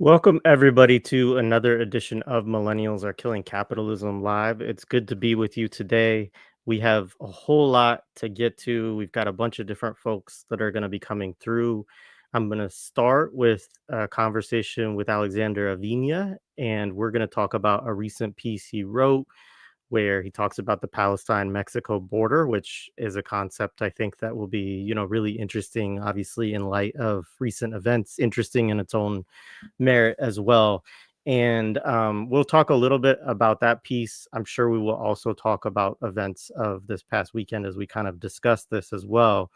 Welcome, everybody, to another edition of Millennials Are Killing Capitalism Live. It's good to be with you today. We have a whole lot to get to. We've got a bunch of different folks that are going to be coming through. I'm going to start with a conversation with Alexandro Aviña, and we're going to talk about a recent piece he wrote where he talks about the Palestine-Mexico border, which is a concept I think that will be, really interesting, obviously, in light of recent events, interesting in its own merit as well. And we'll talk a little bit about that piece. I'm sure we will also talk about events of this past weekend as we kind of discuss this as well.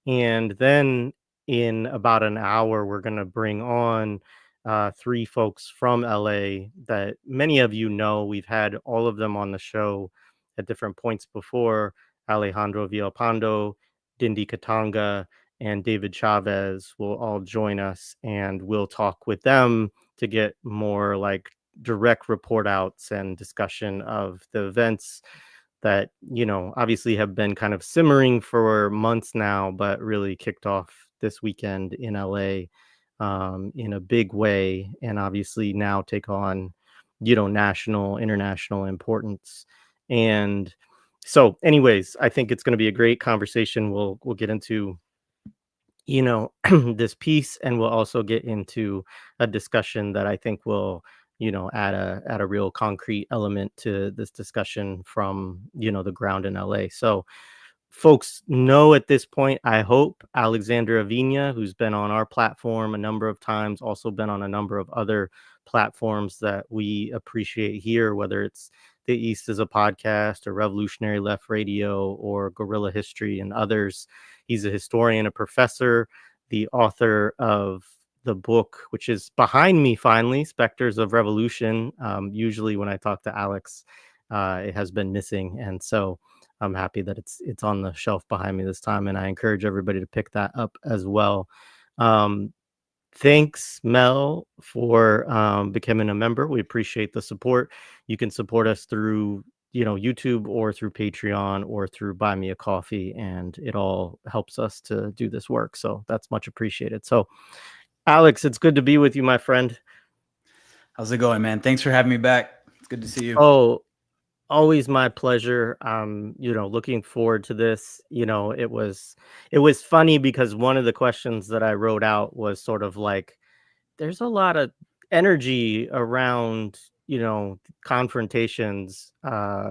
And then in about an hour, we're going to bring on three folks from LA that many of you know. We've had all of them on the show at different points before. Alejandro Villalpando, Ndindi Kitonga, and David Chávez will all join us, and we'll talk with them to get more like direct report outs and discussion of the events that, obviously have been kind of simmering for months now, but really kicked off this weekend in LA in a big way, and obviously now take on, national, international importance. And so, anyways, I think it's going to be a great conversation. We'll get into this piece, and we'll also get into a discussion that I think will add a real concrete element to this discussion from the ground in LA. So folks know at this point, I hope, Alexandra Aviña, who's been on our platform a number of times, also been on a number of other platforms that we appreciate here, whether it's The East is a Podcast or Revolutionary Left Radio or Guerrilla History and others. He's a historian, a professor, the author of the book, which is behind me finally, Specters of Revolution. Usually when I talk to Alex, it has been missing. And so I'm happy that it's on the shelf behind me this time, and I encourage everybody to pick that up as well. Thanks, Mel, for becoming a member. We appreciate the support. You can support us through YouTube or through Patreon or through Buy Me a Coffee, and it all helps us to do this work. So that's much appreciated. So, Alex, it's good to be with you, my friend. How's it going, man? Thanks for having me back. It's good to see you. Oh, always my pleasure. Looking forward to this. It was funny because one of the questions that I wrote out was sort of like, there's a lot of energy around, confrontations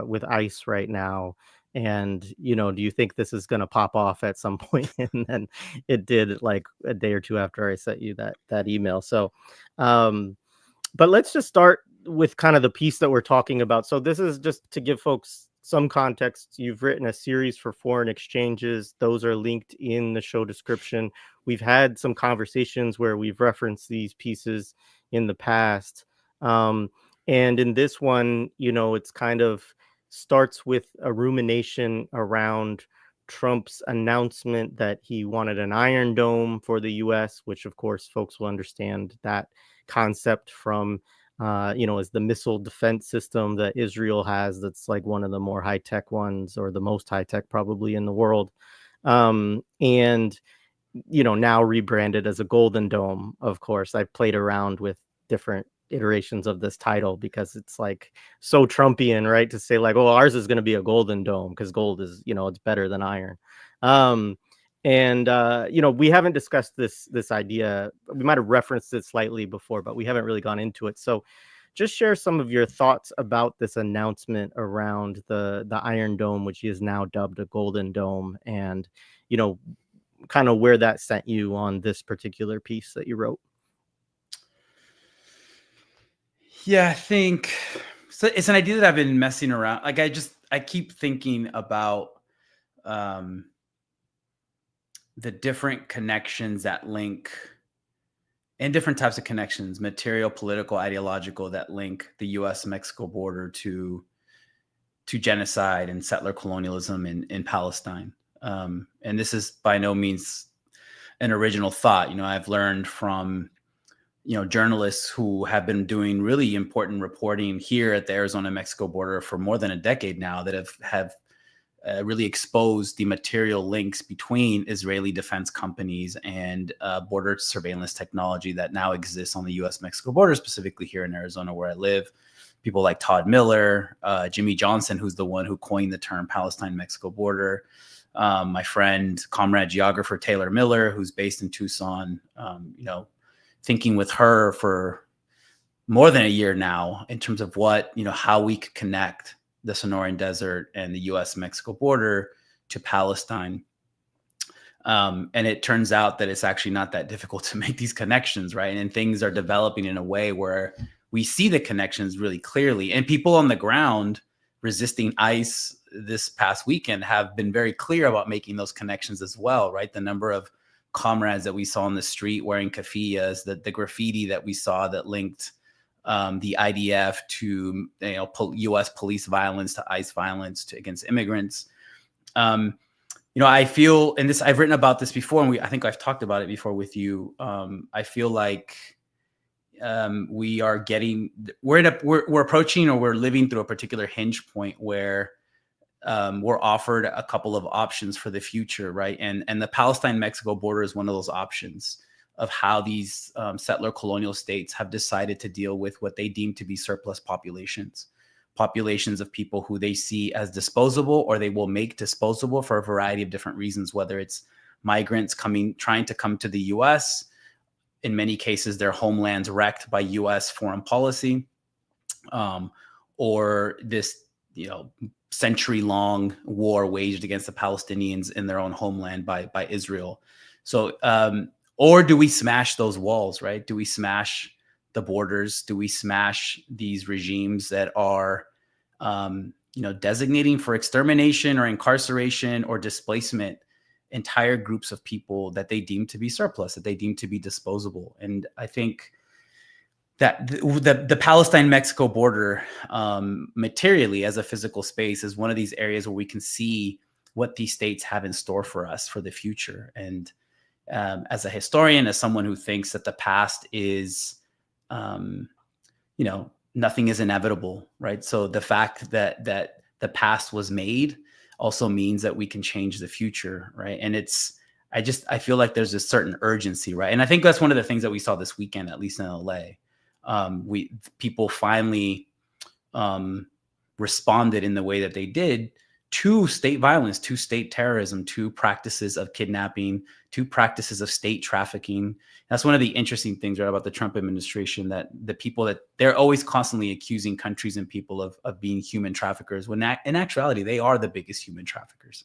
with ICE right now. And, do you think this is going to pop off at some point? And then it did, like a day or two after I sent you that email. So, but let's just start with kind of the piece that we're talking about. So this is just to give folks some context. You've written a series for foreign exchanges. Those are linked in the show description. We've had some conversations where we've referenced these pieces in the past. And in this one, it's kind of starts with a rumination around Trump's announcement that he wanted an Iron Dome for the US, which of course folks will understand that concept from is the missile defense system that Israel has. That's like one of the more high tech ones, or the most high tech probably in the world. And now rebranded as a Golden Dome. Of course, I've played around with different iterations of this title because it's like so Trumpian, right? To say like, oh, ours is going to be a Golden Dome because gold is, it's better than iron. And we haven't discussed this idea. We might have referenced it slightly before, but we haven't really gone into it. So just share some of your thoughts about this announcement around the Iron Dome, which is now dubbed a Golden Dome, and kind of where that sent you on this particular piece that you wrote. Yeah, I think so. It's an idea that I've been messing around. Like I keep thinking about the different connections that link, and different types of connections, material, political, ideological, that link the US Mexico border to genocide and settler colonialism in Palestine. And this is by no means an original thought. I've learned from journalists who have been doing really important reporting here at the Arizona-Mexico border for more than a decade now, that have really exposed the material links between Israeli defense companies and border surveillance technology that now exists on the US-Mexico border, specifically here in Arizona where I live. People like Todd Miller, Jimmy Johnson, who's the one who coined the term Palestine-Mexico border. My friend, comrade geographer Taylor Miller, who's based in Tucson, thinking with her for more than a year now in terms of what, how we could connect the Sonoran Desert and the US-Mexico border to Palestine. And it turns out that it's actually not that difficult to make these connections, right? And things are developing in a way where we see the connections really clearly. And people on the ground resisting ICE this past weekend have been very clear about making those connections as well, right? The number of comrades that we saw on the street wearing keffiyehs, the graffiti that we saw that linked the IDF to U.S. police violence, to ICE violence against immigrants. I feel, and this I've written about this before, and I think I've talked about it before with you. I feel like we're approaching, or we're living through a particular hinge point where we're offered a couple of options for the future, right? And the Palestine-Mexico border is one of those options of how these settler colonial states have decided to deal with what they deem to be surplus populations of people who they see as disposable, or they will make disposable for a variety of different reasons, whether it's migrants trying to come to the US, in many cases their homelands wrecked by US foreign policy, or this century-long war waged against the Palestinians in their own homeland by Israel. So or do we smash those walls, right? Do we smash the borders? Do we smash these regimes that are, designating for extermination or incarceration or displacement entire groups of people that they deem to be surplus, that they deem to be disposable? And I think that the Palestine-Mexico border, materially as a physical space, is one of these areas where we can see what these states have in store for us for the future. And as a historian, as someone who thinks that the past is, nothing is inevitable, right? So the fact that the past was made also means that we can change the future, right? And I feel like there's a certain urgency, right? And I think that's one of the things that we saw this weekend, at least in LA. People finally responded in the way that they did to state violence, to state terrorism, to practices of kidnapping, to practices of state trafficking. That's one of the interesting things, right, about the Trump administration, that the people that they're always constantly accusing countries and people of being human traffickers, when in actuality, they are the biggest human traffickers.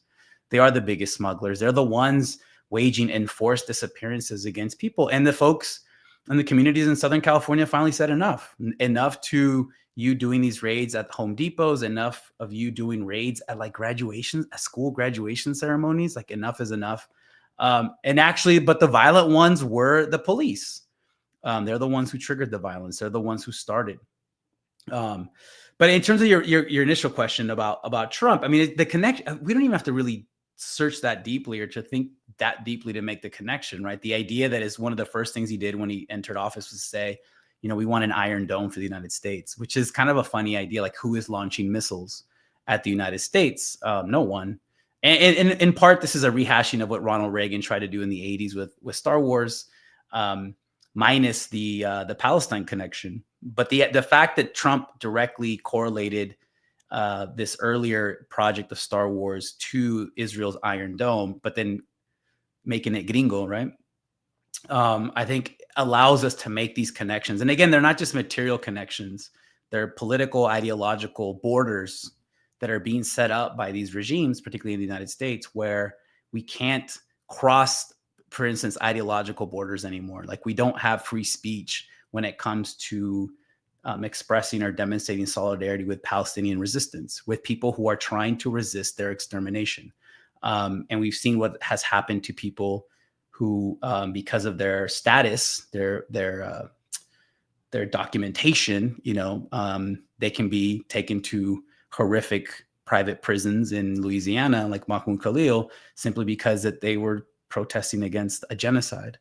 They are the biggest smugglers. They're the ones waging enforced disappearances against people. And the folks and the communities in Southern California finally said enough to you doing these raids at Home Depots, enough of you doing raids at graduations, at school graduation ceremonies. Enough is enough. And actually, but the violent ones were the police. They're the ones who triggered the violence. They're the ones who started. But in terms of your initial question about Trump, I mean, the connection, we don't even have to really search that deeply or to think that deeply to make the connection, right? The idea that is one of the first things he did when he entered office was to say, we want an Iron Dome for the United States, which is kind of a funny idea. Who is launching missiles at the United States? No one. And in part, this is a rehashing of what Ronald Reagan tried to do in the 80s with Star Wars, minus the Palestine connection. But the fact that Trump directly correlated this earlier project of Star Wars to Israel's Iron Dome, but then making it gringo, right? I think allows us to make these connections. And again, they're not just material connections. They're political, ideological borders that are being set up by these regimes, particularly in the United States, where we can't cross, for instance, ideological borders anymore. We don't have free speech when it comes to expressing or demonstrating solidarity with Palestinian resistance, with people who are trying to resist their extermination. And we've seen what has happened to people who, because of their status, their documentation, they can be taken to horrific private prisons in Louisiana, like Mahmoud Khalil, simply because that they were protesting against a genocide.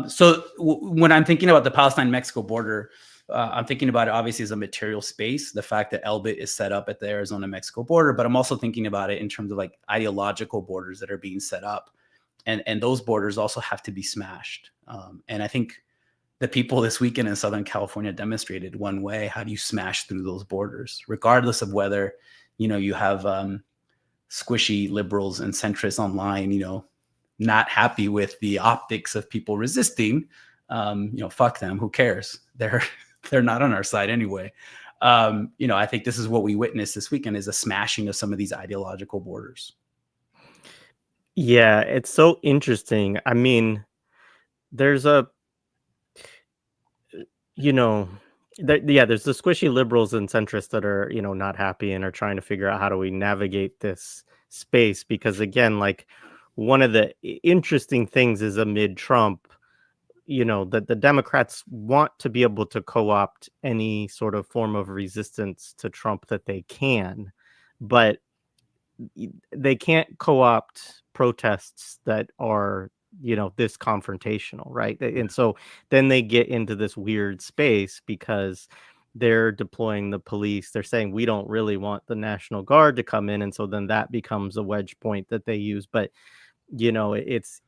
So when I'm thinking about the Palestine-Mexico border, I'm thinking about it obviously as a material space, the fact that Elbit is set up at the Arizona-Mexico border, but I'm also thinking about it in terms of like ideological borders that are being set up. And those borders also have to be smashed. And I think the people this weekend in Southern California demonstrated one way. How do you smash through those borders, regardless of whether, you have squishy liberals and centrists online, not happy with the optics of people resisting. Fuck them. Who cares? They're not on our side anyway. I think this is what we witnessed this weekend, is a smashing of some of these ideological borders. Yeah, it's so interesting. I mean, there's a, there's the squishy liberals and centrists that are, not happy and are trying to figure out how do we navigate this space. Because again, like one of the interesting things is amid Trump, that the Democrats want to be able to co-opt any sort of form of resistance to Trump that they can, but they can't co-opt protests that are, this confrontational, right? And so then they get into this weird space because they're deploying the police. They're saying we don't really want the National Guard to come in, and so then that becomes a wedge point that they use. But it's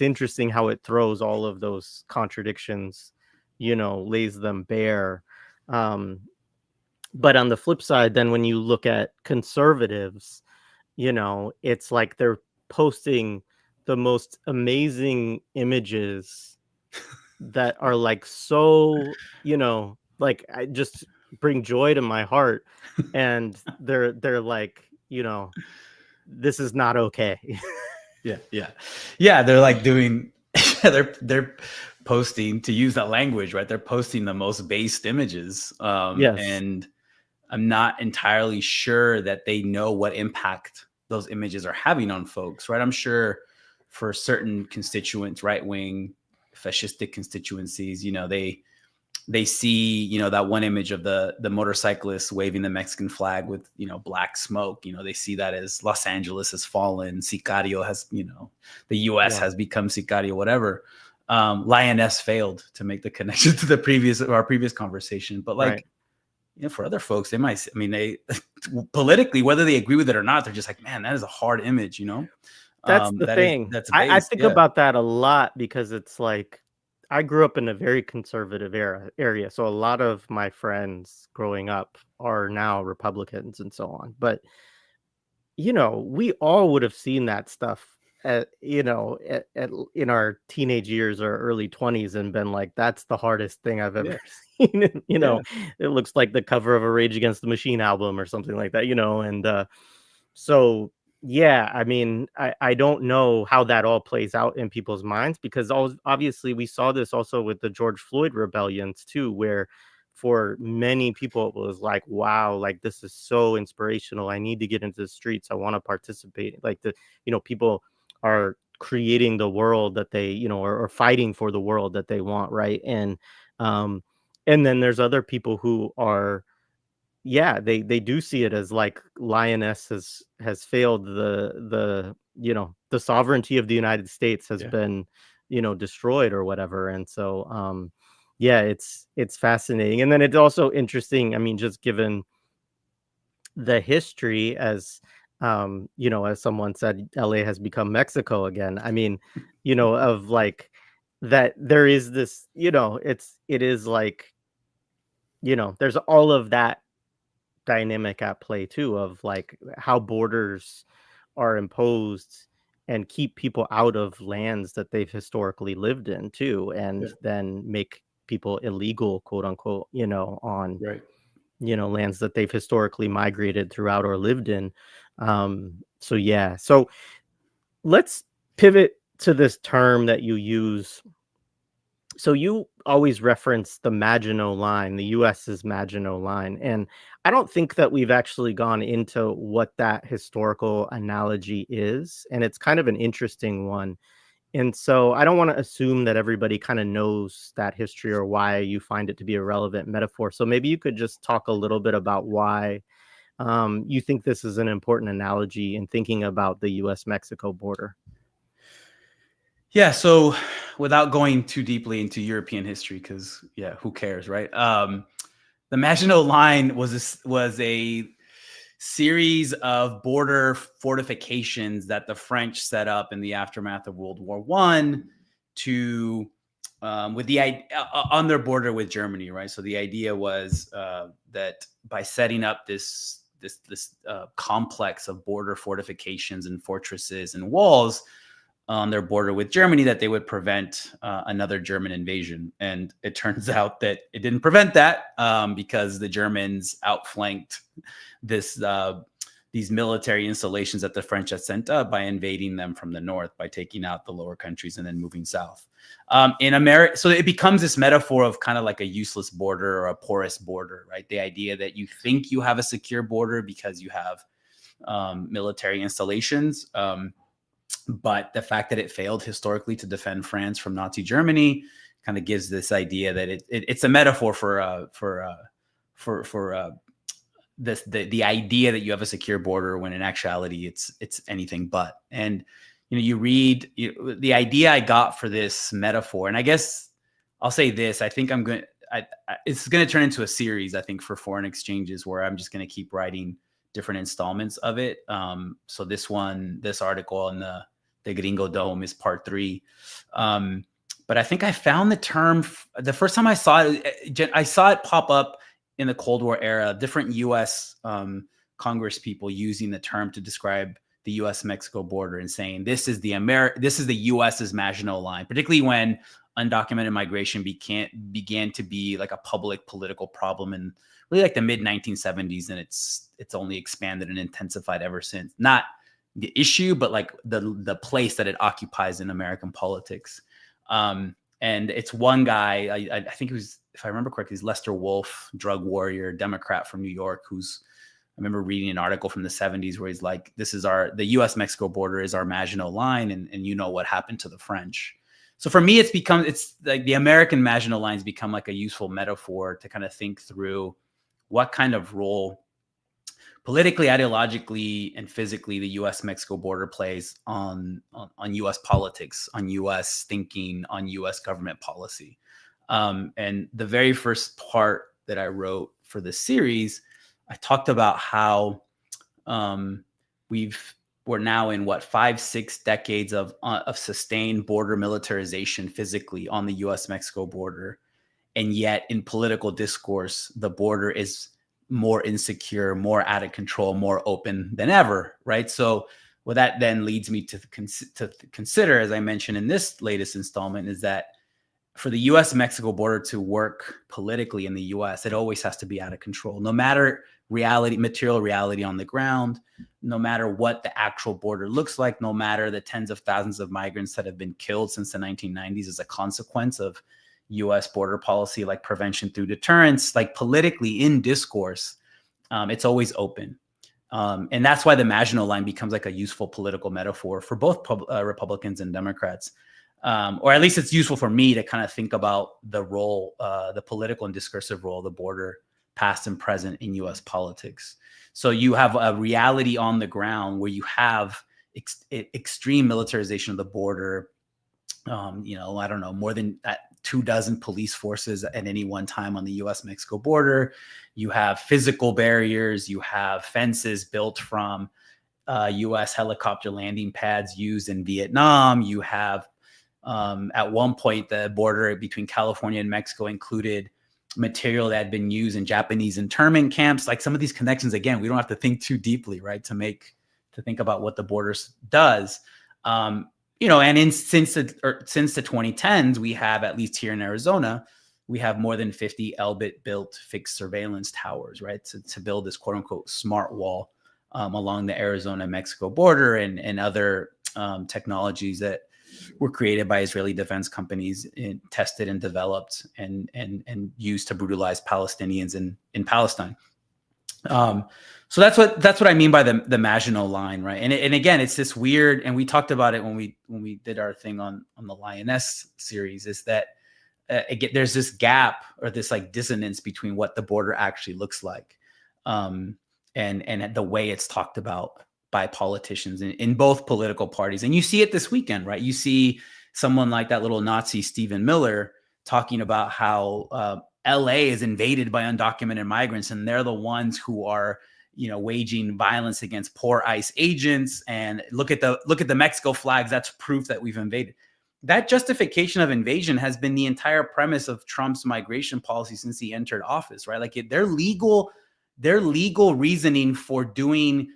interesting how it throws all of those contradictions, lays them bare. But on the flip side, then when you look at conservatives, it's like they're posting the most amazing images that are like so, like I just bring joy to my heart, and they're like, this is not okay. Yeah. They're like doing, they're posting, to use that language, right? They're posting the most based images. Yes. And I'm not entirely sure that they know what impact those images are having on folks, right? I'm sure for certain constituents, right-wing, fascistic constituencies, they see, that one image of the motorcyclist waving the Mexican flag with, black smoke. They see that as Los Angeles has fallen, Sicario has, the US has become Sicario, whatever. Lioness failed to make the connection to our previous conversation. But like, Right. For other folks, they might, they politically, whether they agree with it or not, they're just like, man, that is a hard image, That's the thing. That's I based. think Yeah. about that a lot because it's like I grew up in a very conservative area. So a lot of my friends growing up are now Republicans and so on. But we all would have seen that stuff in our teenage years or early 20s and been like, that's the hardest thing I've ever seen. It looks like the cover of a Rage Against the Machine album or something like that, and so yeah, I mean, I don't know how that all plays out in people's minds because obviously we saw this also with the George Floyd rebellions too, where for many people it was like, wow, like this is so inspirational. I need to get into the streets. I want to participate. Like people are creating the world that they, or fighting for the world that they want, right? Um, and then there's other people who are, yeah, they do see it as like Lioness has failed. The sovereignty of the United States has been, destroyed or whatever. And so yeah, it's fascinating. And then it's also interesting, I mean, just given the history, as as someone said, LA has become Mexico again. I mean, of like that there is this, it is like, there's all of that dynamic at play too, of like how borders are imposed and keep people out of lands that they've historically lived in too, and then make people illegal, quote unquote, on lands that they've historically migrated throughout or lived in. So yeah, so let's pivot to this term that you use. So you always reference the Maginot Line, the US's Maginot Line, and I don't think that we've actually gone into what that historical analogy is, and it's kind of an interesting one. And so I don't want to assume that everybody kind of knows that history or why you find it to be a relevant metaphor. So maybe you could just talk a little bit about why you think this is an important analogy in thinking about the US-Mexico border. Yeah. So without going too deeply into European history, because who cares, right? The Maginot Line was a series of border fortifications that the French set up in the aftermath of World War I to with the on their border with Germany, right? So the idea was that by setting up this complex of border fortifications and fortresses and walls on their border with Germany, that they would prevent another German invasion. And it turns out that it didn't prevent that because the Germans outflanked these military installations that the French had sent up by invading them from the north, by taking out the lower countries and then moving south. In America, so it becomes this metaphor of kind of like a useless border or a porous border, right? The idea that you think you have a secure border because you have military installations. But the fact that it failed historically to defend France from Nazi Germany kind of gives this idea that it's a metaphor for the idea that you have a secure border, when in actuality it's anything but. And you read the idea I got for this metaphor, and I guess I'll say this: I think it's going to turn into a series, I think, for foreign exchanges, where I'm just going to keep writing different installments of it. So this article on the Gringo Dome is part 3. But I think I found the term the first time I saw it pop up in the Cold War era, different U.S. Congress people using the term to describe the U.S.-Mexico border and saying this is the U.S.'s Maginot Line, particularly when undocumented migration began to be like a public political problem in really like the mid 1970s, and it's only expanded and intensified ever since. Not the issue, but like the place that it occupies in American politics. And it's one guy, I think it was, if I remember correctly, he's Lester Wolf, drug warrior, Democrat from New York, I remember reading an article from the 70s where he's like, the U.S.-Mexico border is our Maginot Line, and you know what happened to the French. So for me, it's like the American Maginot Lines become like a useful metaphor to kind of think through what kind of role politically, ideologically, and physically the U.S.-Mexico border plays on U.S. politics, on U.S. thinking, on U.S. government policy. And the very first part that I wrote for this series, I talked about how we're now in 5-6 decades of sustained border militarization physically on the U.S.-Mexico border, and yet in political discourse, the border is more insecure, more out of control, more open than ever, right? So what that then leads me to consider, as I mentioned in this latest installment, is that for the U.S.-Mexico border to work politically in the U.S., it always has to be out of control, no matter material reality on the ground, no matter what the actual border looks like, no matter the tens of thousands of migrants that have been killed since the 1990s as a consequence of U.S. border policy, like prevention through deterrence, like politically in discourse, it's always open. And that's why the Maginot Line becomes like a useful political metaphor for both Republicans and Democrats. Or at least it's useful for me to kind of think about the role, the political and discursive role of the border, past and present, in U.S. politics. So you have a reality on the ground where you have extreme militarization of the border. I don't know, more than 24 police forces at any one time on the U.S.-Mexico border. You have physical barriers. You have fences built from U.S. helicopter landing pads used in Vietnam. You have, at one point, the border between California and Mexico included material that had been used in Japanese internment camps. Like some of these connections, again, we don't have to think too deeply, right, to think about what the border does. And since the 2010s, we have, at least here in Arizona, we have more than 50 Elbit built fixed surveillance towers, right, to build this quote unquote smart wall along the Arizona-Mexico border, and other technologies that were created by Israeli defense companies, tested and developed and used to brutalize Palestinians in Palestine. So that's what I mean by the Maginot Line, right? And again, it's this weird, and we talked about it when we did our thing on the Lioness series, is that there's this gap, or this like dissonance between what the border actually looks like, and the way it's talked about by politicians in both political parties. And you see it this weekend, right? You see someone like that little Nazi Stephen Miller talking about how LA is invaded by undocumented migrants, and they're the ones who are, waging violence against poor ICE agents. And look at the Mexico flags. That's proof that we've invaded. That justification of invasion has been the entire premise of Trump's migration policy since he entered office, right? Like their legal reasoning for doing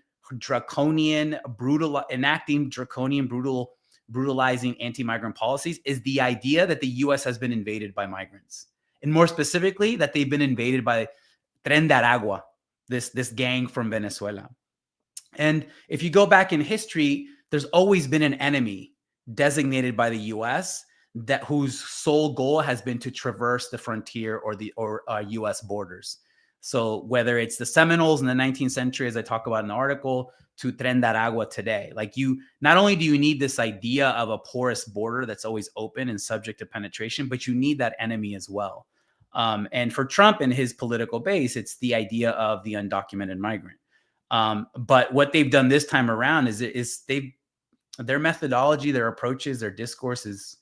enacting draconian, brutalizing anti-migrant policies is the idea that the U.S. has been invaded by migrants, and more specifically, that they've been invaded by Tren de Aragua, this gang from Venezuela. And if you go back in history, there's always been an enemy designated by the U.S. whose sole goal has been to traverse the frontier or U.S. borders. So whether it's the Seminoles in the 19th century, as I talk about in the article, to Tren de Aragua today, like not only do you need this idea of a porous border that's always open and subject to penetration, but you need that enemy as well. And for Trump and his political base, it's the idea of the undocumented migrant. But what they've done this time around is their methodology, their approaches, their discourse is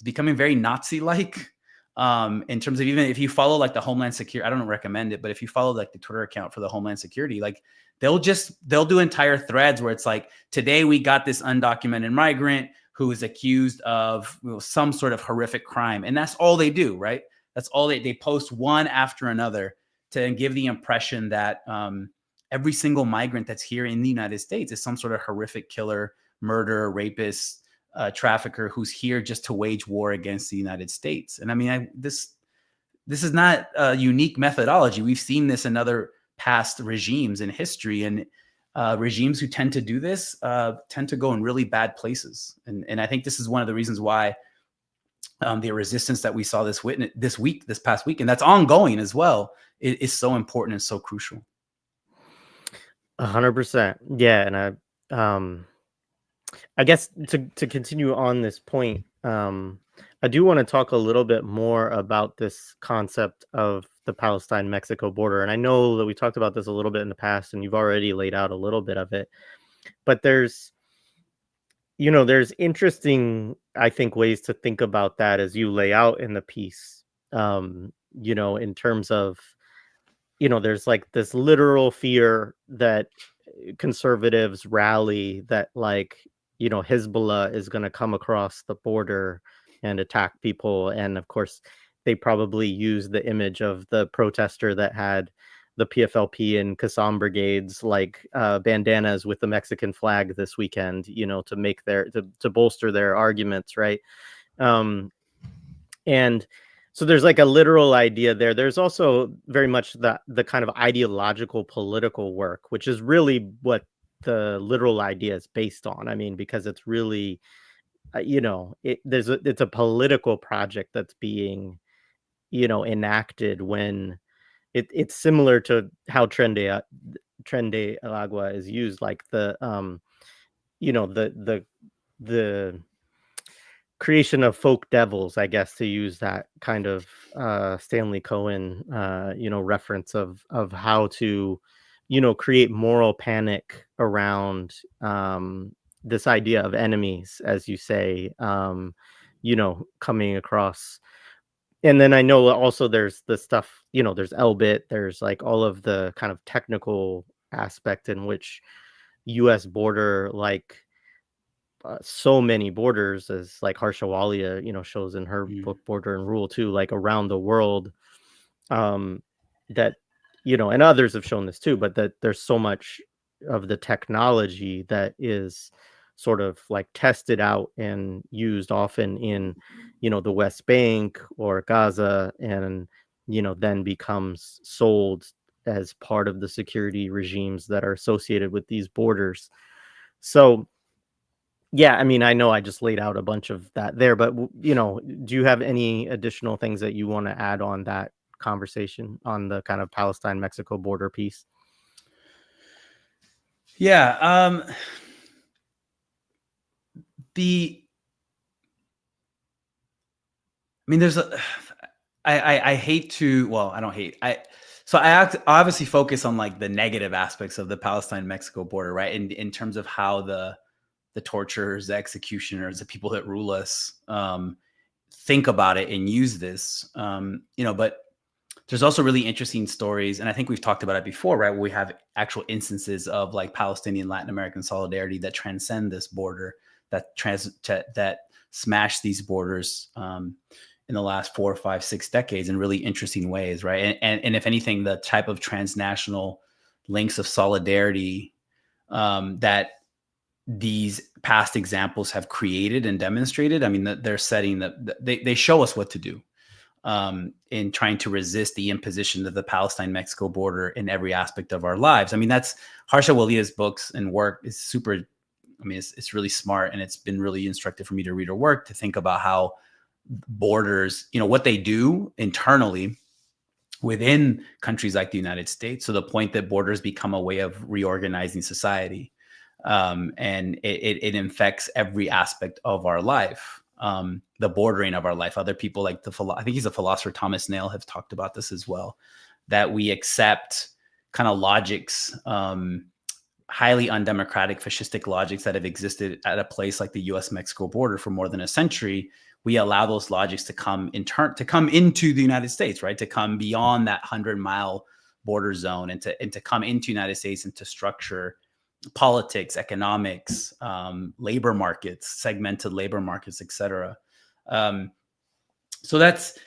becoming very Nazi-like. In terms of, even if you follow like the Homeland Security, I don't recommend it, but if you follow like the Twitter account for the Homeland Security, like they'll do entire threads where it's like, today we got this undocumented migrant who is accused of some sort of horrific crime. And that's all they do, right? That's all they post one after another to give the impression that every single migrant that's here in the United States is some sort of horrific killer, murderer, rapist, trafficker who's here just to wage war against the United States. And I mean, this is not a unique methodology. We've seen this in other past regimes in history, and regimes who tend to do this tend to go in really bad places. And I think this is one of the reasons why the resistance that we saw this past week, and that's ongoing as well, is so important and so crucial. 100%. Yeah, and I guess to continue on this point, I do want to talk a little bit more about this concept of the Palestine-Mexico border. And I know that we talked about this a little bit in the past, and you've already laid out a little bit of it. But there's interesting, I think, ways to think about that as you lay out in the piece, in terms of, there's like this literal fear that conservatives rally that, like, Hezbollah is going to come across the border and attack people. And of course, they probably use the image of the protester that had the PFLP and Qassam brigades, like bandanas with the Mexican flag this weekend, to make to bolster their arguments, right? And so there's like a literal idea there. There's also very much the kind of ideological political work, which is really what the literal idea is based on. I mean, because it's really, it's a political project that's being, enacted when it's similar to how Tren de Aragua is used, like the creation of folk devils, I guess, to use that kind of Stanley Cohen reference of how to create moral panic around this idea of enemies, as you say, coming across. And then I know also there's the stuff, there's Elbit, there's like all of the kind of technical aspect in which U.S. border, like so many borders, as like Harsha Walia, shows in her book Border and Rule too, like around the world, that, and others have shown this too, but that there's so much of the technology that is sort of like tested out and used often in, the West Bank or Gaza, and, then becomes sold as part of the security regimes that are associated with these borders. So, yeah, I mean, I know I just laid out a bunch of that there, but, do you have any additional things that you want to add on that conversation on the kind of Palestine-Mexico border piece? Yeah. There's I hate to, well, I don't hate, so I obviously focus on like the negative aspects of the Palestine-Mexico border, right? In terms of how the the torturers, the executioners, the people that rule us, think about it and use this. But there's also really interesting stories, and I think we've talked about it before, right? Where we have actual instances of like Palestinian Latin American solidarity that transcend this border, that smash these borders in the last 4, 5, 6 decades in really interesting ways, right? And if anything, the type of transnational links of solidarity that these past examples have created and demonstrated, I mean, they're setting that they show us what to do in trying to resist the imposition of the Palestine-Mexico border in every aspect of our lives. I mean, that's Harsha Walia's books and work is super. I mean, it's really smart, and it's been really instructive for me to read her work, to think about how borders, what they do internally within countries like the United States. So the point that borders become a way of reorganizing society, and it infects every aspect of our life. The bordering of our life. Other people like I think he's a philosopher, Thomas Nail, have talked about this as well, that we accept kind of logics, highly undemocratic, fascistic logics that have existed at a place like the US Mexico border for more than a century. We allow those logics to come into the United States, right? To come beyond that 100-mile border zone and to come into the United States and to structure politics, economics, labor markets, segmented labor markets, etc. So that's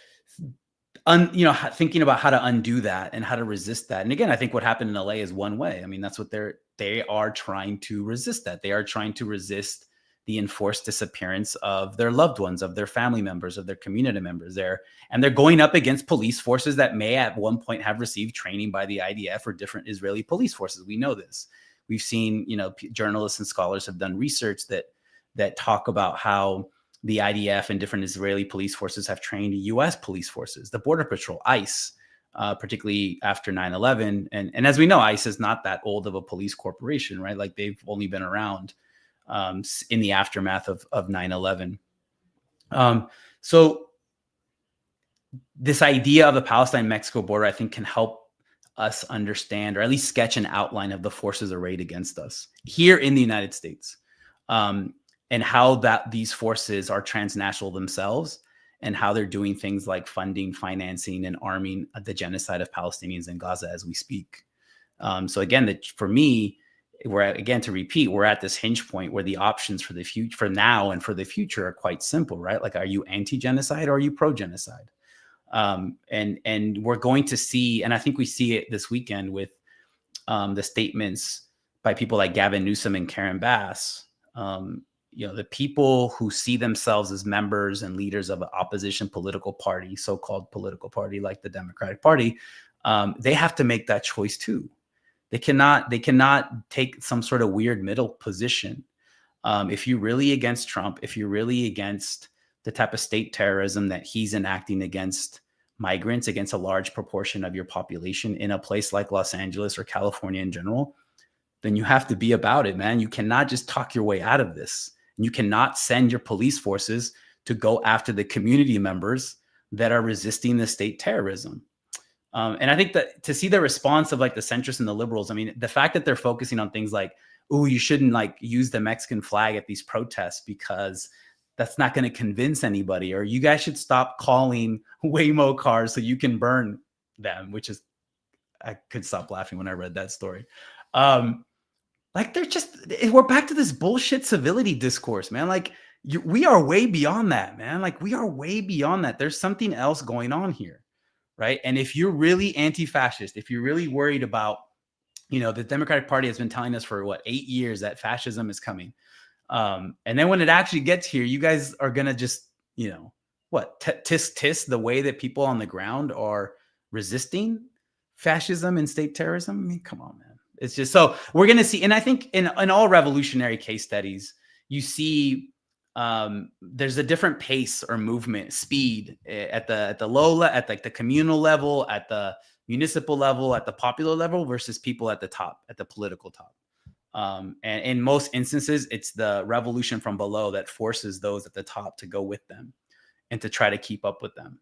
thinking about how to undo that and how to resist that. And again, I think what happened in LA is one way. I mean, that's what they are trying to resist. That they are trying to resist the enforced disappearance of their loved ones, of their family members, of their community members there. And they're going up against police forces that may at one point have received training by the IDF or different Israeli police forces. We know this. We've seen, journalists and scholars have done research that talk about how the IDF and different Israeli police forces have trained U.S. police forces, the Border Patrol, ICE, particularly after 9/11. And as we know, ICE is not that old of a police corporation, right? Like they've only been around in the aftermath of 9/11. So this idea of the Palestine-Mexico border, I think, can help us understand, or at least sketch an outline of the forces arrayed against us here in the United States, and how these forces are transnational themselves, and how they're doing things like funding, financing, and arming the genocide of Palestinians in Gaza as we speak. So again, for me, to repeat, we're at this hinge point where the options for the future, for now and for the future, are quite simple, right? Like, are you anti-genocide or are you pro-genocide? And we're going to see, and I think we see it this weekend with the statements by people like Gavin Newsom and Karen Bass. The people who see themselves as members and leaders of an opposition political party, so-called political party like the Democratic Party, they have to make that choice too. They cannot take some sort of weird middle position. If you're really against Trump, if you're really against the type of state terrorism that he's enacting against migrants, against a large proportion of your population in a place like Los Angeles or California in general, then you have to be about it, man. You cannot just talk your way out of this. You cannot send your police forces to go after the community members that are resisting the state terrorism. And I think that to see the response of like the centrists and the liberals, I mean, the fact that they're focusing on things like, oh, you shouldn't like use the Mexican flag at these protests because that's not going to convince anybody, or you guys should stop calling Waymo cars so you can burn them, which is, I could stop laughing when I read that story. Like we're back to this bullshit civility discourse, man. Like we are way beyond that, man. Like we are way beyond that. There's something else going on here, right? And if you're really anti-fascist, if you're really worried about, the Democratic Party has been telling us for 8 years that fascism is coming. And then when it actually gets here, you guys are going to just, tisk the way that people on the ground are resisting fascism and state terrorism. I mean, come on, man. It's just, so we're going to see. And I think in all revolutionary case studies, you see there's a different pace or movement speed at the low, at like the communal level, at the municipal level, at the popular level versus people at the top, at the political top. And in most instances, it's the revolution from below that forces those at the top to go with them and to try to keep up with them.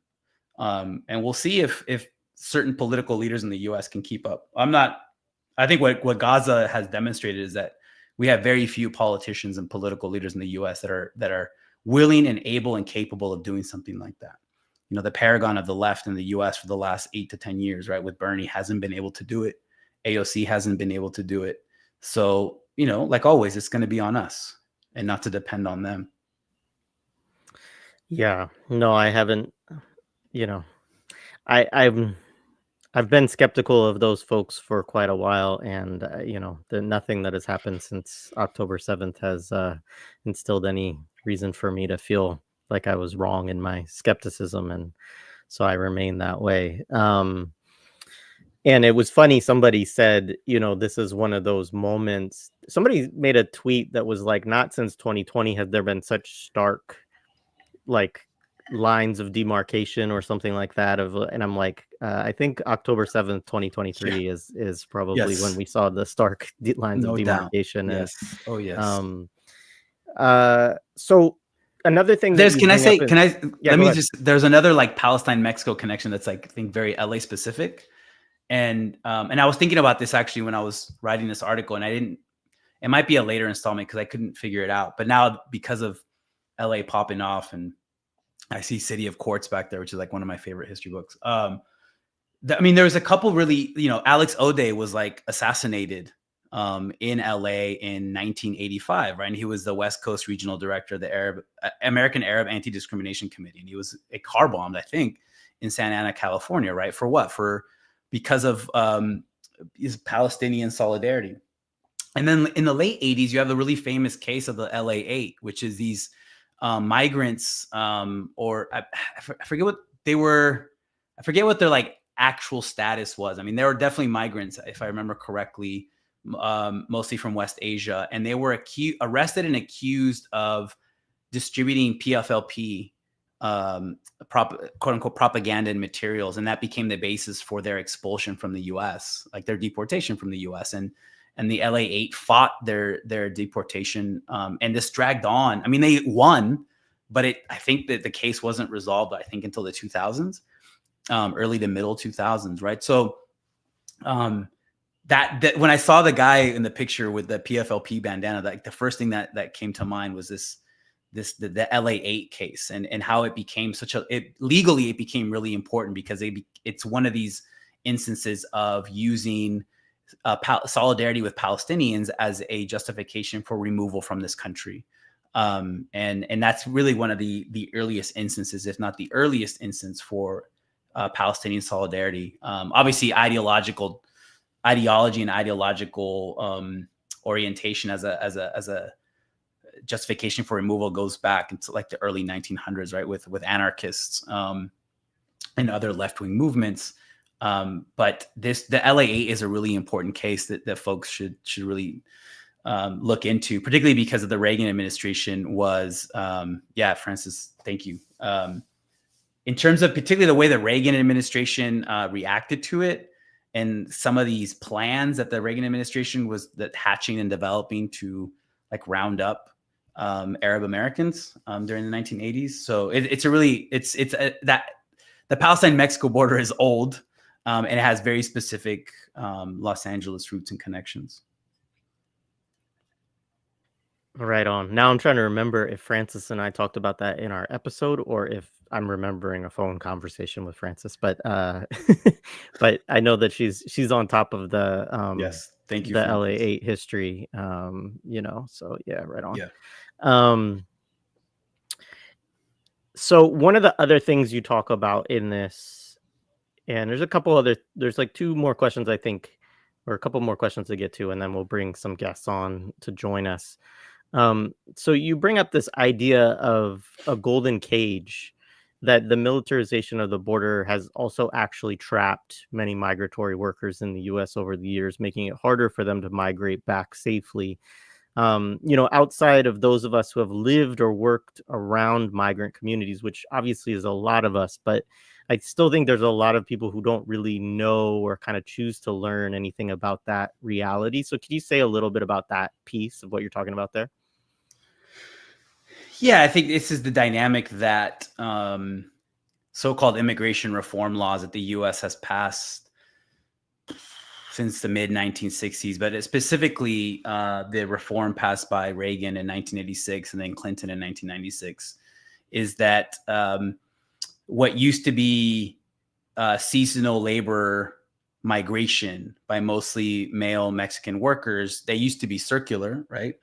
And we'll see if certain political leaders in the U.S. can keep up. I think what Gaza has demonstrated is that We have very few politicians and political leaders in the U.S. that are willing and able and capable of doing something like that. You know, the paragon of the left in the U.S. for the last 8 to 10 years, right, with Bernie, hasn't been able to do it. AOC hasn't been able to do it. So, you know, like always, it's going to be on us and not to depend on them. Yeah, no, I haven't. You know, I've been skeptical of those folks for quite a while, and you know, nothing that has happened since October 7th has instilled any reason for me to feel like I was wrong in my skepticism, and so I remain that way. And it was funny. Somebody said, you know, this is one of those moments. Somebody made a tweet that was like, not since 2020 has there been such stark, like, lines of demarcation or something like that. And I'm like, I think October 7th, 2023 is probably when Yes. we saw the stark lines of No doubt. demarcation. And Yes. Oh, yes. So another thing that you bring up there's another like Palestine-Mexico connection that's like, I think, very LA specific. And I was thinking about this actually when I was writing this article, and it might be a later installment because I couldn't figure it out. But now, because of LA popping off, and I see City of Quartz back there, which is like one of my favorite history books. I mean, there was a couple really, you know, Alex Ode was like assassinated in LA in 1985, right? And he was the West Coast Regional Director of the American Arab Anti-Discrimination Committee. And he was car bombed, I think, in Santa Ana, California, right? For what? Because of his Palestinian solidarity. And then in the late 80s, you have the really famous case of the LA-8, which is these migrants, or I forget what they were. I forget what their like actual status was. I mean, they were definitely migrants, if I remember correctly, mostly from West Asia, and they were arrested and accused of distributing PFLP, quote unquote, propaganda and materials, and that became the basis for their expulsion from the U.S., like their deportation from the U.S. And the LA-8 fought their deportation, and this dragged on. I mean, they won, but I think that the case wasn't resolved, I think, until the 2000s, early to middle 2000s, right? So that when I saw the guy in the picture with the PFLP bandana, like the first thing that came to mind was the LA-8 case, and how it became legally it became really important because it's one of these instances of using solidarity with Palestinians as a justification for removal from this country. And that's really one of the earliest instances, if not the earliest instance, for Palestinian solidarity. Obviously, ideology and ideological orientation as a justification for removal goes back into like the early 1900s, right, with anarchists and other left-wing movements. But the LA-8 is a really important case that folks should really look into, particularly because of the Reagan administration was, Francis, thank you. In terms of particularly the way the Reagan administration reacted to it, and some of these plans that the Reagan administration was hatching and developing to like round up Arab Americans during the 1980s. So that the Palestine-Mexico border is old, and it has very specific Los Angeles roots and connections. Right on. Now I'm trying to remember if Francis and I talked about that in our episode, or if I'm remembering a phone conversation with Francis. But but I know that she's on top of the yes, thank you, the Francis. LA-8 history. You know, so yeah, right on. Yeah. So one of the other things you talk about in this, and there's like two more questions, I think, or a couple more questions to get to, and then we'll bring some guests on to join us. So you bring up this idea of a golden cage, that the militarization of the border has also actually trapped many migratory workers in the U.S. over the years, making it harder for them to migrate back safely. You know, outside of those of us who have lived or worked around migrant communities, which obviously is a lot of us, but I still think there's a lot of people who don't really know or kind of choose to learn anything about that reality. So can you say a little bit about that piece of what you're talking about there? Yeah, I think this is the dynamic that so-called immigration reform laws that the U.S. has passed since the mid 1960s, but specifically the reform passed by Reagan in 1986 and then Clinton in 1996, is that what used to be seasonal labor migration by mostly male Mexican workers, they used to be circular, right?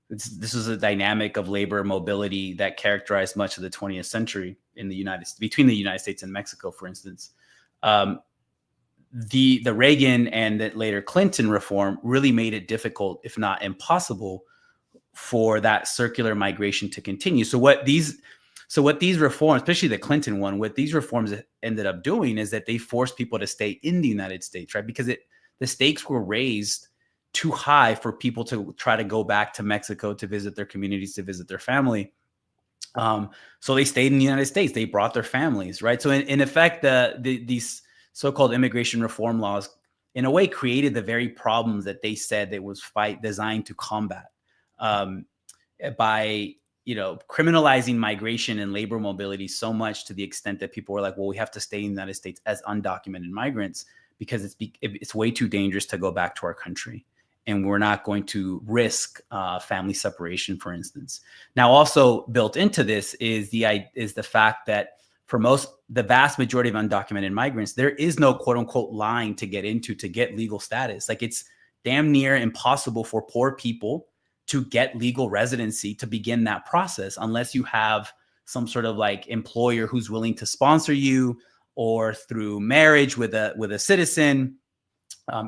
This was a dynamic of labor mobility that characterized much of the 20th century in the between the United States and Mexico, for instance. The Reagan and the later Clinton reform really made it difficult, if not impossible, for that circular migration to continue. So what these reforms, especially the Clinton one, what these reforms ended up doing is that they forced people to stay in the United States, right? Because the stakes were raised too high for people to try to go back to Mexico to visit their communities, to visit their family. So they stayed in the United States. They brought their families, right? So in effect, these so-called immigration reform laws, in a way, created the very problems that they said it was designed to combat, by criminalizing migration and labor mobility so much to the extent that people were like, well, we have to stay in the United States as undocumented migrants because it's way too dangerous to go back to our country. And we're not going to risk family separation, for instance. Now, also built into this is the fact that for the vast majority of undocumented migrants, there is no quote unquote line to get into to get legal status. Like, it's damn near impossible for poor people to get legal residency to begin that process unless you have some sort of like employer who's willing to sponsor you, or through marriage with a citizen.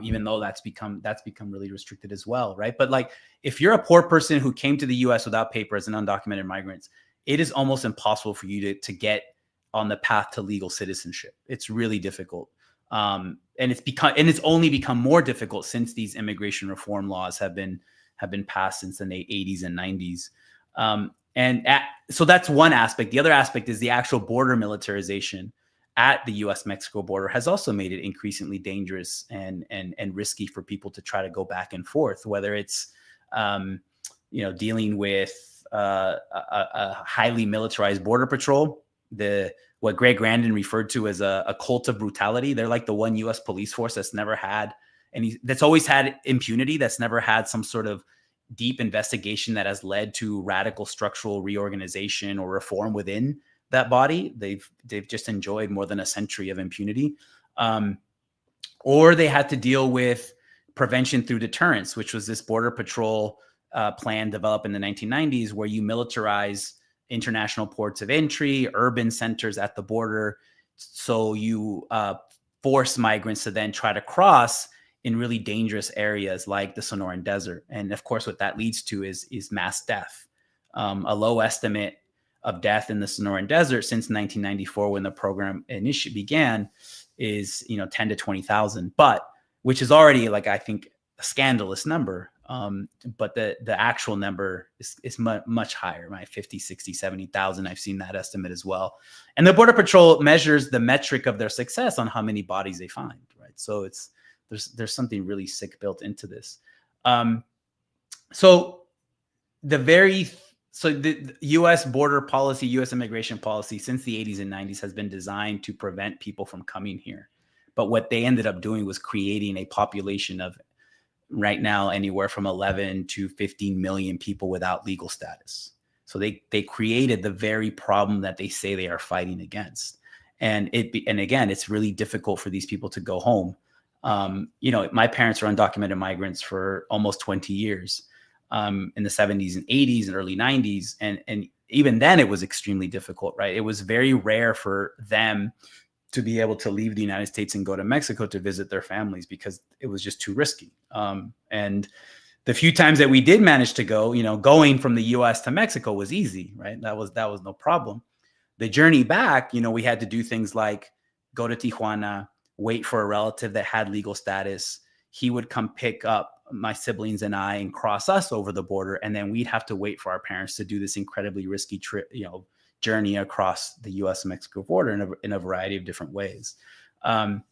Even though that's become really restricted as well, right? But like, if you're a poor person who came to the U.S. without papers and undocumented migrants, it is almost impossible for you to get on the path to legal citizenship. It's really difficult, and it's only become more difficult since these immigration reform laws have been passed since the 80s and 90s. So that's one aspect. The other aspect is the actual border militarization at the U.S.-Mexico border has also made it increasingly dangerous and risky for people to try to go back and forth, whether it's dealing with a highly militarized border patrol, what Greg Grandin referred to as a cult of brutality. They're like the one U.S. police force that's never had that's always had impunity, that's never had some sort of deep investigation that has led to radical structural reorganization or reform within that body. They've just enjoyed more than a century of impunity. Or they had to deal with prevention through deterrence, which was this border patrol plan developed in the 1990s, where you militarize international ports of entry, urban centers at the border. So you force migrants to then try to cross in really dangerous areas like the Sonoran Desert. And of course, what that leads to is mass death. A low estimate of death in the Sonoran Desert since 1994, when the program initially began, is 10 to 20,000, but which is already, like, I think, a scandalous number. But the actual number is much higher, right? 50, 60, 70,000. I've seen that estimate as well. And the Border Patrol measures the metric of their success on how many bodies they find, right? So there's something really sick built into this. So the U.S. border policy, U.S. immigration policy since the 80s and 90s has been designed to prevent people from coming here. But what they ended up doing was creating a population of, right now, anywhere from 11 to 15 million people without legal status. So they created the very problem that they say they are fighting against. And again, it's really difficult for these people to go home. My parents were undocumented migrants for almost 20 years. In the 70s and 80s and early 90s. And even then it was extremely difficult, right? It was very rare for them to be able to leave the United States and go to Mexico to visit their families because it was just too risky. And the few times that we did manage to go, going from the US to Mexico was easy, right? That was no problem. The journey back, we had to do things like go to Tijuana, wait for a relative that had legal status. He would come pick up my siblings and I and cross us over the border. And then we'd have to wait for our parents to do this incredibly risky trip, journey across the US Mexico border in a variety of different ways. And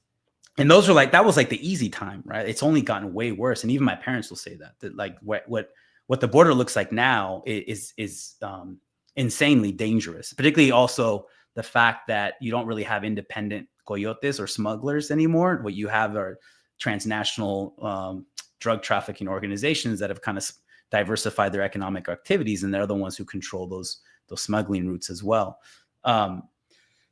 those are that was like the easy time, right? It's only gotten way worse. And even my parents will say that like what the border looks like now is insanely dangerous, particularly also the fact that you don't really have independent coyotes or smugglers anymore. What you have are transnational drug trafficking organizations that have kind of diversified their economic activities, and they're the ones who control those smuggling routes as well.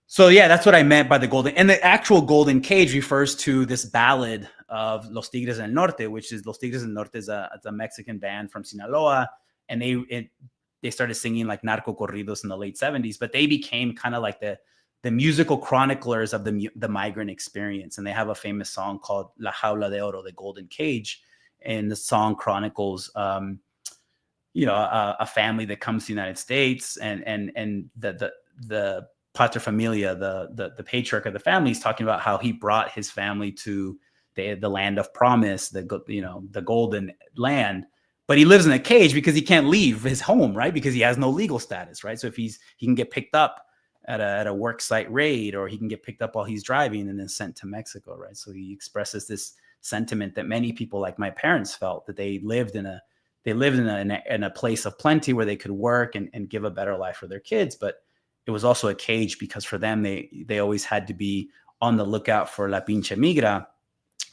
So yeah, that's what I meant by the golden. And the actual golden cage refers to this ballad of Los Tigres del Norte, which is Los Tigres del Norte is a Mexican band from Sinaloa, and they started singing like narco corridos in the late 70s, but they became kind of like the musical chroniclers of the migrant experience. And they have a famous song called La Jaula de Oro, the Golden Cage. And the song chronicles, a family that comes to the United States, and the paterfamilia, the patriarch of the family, is talking about how he brought his family to the land of promise, the golden land, but he lives in a cage because he can't leave his home, right? Because he has no legal status, right? So if he can get picked up at a work site raid, or he can get picked up while he's driving and then sent to Mexico, right? So he expresses this sentiment that many people like my parents felt, that they lived in a place of plenty where they could work and give a better life for their kids, but it was also a cage because for them they always had to be on the lookout for la pinche migra.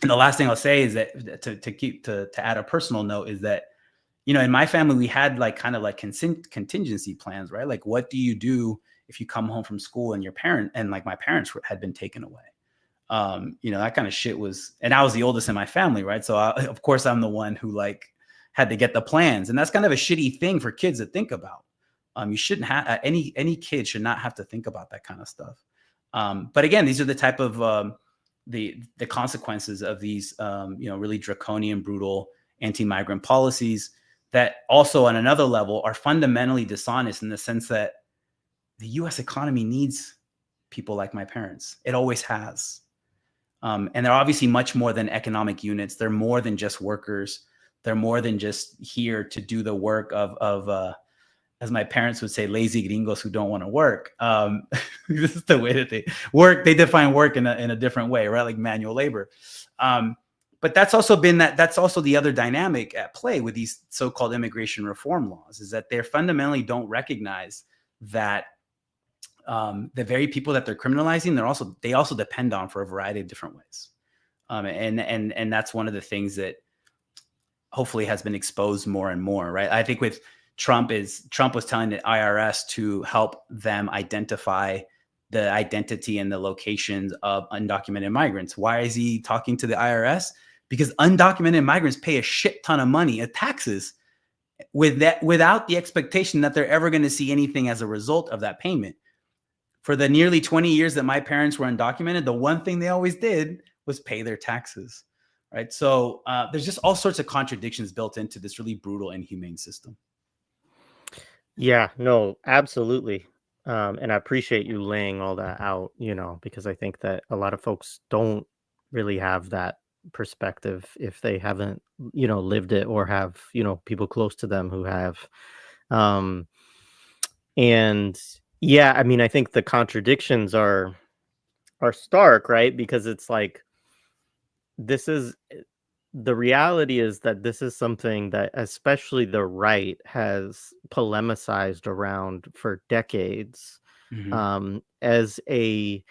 And the last thing I'll say is that to add a personal note is that, in my family we had like kind of like contingency plans, right? Like, what do you do if you come home from school and my parents had been taken away? That kind of shit was, and I was the oldest in my family, right? So of course I'm the one who like had to get the plans, and that's kind of a shitty thing for kids to think about. You shouldn't have any kid should not have to think about that kind of stuff. But again, these are the type of the consequences of these really draconian, brutal anti-migrant policies that also on another level are fundamentally dishonest, in the sense that the U.S. economy needs people like my parents. It always has. And they're obviously much more than economic units. They're more than just workers. They're more than just here to do the work of as my parents would say, lazy gringos who don't want to work. This is the way that they work. They define work in a different way, right? Like manual labor. But that's also the other dynamic at play with these so-called immigration reform laws, is that they fundamentally don't recognize that the very people that they're criminalizing, they also depend on for a variety of different ways. And that's one of the things that hopefully has been exposed more and more, right? I think with Trump was telling the IRS to help them identify the identity and the locations of undocumented migrants. Why is he talking to the IRS? Because undocumented migrants pay a shit ton of money as taxes without the expectation that they're ever going to see anything as a result of that payment. For the nearly 20 years that my parents were undocumented, the one thing they always did was pay their taxes, right? So there's just all sorts of contradictions built into this really brutal, inhumane system. Yeah, no, absolutely. And I appreciate you laying all that out, because I think that a lot of folks don't really have that perspective if they haven't, lived it, or have, people close to them who have. And yeah, I mean, I think the contradictions are stark, right? Because it's like, the reality is that this is something that especially the right has polemicized around for decades, as a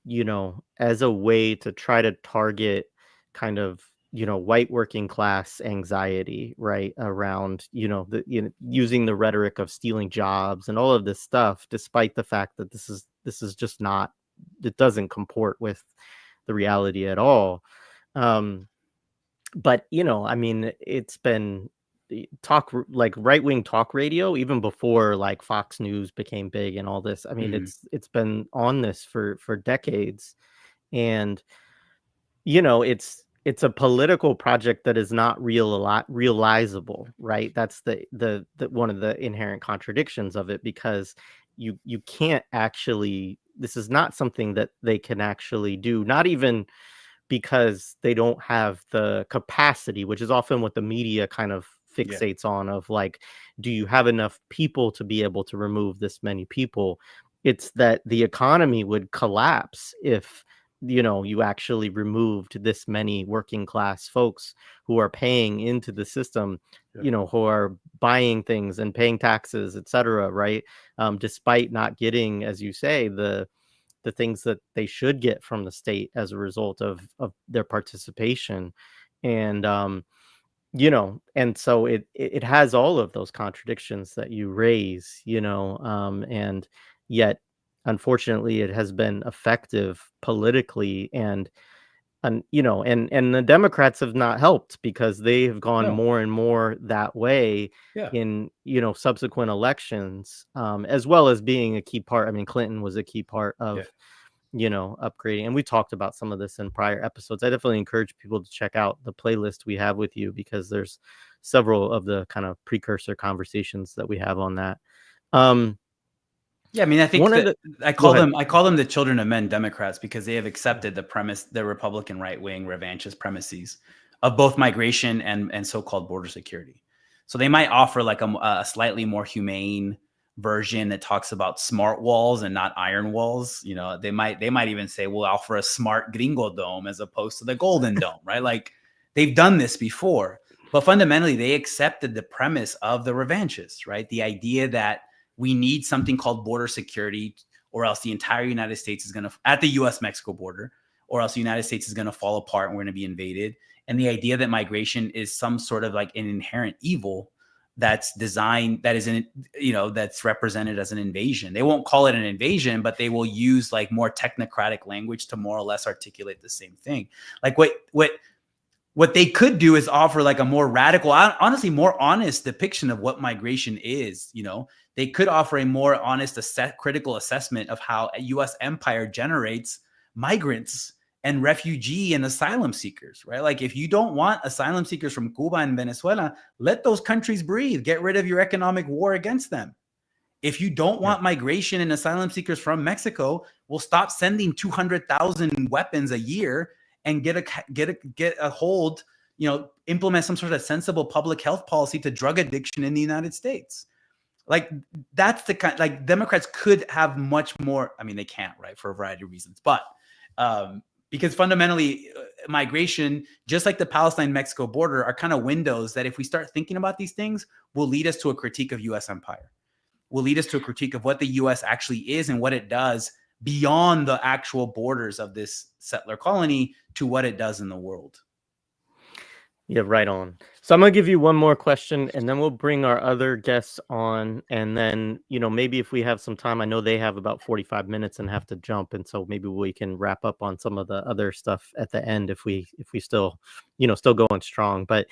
way to try to target kind of white working class anxiety, right, around using the rhetoric of stealing jobs and all of this stuff, despite the fact that this is just not, it doesn't comport with the reality at all. But I mean, it's been like right-wing talk radio even before like Fox News became big and all this. I mean, it's been on this for decades, and it's a political project that is not realizable, right? That's the one of the inherent contradictions of it, because you can't actually, this is not something that they can actually do, not even because they don't have the capacity, which is often what the media kind of fixates on, of like, do you have enough people to be able to remove this many people? It's that the economy would collapse if you actually removed this many working class folks who are paying into the system, who are buying things and paying taxes, etc., right? Despite not getting, as you say, the the things that they should get from the state as a result of their participation. And and so it has all of those contradictions that you raise, and yet unfortunately it has been effective politically. And the Democrats have not helped, because they have gone No. more and more that way Yeah. in subsequent elections, as well as being a key part. I mean, Clinton was a key part Yeah. of upgrading, and we talked about some of this in prior episodes. I definitely encourage people to check out the playlist we have with you, because there's several of the kind of precursor conversations that we have on that. Yeah, I mean, I think One of that the I Go call ahead. them the children of men Democrats, because they have accepted the Republican right wing revanchist premises of both migration and so-called border security. So they might offer like a slightly more humane version that talks about smart walls and not iron walls. They might even say we'll offer a smart gringo dome as opposed to the golden dome, right? Like, they've done this before, but fundamentally they accepted the premise of the revanchists, right? The idea that we need something called border security, or else the entire United States is going to, at the US Mexico border, or else the United States is going to fall apart and we're going to be invaded. And the idea that migration is some sort of like an inherent evil that's designed, that is that's represented as an invasion. They won't call it an invasion, but they will use like more technocratic language to more or less articulate the same thing. Like what they could do is offer like a more radical, honestly, more honest depiction of what migration is. They could offer a more honest, critical assessment of how a U.S. empire generates migrants and refugee and asylum seekers, right? Like, if you don't want asylum seekers from Cuba and Venezuela, let those countries breathe. Get rid of your economic war against them. If you don't want migration and asylum seekers from Mexico, we'll stop sending 200,000 weapons a year and get a hold, implement some sort of sensible public health policy to drug addiction in the United States. Like, that's the kind, like, Democrats could have much more. I mean, they can't, right, for a variety of reasons, but because fundamentally migration, just like the Palestine-Mexico border, are kind of windows that, if we start thinking about these things, will lead us to a critique of U.S. empire, will lead us to a critique of what the U.S. actually is and what it does beyond the actual borders of this settler colony to what it does in the world. Yeah, right on. So I'm gonna give you one more question, and then we'll bring our other guests on, and then maybe if we have some time, I know they have about 45 minutes and have to jump, and so maybe we can wrap up on some of the other stuff at the end if we still still going strong. But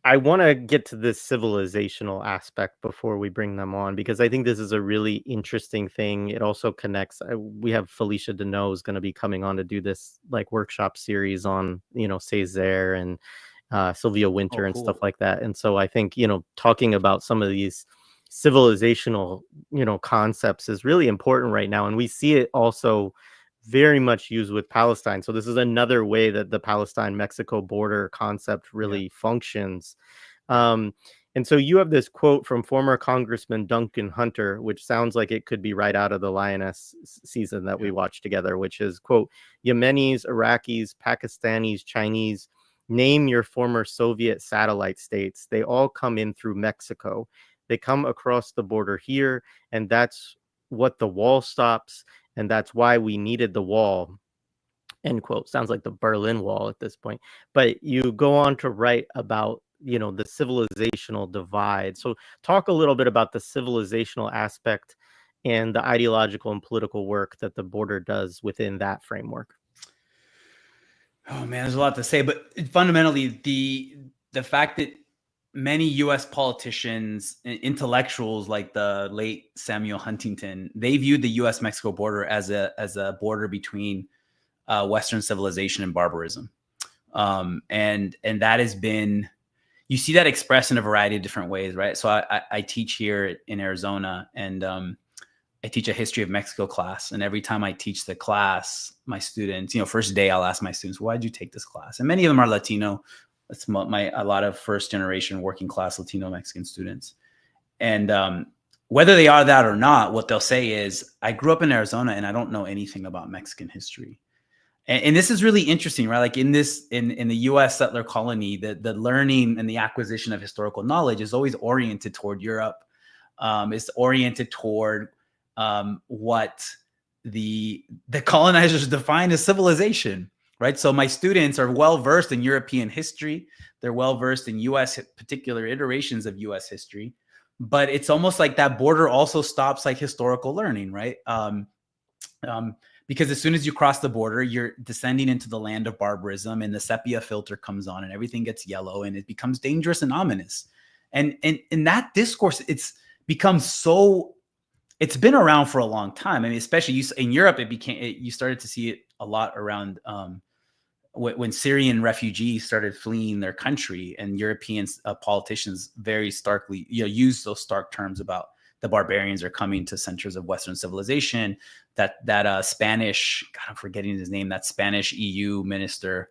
I want to get to this civilizational aspect before we bring them on, because I think this is a really interesting thing. It also connects. We have Felicia Deneau is going to be coming on to do this like workshop series on Césaire and Sylvia Winter and stuff like that. And so I think talking about some of these civilizational concepts is really important right now, and we see it also very much used with Palestine. So this is another way that the Palestine-Mexico border concept really functions. And so you have this quote from former Congressman Duncan Hunter, which sounds like it could be right out of the Lioness season that we watched together, which is, quote, Yemenis, Iraqis, Pakistanis, Chinese, name your former Soviet satellite states. They all come in through Mexico. They come across the border here, and that's what the wall stops. And that's why we needed the wall, end quote. Sounds like the Berlin Wall at this point. But you go on to write about, the civilizational divide. So talk a little bit about the civilizational aspect and the ideological and political work that the border does within that framework. Oh man, there's a lot to say, but fundamentally the fact that many U.S. politicians, intellectuals like the late Samuel Huntington, they viewed the U.S.-Mexico border as a border between Western civilization and barbarism, and that has been, you see that expressed in a variety of different ways, right? So I teach here in Arizona, and I teach a history of Mexico class, and every time I teach the class, my students, first day I'll ask my students, "Why did you take this class?" And many of them are Latino. It's a lot of first generation working class Latino Mexican students. And whether they are that or not, what they'll say is, I grew up in Arizona and I don't know anything about Mexican history. And this is really interesting, right? Like in the US settler colony, the learning and the acquisition of historical knowledge is always oriented toward Europe. It's oriented toward what the colonizers defined as civilization, right? So my students are well versed in European history. They're well versed in U.S. particular iterations of U.S. history, but it's almost like that border also stops like historical learning, right? Because as soon as you cross the border, you're descending into the land of barbarism, and the sepia filter comes on, and everything gets yellow, and it becomes dangerous and ominous. And in that discourse, it's become so. It's been around for a long time. I mean, especially in Europe, you started to see it a lot around when Syrian refugees started fleeing their country, and European politicians very starkly used those stark terms about the barbarians are coming to centers of Western civilization. That Spanish, God, I'm forgetting his name, that Spanish EU minister,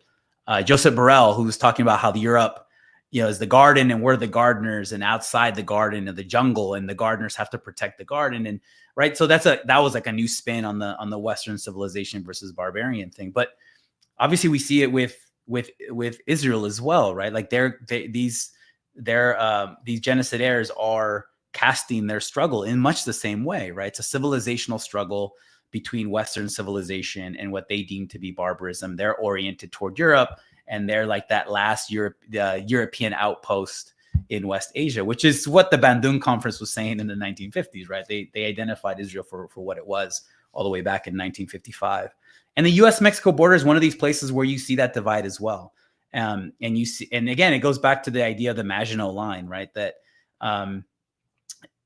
Josep Borrell, who was talking about how Europe, is the garden and we're the gardeners, and outside the garden and the jungle, and the gardeners have to protect the garden. And right. So that was like a new spin on the Western civilization versus barbarian thing. But obviously we see it with Israel as well, right? Like these genocidaires are casting their struggle in much the same way, right? It's a civilizational struggle between Western civilization and what they deem to be barbarism. They're oriented toward Europe, and they're like that last European outpost in West Asia, which is what the Bandung Conference was saying in the 1950s, right? They identified Israel for what it was all the way back in 1955. And the US-Mexico border is one of these places where you see that divide as well. And again, it goes back to the idea of the Maginot Line, right? That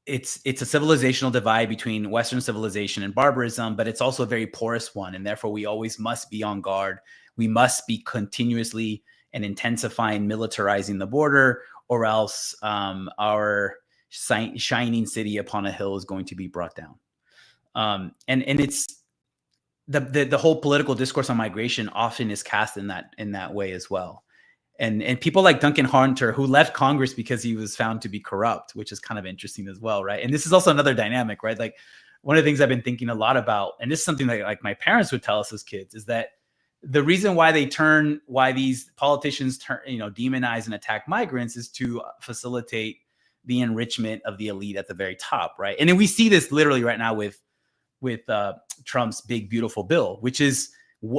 it's a civilizational divide between Western civilization and barbarism, but it's also a very porous one. And therefore we always must be on guard. We must be continuously and intensifying militarizing the border, or else our shining city upon a hill is going to be brought down. And it's the whole political discourse on migration often is cast in that way as well. And people like Duncan Hunter, who left Congress because he was found to be corrupt, which is kind of interesting as well, right? And this is also another dynamic, right? Like one of the things I've been thinking a lot about, and this is something that like my parents would tell us as kids, is that the reason why these politicians demonize and attack migrants is to facilitate the enrichment of the elite at the very top, right? And then we see this literally right now with Trump's big beautiful bill, which is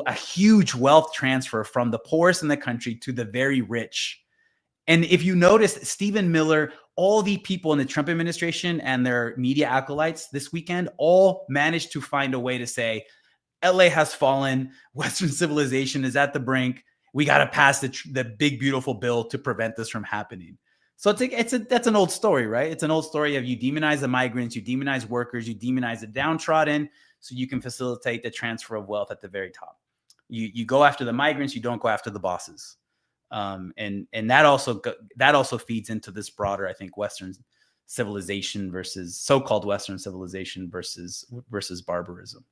a huge wealth transfer from the poorest in the country to the very rich. And if you notice, Stephen Miller, all the people in the Trump administration and their media acolytes this weekend all managed to find a way to say, LA has fallen, Western civilization is at the brink, we got to pass the big beautiful bill to prevent this from happening. So that's an old story, right? It's an old story of you demonize the migrants, you demonize workers, you demonize the downtrodden, so you can facilitate the transfer of wealth at the very top. You go after the migrants, you don't go after the bosses. And that also feeds into this broader, I think, Western civilization versus so-called Western civilization versus barbarism.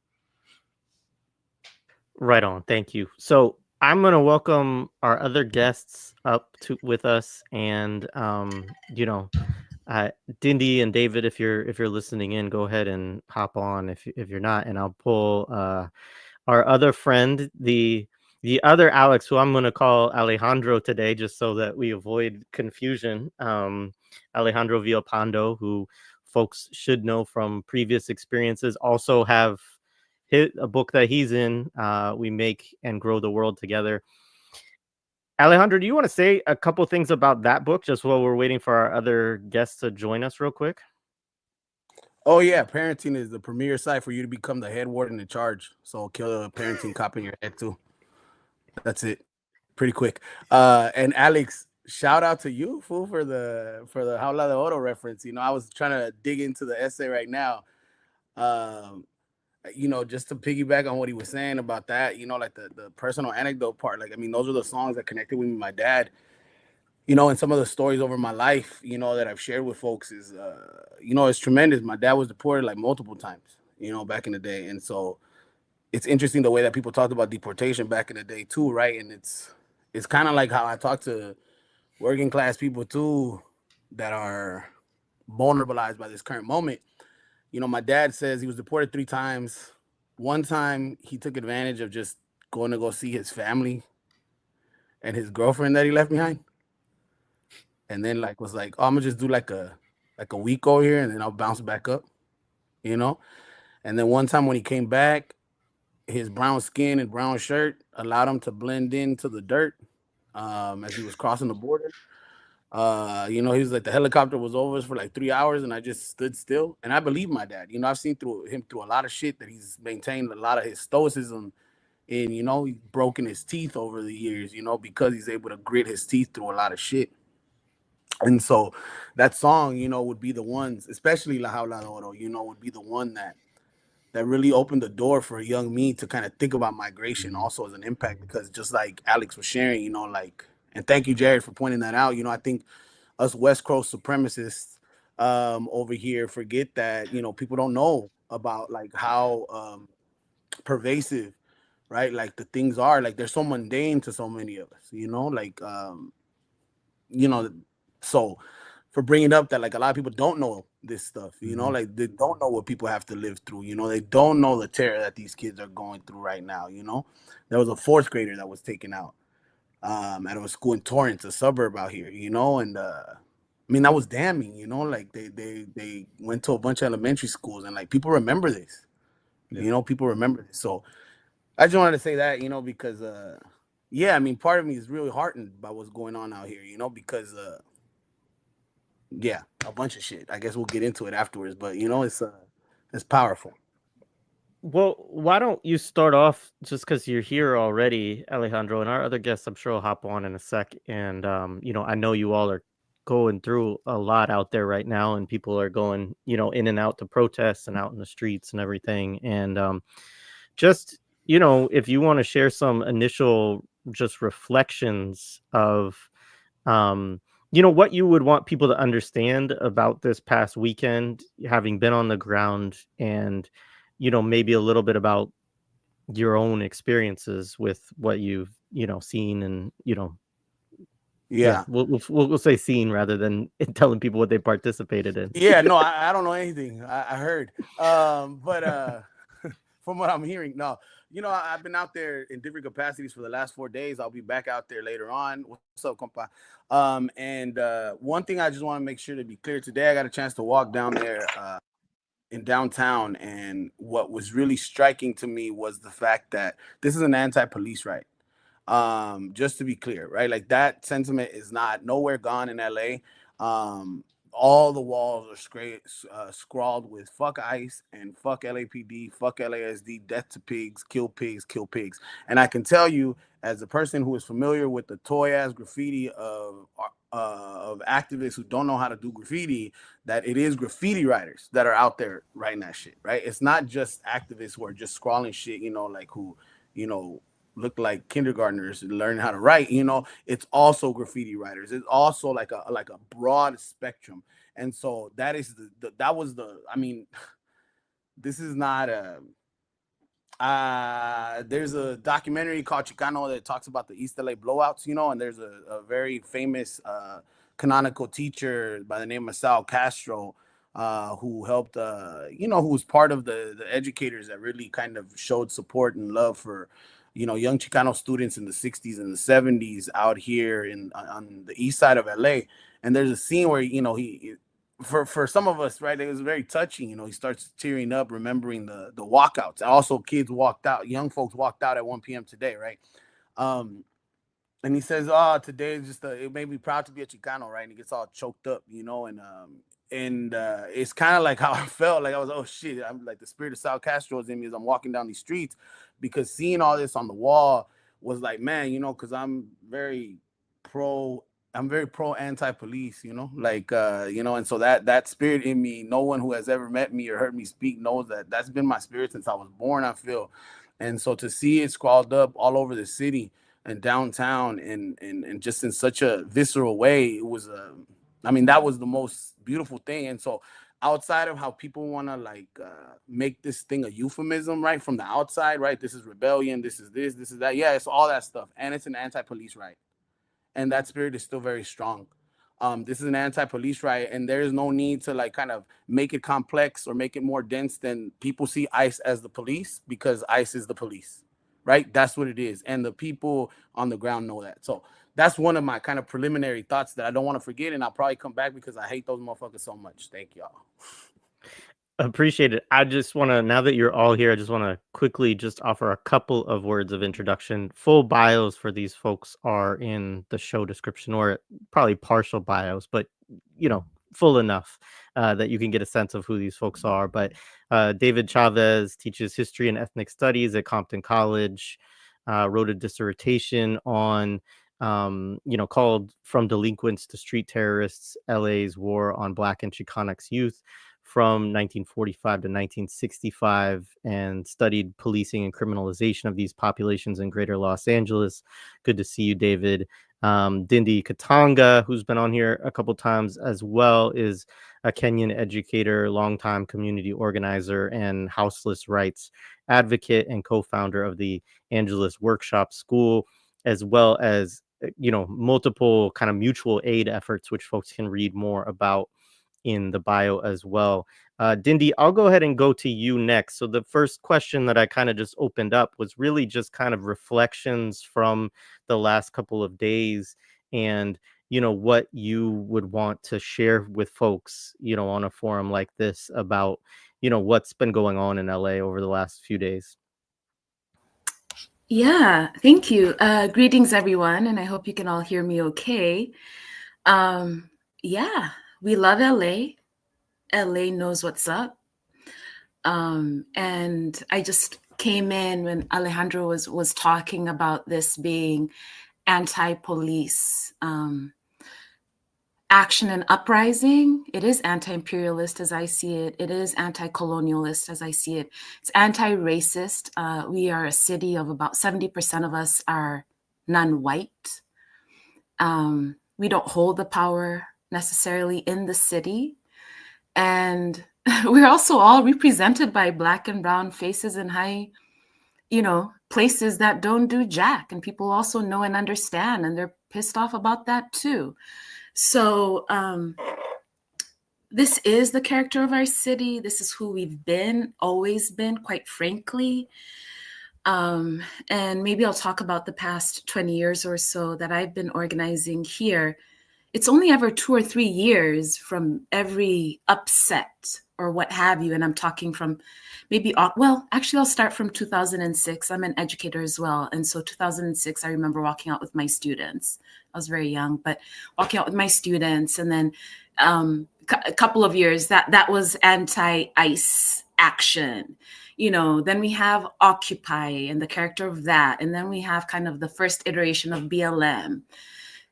Right on. Thank you. So I'm going to welcome our other guests up with us, and Ndindi and David, if you're listening in, go ahead and hop on. If you're not, and I'll pull our other friend, the other Alex, who I'm going to call Alejandro today, just so that we avoid confusion. Alejandro Villalpando, who folks should know from previous experiences, also have a book that he's in, We Make and Grow the World Together. Alejandro, do you want to say a couple things about that book just while we're waiting for our other guests to join us real quick? Oh yeah, parenting is the premier site for you to become the head warden in charge. So kill a parenting cop in your head too. That's it. Pretty quick. And Alex, shout out to you, fool, for the Jaula de Oro reference. I was trying to dig into the essay right now. Just to piggyback on what he was saying about that, like the personal anecdote part. Like, I mean, those are the songs that connected with me, my dad. And some of the stories over my life, that I've shared with folks is, it's tremendous. My dad was deported like multiple times, back in the day. And so it's interesting the way that people talked about deportation back in the day too, right? And it's kind of like how I talk to working class people too that are vulnerabilized by this current moment. My dad says he was deported 3 times. One time he took advantage of just going to go see his family and his girlfriend that he left behind. And then was like, oh, I'm gonna just do like a week over here and then I'll bounce back up, And then one time when he came back, his brown skin and brown shirt allowed him to blend into the dirt as he was crossing the border. He was like, the helicopter was over us for like 3 hours and I just stood still. And I believe my dad. I've seen through him through a lot of shit, that he's maintained a lot of his stoicism, and he's broken his teeth over the years, because he's able to grit his teeth through a lot of shit. And so that song, would be the ones, especially La Jaula de Oro, would be the one that really opened the door for a young me to kind of think about migration also as an impact. Because just like Alex was sharing, and thank you, Jared, for pointing that out. I think us West Coast supremacists over here forget that, people don't know about like how pervasive, right? Like the things are, like they're so mundane to so many of us, so for bringing up that, like, a lot of people don't know this stuff, like they don't know what people have to live through, they don't know the terror that these kids are going through right now. There was a fourth grader that was taken out out of a school in Torrance, a suburb out here, and that was damning, like they went to a bunch of elementary schools, and like people remember this. People remember this. So I just wanted to say that, because part of me is really heartened by what's going on out here, because a bunch of shit. I guess we'll get into it afterwards, but it's powerful. Well, why don't you start off, just because you're here already, Alejandro, and our other guests, I'm sure will hop on in a sec. And, I know you all are going through a lot out there right now, and people are going, in and out to protests and out in the streets and everything. And just, if you want to share some initial just reflections of, what you would want people to understand about this past weekend, having been on the ground, and, maybe a little bit about your own experiences with what you've, seen, and, we'll say seen rather than telling people what they participated in. Yeah, no, I don't know anything. I heard, but from what I'm hearing, no, I've been out there in different capacities for the last 4 days. I'll be back out there later on. What's up, compa? And one thing I just want to make sure to be clear today, I got a chance to walk down there in downtown, and what was really striking to me was the fact that this is an anti-police riot. Just to be clear, right? Like that sentiment is not nowhere gone in LA. All the walls are scrawled with "fuck ICE" and "fuck LAPD," "fuck LASD," "death to pigs," "kill pigs," "kill pigs." And I can tell you, as a person who is familiar with the toy ass graffiti of activists who don't know how to do graffiti, that it is graffiti writers that are out there writing that shit, right? It's not just activists who are just scrawling shit, like who, look like kindergartners learning how to write. It's also graffiti writers. It's also like a broad spectrum. And so that is this is not there's a documentary called Chicano that talks about the East LA blowouts, and there's a very famous canonical teacher by the name of Sal Castro, who helped, who was part of the educators that really kind of showed support and love for, young Chicano students in the 60s and the 70s out here on the east side of LA. And there's a scene where, he for some of us, right, it was very touching. He starts tearing up, remembering the walkouts. Also, kids walked out, young folks walked out at 1 p.m. today, right? And he says, "Oh, today is just it made me proud to be a Chicano," right? And he gets all choked up, and it's kind of like how I felt. Like I was, oh shit, I'm like the spirit of Sal Castro is in me as I'm walking down these streets, because seeing all this on the wall was like, man, because I'm very pro anti-police, and so that spirit in me, no one who has ever met me or heard me speak knows that that's been my spirit since I was born, I feel. And so to see it scrawled up all over the city and downtown, and just in such a visceral way, it was that was the most beautiful thing. And so outside of how people want to make this thing a euphemism, right, from the outside, right, this is rebellion, this is that, yeah, it's all that stuff, and it's an anti-police riot, and that spirit is still very strong. This is an anti-police riot, and there is no need to kind of make it complex or make it more dense than people see ICE as the police, because ICE is the police, right? That's what it is, and the people on the ground know that. So that's one of my kind of preliminary thoughts that I don't want to forget, and I'll probably come back because I hate those motherfuckers so much. Thank y'all. Appreciate it. I just want to, now that you're all here, I just want to quickly just offer a couple of words of introduction. Full bios for these folks are in the show description, or probably partial bios, but full enough that you can get a sense of who these folks are. But David Chávez teaches history and ethnic studies at Compton College, wrote a dissertation on called From Delinquents to Street Terrorists, LA's War on Black and Chicanx Youth from 1945 to 1965, and studied policing and criminalization of these populations in greater Los Angeles. Good to see you, David. Ndindi Kitonga, who's been on here a couple times as well, is a Kenyan educator, longtime community organizer, and houseless rights advocate, and co-founder of the Angeles Workshop School, as well as multiple kind of mutual aid efforts, which folks can read more about in the bio as well. Ndindi, I'll go ahead and go to you next. So the first question that I kind of just opened up was really just kind of reflections from the last couple of days, and what you would want to share with folks on a forum like this about what's been going on in LA over the last few days. Yeah, thank you. Greetings, everyone, and I hope you can all hear me okay. Yeah, we love LA. LA knows what's up. And I just came in when Alejandro was talking about this being anti-police action and uprising. It is anti-imperialist as I see it. It is anti-colonialist as I see it. It's anti-racist. We are a city of about 70% of us are non-white. We don't hold the power necessarily in the city. And we're also all represented by Black and brown faces in high, places that don't do jack. And people also know and understand, and they're pissed off about that too. So this is the character of our city. This is who we've been, always been, quite frankly. And maybe I'll talk about the past 20 years or so that I've been organizing here. It's only ever 2 or 3 years from every upset or what have you. And I'm talking from actually I'll start from 2006. I'm an educator as well. And so 2006, I remember walking out with my students. I was very young, but walking out with my students. And then a couple of years, that was anti-ICE action. Then we have Occupy and the character of that. And then we have kind of the first iteration of BLM.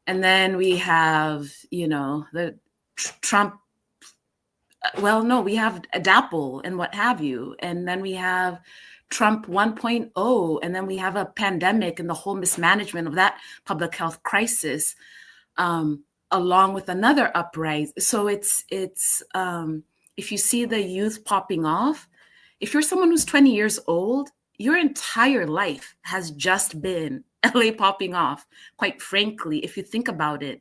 And then we have, the Trump, we have DAPL and what have you. And then we have Trump 1.0. And then we have a pandemic and the whole mismanagement of that public health crisis, along with another uprising. So it's if you see the youth popping off, if you're someone who's 20 years old, your entire life has just been LA popping off, quite frankly, if you think about it,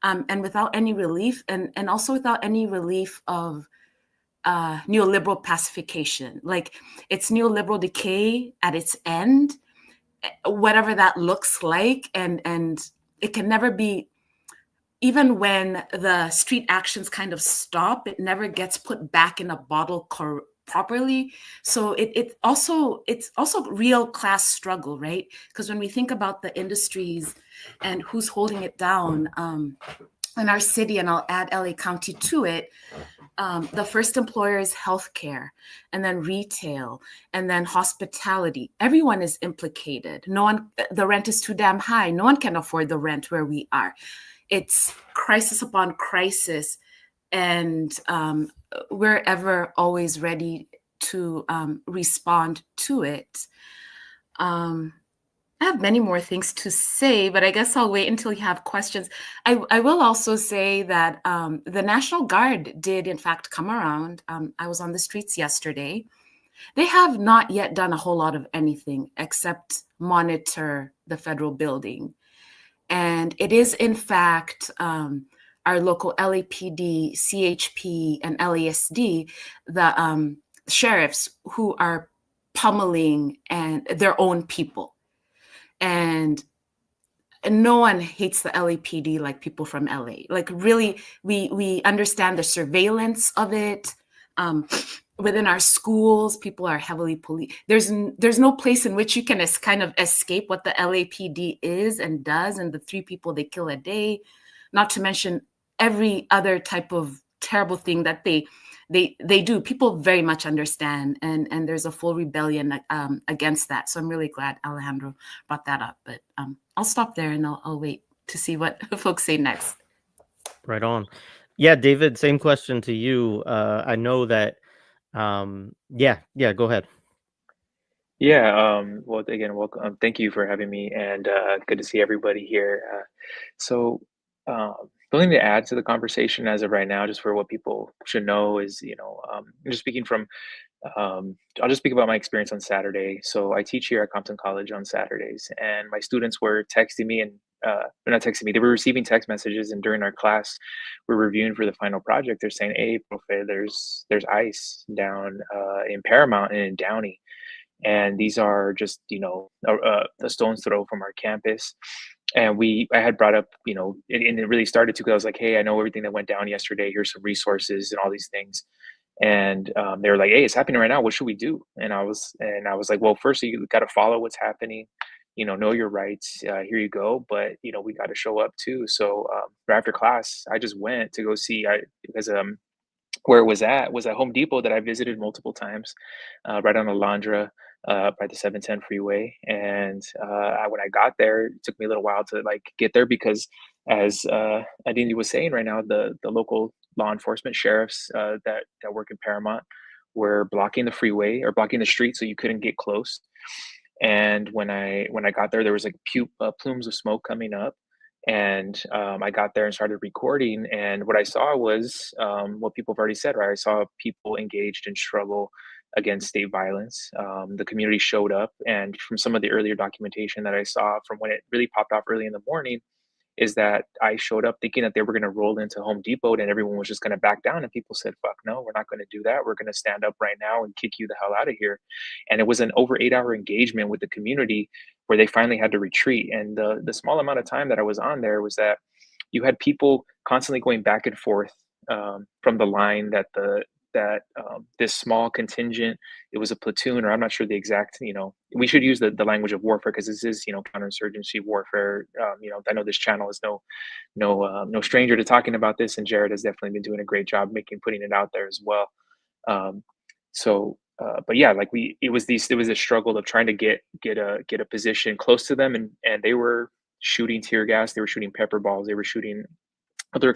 and without any relief, and also without any relief of neoliberal pacification. Like, it's neoliberal decay at its end, whatever that looks like, and it can never be, even when the street actions kind of stop, it never gets put back in a bottle properly. So it's also real class struggle, right? Because when we think about the industries and who's holding it down in our city, and I'll add LA County to it, the first employer is healthcare, and then retail, and then hospitality. Everyone is implicated. The rent is too damn high. No one can afford the rent where we are. It's crisis upon crisis. And we're ever always ready to respond to it. I have many more things to say, but I guess I'll wait until you have questions. I will also say that the National Guard did, in fact, come around. I was on the streets yesterday. They have not yet done a whole lot of anything except monitor the federal building. And it is, in fact, our local LAPD, CHP, and LASD, the sheriffs who are pummeling and their own people. And no one hates the LAPD like people from LA. Like, really, we understand the surveillance of it. within our schools, people are heavily policed. There's no place in which you can kind of escape what the LAPD is and does, and the 3 people they kill a day, not to mention every other type of terrible thing that they do. People very much understand, and there's a full rebellion against that. So I'm really glad Alejandro brought that up. But I'll stop there and I'll wait to see what folks say next. Right on. Yeah, David, same question to you. I know that yeah, go ahead. Yeah, well, again, welcome. Thank you for having me, and good to see everybody here. So, something to add to the conversation as of right now, just for what people should know is, just speaking from, I'll just speak about my experience on Saturday. So, I teach here at Compton College on Saturdays, and my students were texting me and they're not texting me, they were receiving text messages, and during our class, we're reviewing for the final project. They're saying, "Hey, profe, there's ice down in Paramount and in Downey." And these are just a stone's throw from our campus. And I had brought up, and it really started to, because I was like, hey, I know everything that went down yesterday, here's some resources and all these things. And they were like, hey, it's happening right now, what should we do? And I was like, well, first you got to follow what's happening, know your rights. Here you go, but we got to show up too. So right after class, I just went to go see, because where it was at Home Depot that I visited multiple times, right on Alondra, by the 710 freeway. And when I got there, it took me a little while to like get there, because as Ndindi was saying right now, the local law enforcement sheriffs that work in Paramount were blocking the freeway, or blocking the street, so you couldn't get close. And when I got there, there was like plumes of smoke coming up. And I got there and started recording, and what I saw was what people have already said, right? I saw people engaged in struggle against state violence. The community showed up, and from some of the earlier documentation that I saw from when it really popped off early in the morning, is that I showed up thinking that they were going to roll into Home Depot and everyone was just going to back down. And people said, fuck no, we're not going to do that. We're going to stand up right now and kick you the hell out of here. And it was an over 8-hour engagement with the community where they finally had to retreat. And the small amount of time that I was on there was that you had people constantly going back and forth from the line that this small contingent, it was a platoon, or I'm not sure the exact, we should use the language of warfare, because this is, counterinsurgency warfare. I know this channel is no stranger to talking about this, and Jared has definitely been doing a great job putting it out there as well. But yeah, like it was a struggle of trying to get a position close to them, and they were shooting tear gas, they were shooting pepper balls, they were shooting other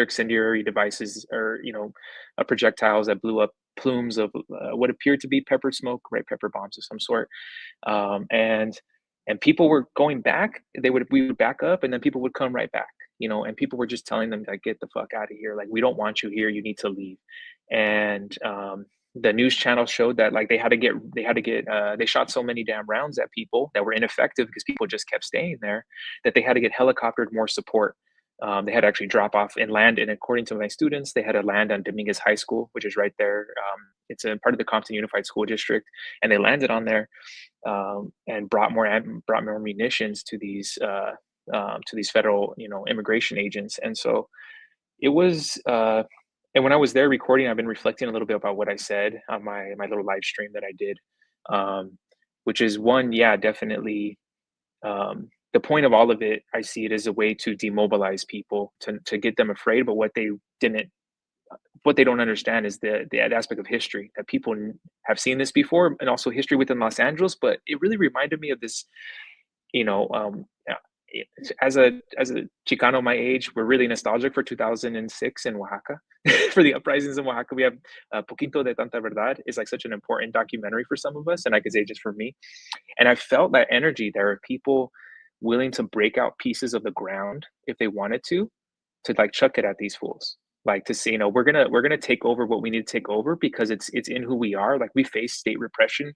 incendiary devices, or projectiles that blew up plumes of what appeared to be pepper smoke, right? Pepper bombs of some sort. And people were going back. We would back up, and then people would come right back. And people were just telling them, like, get the fuck out of here. Like, we don't want you here. You need to leave. And the news channel showed that, like, they shot so many damn rounds at people that were ineffective, because people just kept staying there, that they had to get helicoptered more support. They had to actually drop off and land. And according to my students, they had to land on Dominguez High School, which is right there. It's a part of the Compton Unified School District. And they landed on there and brought more munitions to these federal, immigration agents. And so it was, and when I was there recording, I've been reflecting a little bit about what I said on my little live stream that I did, which is one, yeah, definitely. The point of all of it, I see it as a way to demobilize people, to get them afraid. But what they don't understand is the aspect of history, that people have seen this before, and also history within Los Angeles. But it really reminded me of this, as a Chicano my age, we're really nostalgic for 2006 in Oaxaca, for the uprisings in Oaxaca. We have Poquito de Tanta Verdad is like such an important documentary for some of us, and I could say just for me. And I felt that energy. There are people willing to break out pieces of the ground if they wanted to like chuck it at these fools, like to say, we're gonna take over what we need to take over, because it's in who we are. Like, we face state repression,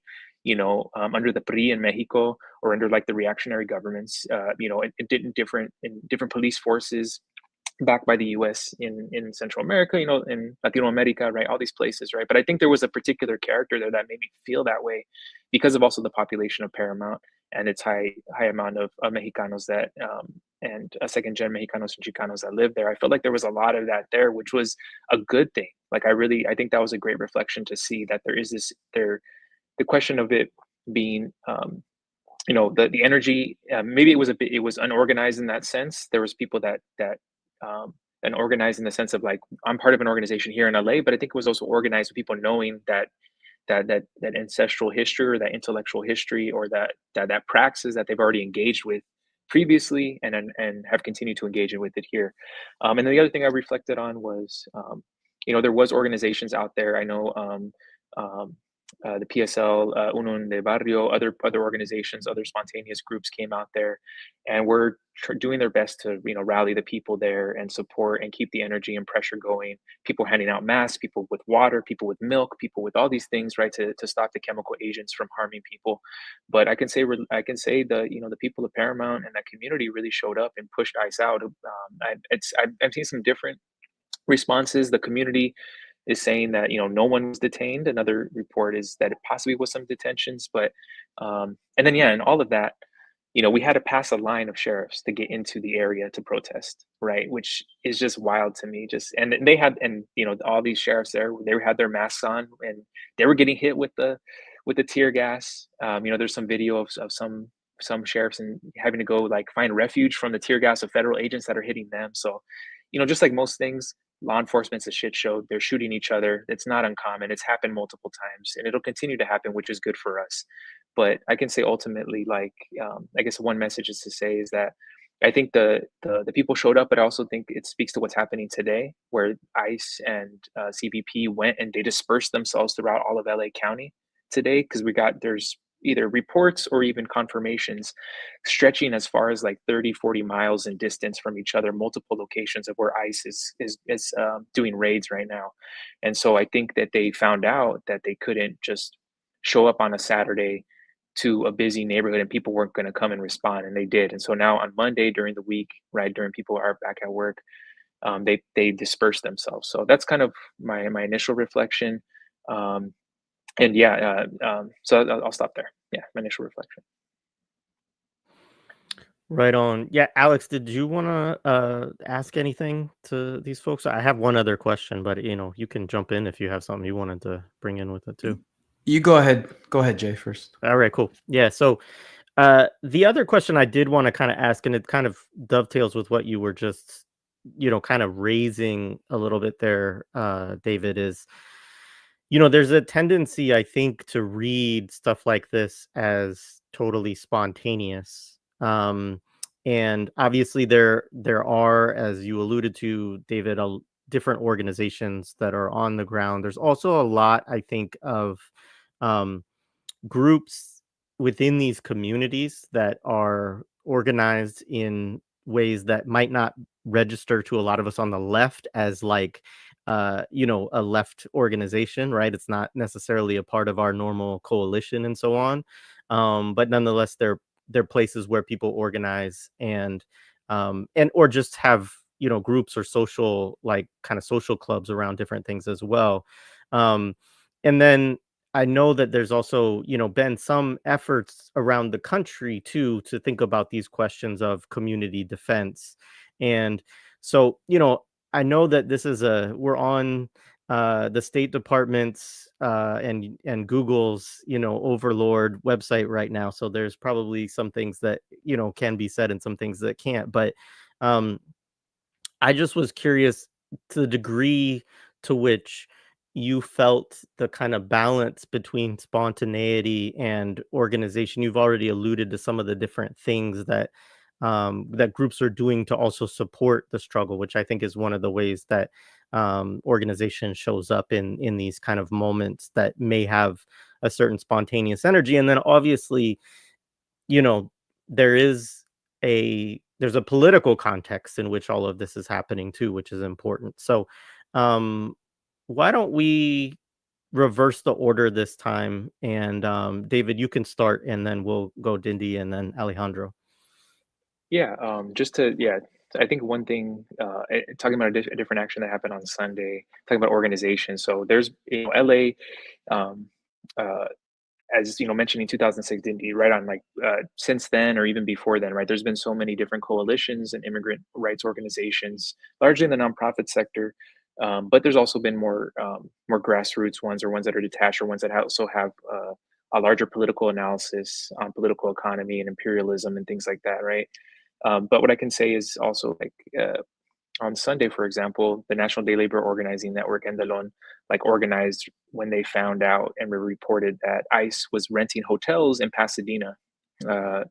under the PRI in Mexico, or under like the reactionary governments, in different police forces backed by the US in Central America, in Latino America, right? All these places, right? But I think there was a particular character there that made me feel that way, because of also the population of Paramount and its high amount of Mexicanos that, and second-gen Mexicanos and Chicanos that live there. I felt like there was a lot of that there, which was a good thing. Like I think that was a great reflection to see that there is the question of it being, the energy, maybe it was unorganized in that sense. There was people and organized in the sense of like, I'm part of an organization here in LA, but I think it was also organized with people knowing that ancestral history or that intellectual history or that praxis that they've already engaged with previously and have continued to engage with it here. And then the other thing I reflected on was, there was organizations out there. I know, the PSL, Unión de Barrio, other organizations, other spontaneous groups came out there, and were doing their best to rally the people there and support and keep the energy and pressure going. People handing out masks, people with water, people with milk, people with all these things, right, to stop the chemical agents from harming people. But I can say the people of Paramount and that community really showed up and pushed ICE out. I've seen some different responses. The community is saying that no one was detained. Another report is that it possibly was some detentions, but and then and all of that, we had to pass a line of sheriffs to get into the area to protest, right? Which is just wild to me. And they had, and all these sheriffs there, they had their masks on, and they were getting hit with the tear gas. There's some video of some sheriffs and having to go like find refuge from the tear gas of federal agents that are hitting them. So, just like most things, law enforcement's a shit show. They're shooting each other. It's not uncommon. It's happened multiple times, and it'll continue to happen, which is good for us. But I can say ultimately, like, I guess one message is to say is that I think the people showed up, but I also think it speaks to what's happening today, where ICE and CBP went and they dispersed themselves throughout all of LA County today, because there's either reports or even confirmations stretching as far as like 30-40 miles in distance from each other, multiple locations of where ICE is doing raids right now. And so I think that they found out that they couldn't just show up on a Saturday to a busy neighborhood and people weren't going to come and respond, and they did. And so now on Monday during the week, right, during people are back at work, they dispersed themselves. So that's kind of my initial reflection. And so I'll stop there. Yeah, my initial reflection. Right on. Yeah, Alex, did you want to ask anything to these folks? I have one other question, but you can jump in if you have something you wanted to bring in with it too. You go ahead. Go ahead, Jay, first. All right, cool. Yeah, so the other question I did want to kind of ask, and it kind of dovetails with what you were just, kind of raising a little bit there, David, is, there's a tendency, I think, to read stuff like this as totally spontaneous. And obviously there are, as you alluded to, David, different organizations that are on the ground. There's also a lot, I think, of groups within these communities that are organized in ways that might not register to a lot of us on the left as like a left organization, right? It's not necessarily a part of our normal coalition and so on, but nonetheless they're places where people organize and or just have groups or social, like, kind of social clubs around different things as well. And then I know that there's also, been some efforts around the country too to think about these questions of community defense. And so, I know that we're on the State Department's and Google's, overlord website right now. So there's probably some things that, can be said and some things that can't. But I just was curious to the degree to which you felt the kind of balance between spontaneity and organization. You've already alluded to some of the different things that that groups are doing to also support the struggle, which I think is one of the ways that organization shows up in these kind of moments that may have a certain spontaneous energy. And then obviously, you know, there is there's a political context in which all of this is happening too, which is important. So why don't we reverse the order this time? And David, you can start, and then we'll go Ndindi and then Alejandro. Yeah, I think one thing, talking about a different action that happened on Sunday, talking about organization. So there's, LA, as mentioning 2006 Ndindi, right on, like, since then or even before then, right? There's been so many different coalitions and immigrant rights organizations, largely in the nonprofit sector, But there's also been more grassroots ones, or ones that are detached, or ones that also have a larger political analysis on political economy and imperialism and things like that, right? But what I can say is also, like, on Sunday, for example, the National Day Labor Organizing Network, Ndalon, like, organized when they found out and reported that ICE was renting hotels in Pasadena, uh,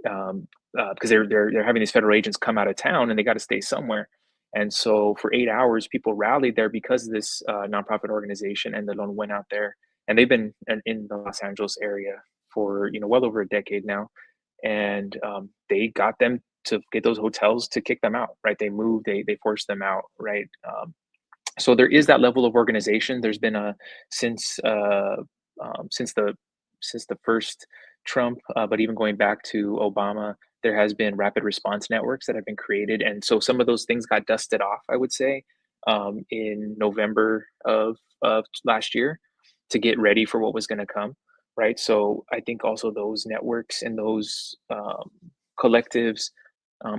because they're having these federal agents come out of town and they got to stay somewhere. And so for 8 hours, people rallied there because of this nonprofit organization, and Ndalon went out there, and they've been in the Los Angeles area for well over a decade now, and they got them to get those hotels to kick them out, right? They moved, they forced them out, right? So there is that level of organization. There's been a since since the first Trump, but even going back to Obama, there has been rapid response networks that have been created, and so some of those things got dusted off, I would say, in November of last year, to get ready for what was going to come, right? So I think also those networks and those collectives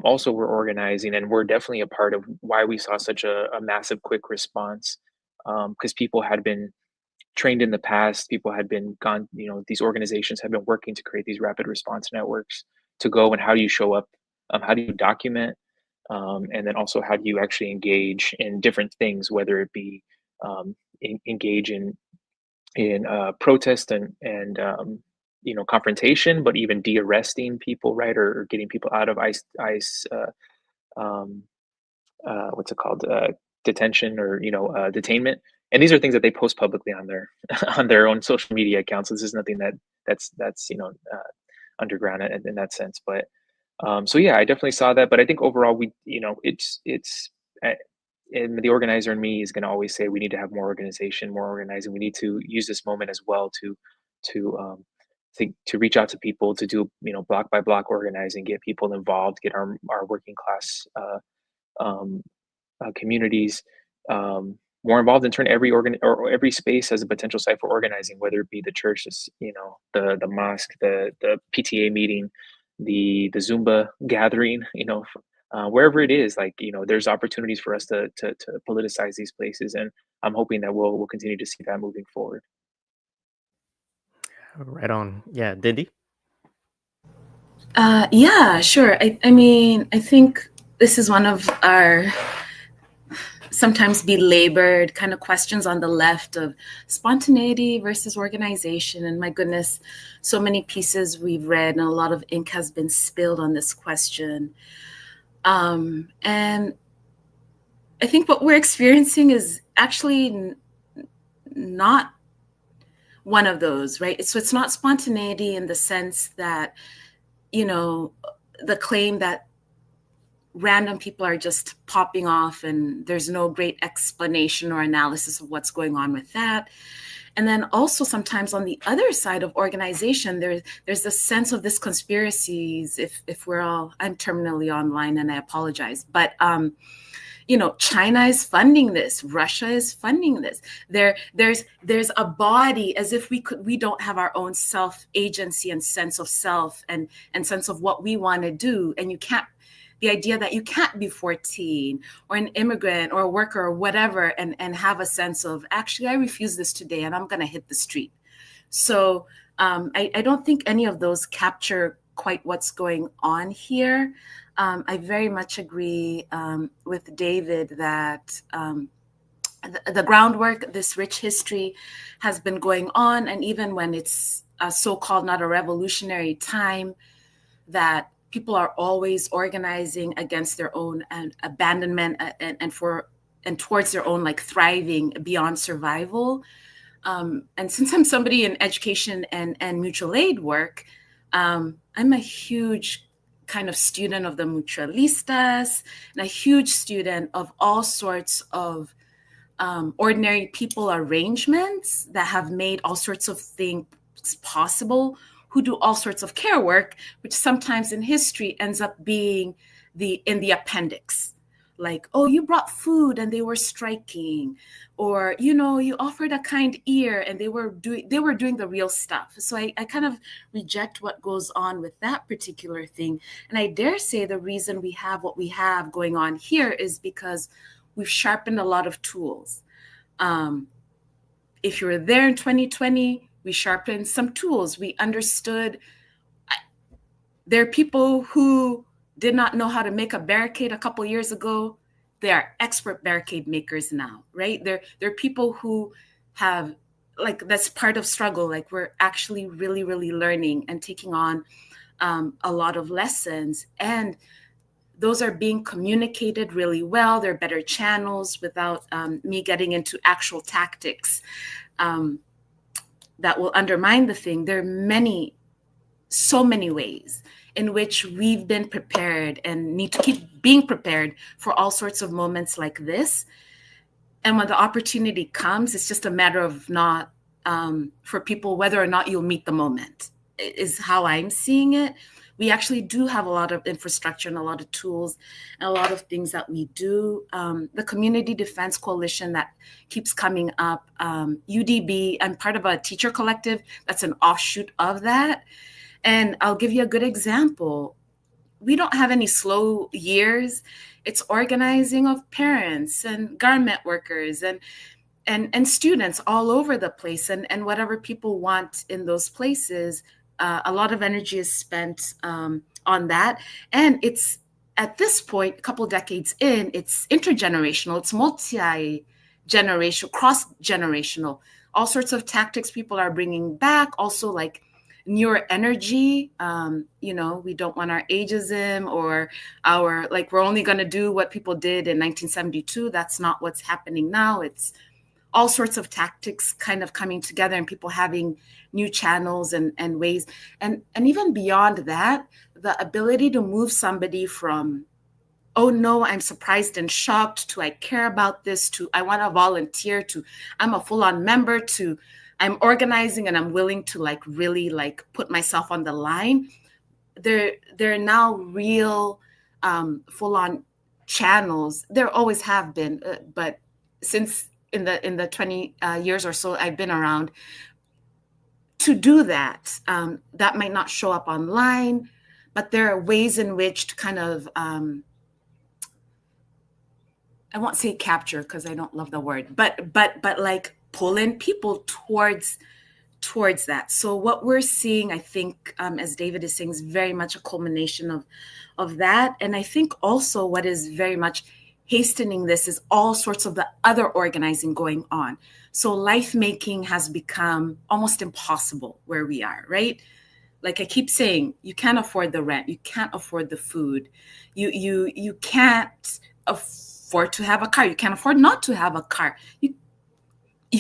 also were organizing, and were definitely a part of why we saw such a massive quick response, because people had been trained in the past. People had been gone, these organizations have been working to create these rapid response networks to go, and how do you show up, how do you document, and then also how do you actually engage in different things, whether it be engage in protest and confrontation, but even de-arresting people, right, or getting people out of ICE what's it called, detention, or detainment. And these are things that they post publicly on their on their own social media accounts. This is nothing that's underground in that sense. But so yeah, I definitely saw that. But I think overall, we it's and the organizer in me is going to always say we need to have more organization, more organizing. We need to use this moment as well to to reach out to people, to do block by block organizing, get people involved, get our working class um, communities more involved, and turn every every space as a potential site for organizing, whether it be the churches, the mosque, the PTA meeting, the Zumba gathering, wherever it is. Like, there's opportunities for us to politicize these places, and I'm hoping that we'll continue to see that moving forward. Right on. Yeah, Ndindi. Yeah, sure. I mean, I think this is one of our sometimes belabored kind of questions on the left of spontaneity versus organization. And my goodness, so many pieces we've read and a lot of ink has been spilled on this question. And I think what we're experiencing is actually not one of those, right? So it's not spontaneity in the sense that, the claim that random people are just popping off and there's no great explanation or analysis of what's going on with that. And then also sometimes on the other side of organization, there's a sense of this conspiracies, if we're all, I'm terminally online and I apologize, but China is funding this, Russia is funding this. There's a body, as if we don't have our own self agency and sense of self and sense of what we want to do. And the idea that you can't be 14 or an immigrant or a worker or whatever and have a sense of, actually, I refuse this today and I'm going to hit the street. So I don't think any of those capture quite what's going on here. I very much agree with David that the groundwork, this rich history has been going on. And even when it's so-called not a revolutionary time, that people are always organizing against their own abandonment and towards their own thriving beyond survival. And since I'm somebody in education and mutual aid work, I'm a huge kind of student of the mutualistas and a huge student of all sorts of ordinary people arrangements that have made all sorts of things possible, who do all sorts of care work, which sometimes in history ends up being in the appendix. Like, oh, you brought food and they were striking, or you offered a kind ear and they were doing the real stuff. So I kind of reject what goes on with that particular thing. And I dare say the reason we have what we have going on here is because we've sharpened a lot of tools. If you were there in 2020, we sharpened some tools. We understood there are people who did not know how to make a barricade a couple years ago. They are expert barricade makers now, right? There are people who have, like, that's part of struggle. Like, we're actually really, really learning and taking on a lot of lessons. And those are being communicated really well. There are better channels without me getting into actual tactics that will undermine the thing. There are so many ways in which we've been prepared and need to keep being prepared for all sorts of moments like this. And when the opportunity comes, it's just a matter of not, for people, whether or not you'll meet the moment, is how I'm seeing it. We actually do have a lot of infrastructure and a lot of tools and a lot of things that we do. The Community Defense Coalition that keeps coming up, UDB, I'm part of a teacher collective that's an offshoot of that. And I'll give you a good example. We don't have any slow years. It's organizing of parents and garment workers and students all over the place, and whatever people want in those places. A lot of energy is spent on that. And it's, at this point, a couple decades in, it's intergenerational, it's multi-generational, cross-generational. All sorts of tactics people are bringing back, also like newer energy. We don't want our ageism or we're only going to do what people did in 1972. That's not what's happening now. It's all sorts of tactics kind of coming together and people having new channels and ways. And even beyond that, the ability to move somebody from, oh no, I'm surprised and shocked, to I care about this, to I want to volunteer, to I'm a full-on member, to I'm organizing and I'm willing to really put myself on the line. There are now real full-on channels. There always have been, but since in the 20 years or so I've been around, to do that, that might not show up online, but there are ways in which to kind of, I won't say capture because I don't love the word, but like pull in people towards that. So what we're seeing, I think, as David is saying, is very much a culmination of that. And I think also what is very much hastening this is all sorts of the other organizing going on. So life making has become almost impossible where we are, right? Like I keep saying, you can't afford the rent, you can't afford the food, you can't afford to have a car, you can't afford not to have a car, you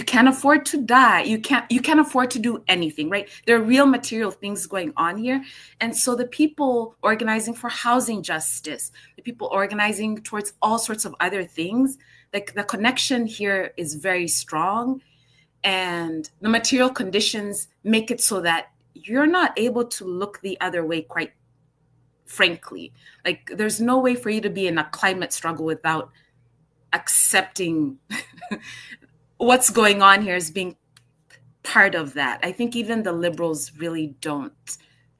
can't afford to die, you can't afford to do anything, right? There are real material things going on here. And so the people organizing for housing justice, the people organizing towards all sorts of other things, like the connection here is very strong. And the material conditions make it so that you're not able to look the other way, quite frankly. Like there's no way for you to be in a climate struggle without accepting what's going on here as being part of that. I think even the liberals really don't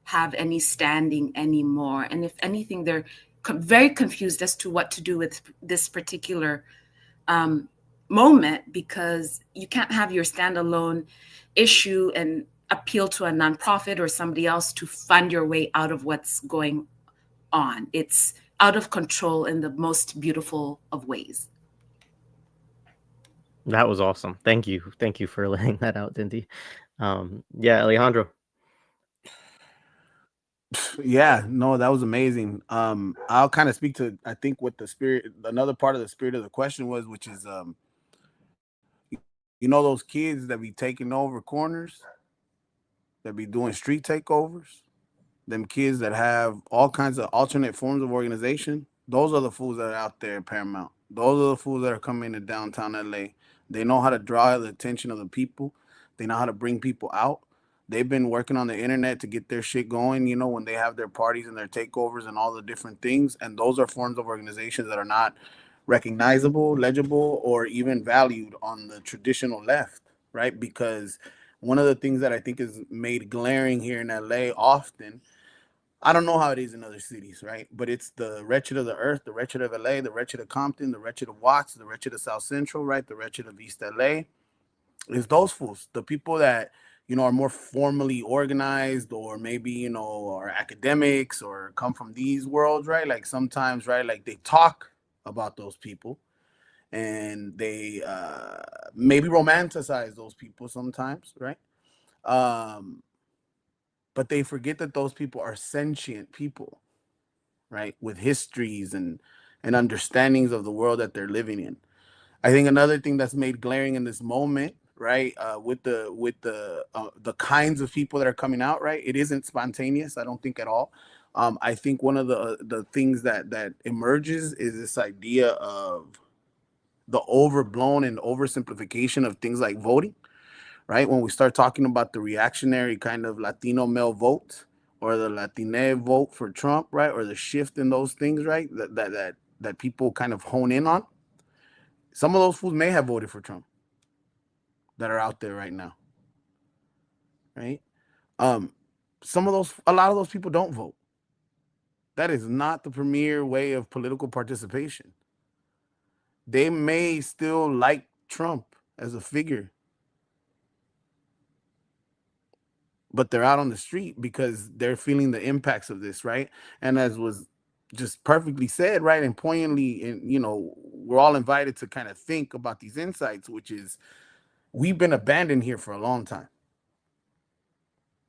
have any standing anymore. And if anything, they're very confused as to what to do with this particular moment, because you can't have your standalone issue and appeal to a nonprofit or somebody else to fund your way out of what's going on. It's out of control in the most beautiful of ways. That was awesome. Thank you. Thank you for laying that out, Ndindi. Yeah, Alejandro. Yeah, no, that was amazing. I'll kind of speak to, I think, what the spirit, another part of the spirit of the question was, which is, those kids that be taking over corners, that be doing street takeovers, them kids that have all kinds of alternate forms of organization. Those are the fools that are out there at Paramount. Those are the fools that are coming to downtown LA. They know how to draw the attention of the people. They know how to bring people out. They've been working on the internet to get their shit going, when they have their parties and their takeovers and all the different things. And those are forms of organizations that are not recognizable, legible, or even valued on the traditional left, right? Because one of the things that I think is made glaring here in LA often, I don't know how it is in other cities, right? But it's the wretched of the earth, the wretched of LA, the wretched of Compton, the wretched of Watts, the wretched of South Central, right? The wretched of East LA. It's those fools, the people that, you know, are more formally organized, or maybe, you know, are academics or come from these worlds, right? Like sometimes, right, like they talk about those people, and they maybe romanticize those people sometimes, right? Um, but they forget that those people are sentient people, right, with histories and understandings of the world that they're living in. I think another thing that's made glaring in this moment, right, with the kinds of people that are coming out, right, it isn't spontaneous. I don't think at all. I think one of the things that emerges is this idea of the overblown and oversimplification of things like voting, right? When we start talking about the reactionary kind of Latino male vote, or the Latine vote for Trump, right, or the shift in those things, right, that people kind of hone in on. Some of those fools may have voted for Trump that are out there right now, right? Um, a lot of those people don't vote. That is not the premier way of political participation. They may still like Trump as a figure, but they're out on the street because they're feeling the impacts of this, right? And as was just perfectly said, right, and poignantly, and you know, we're all invited to kind of think about these insights, which is we've been abandoned here for a long time,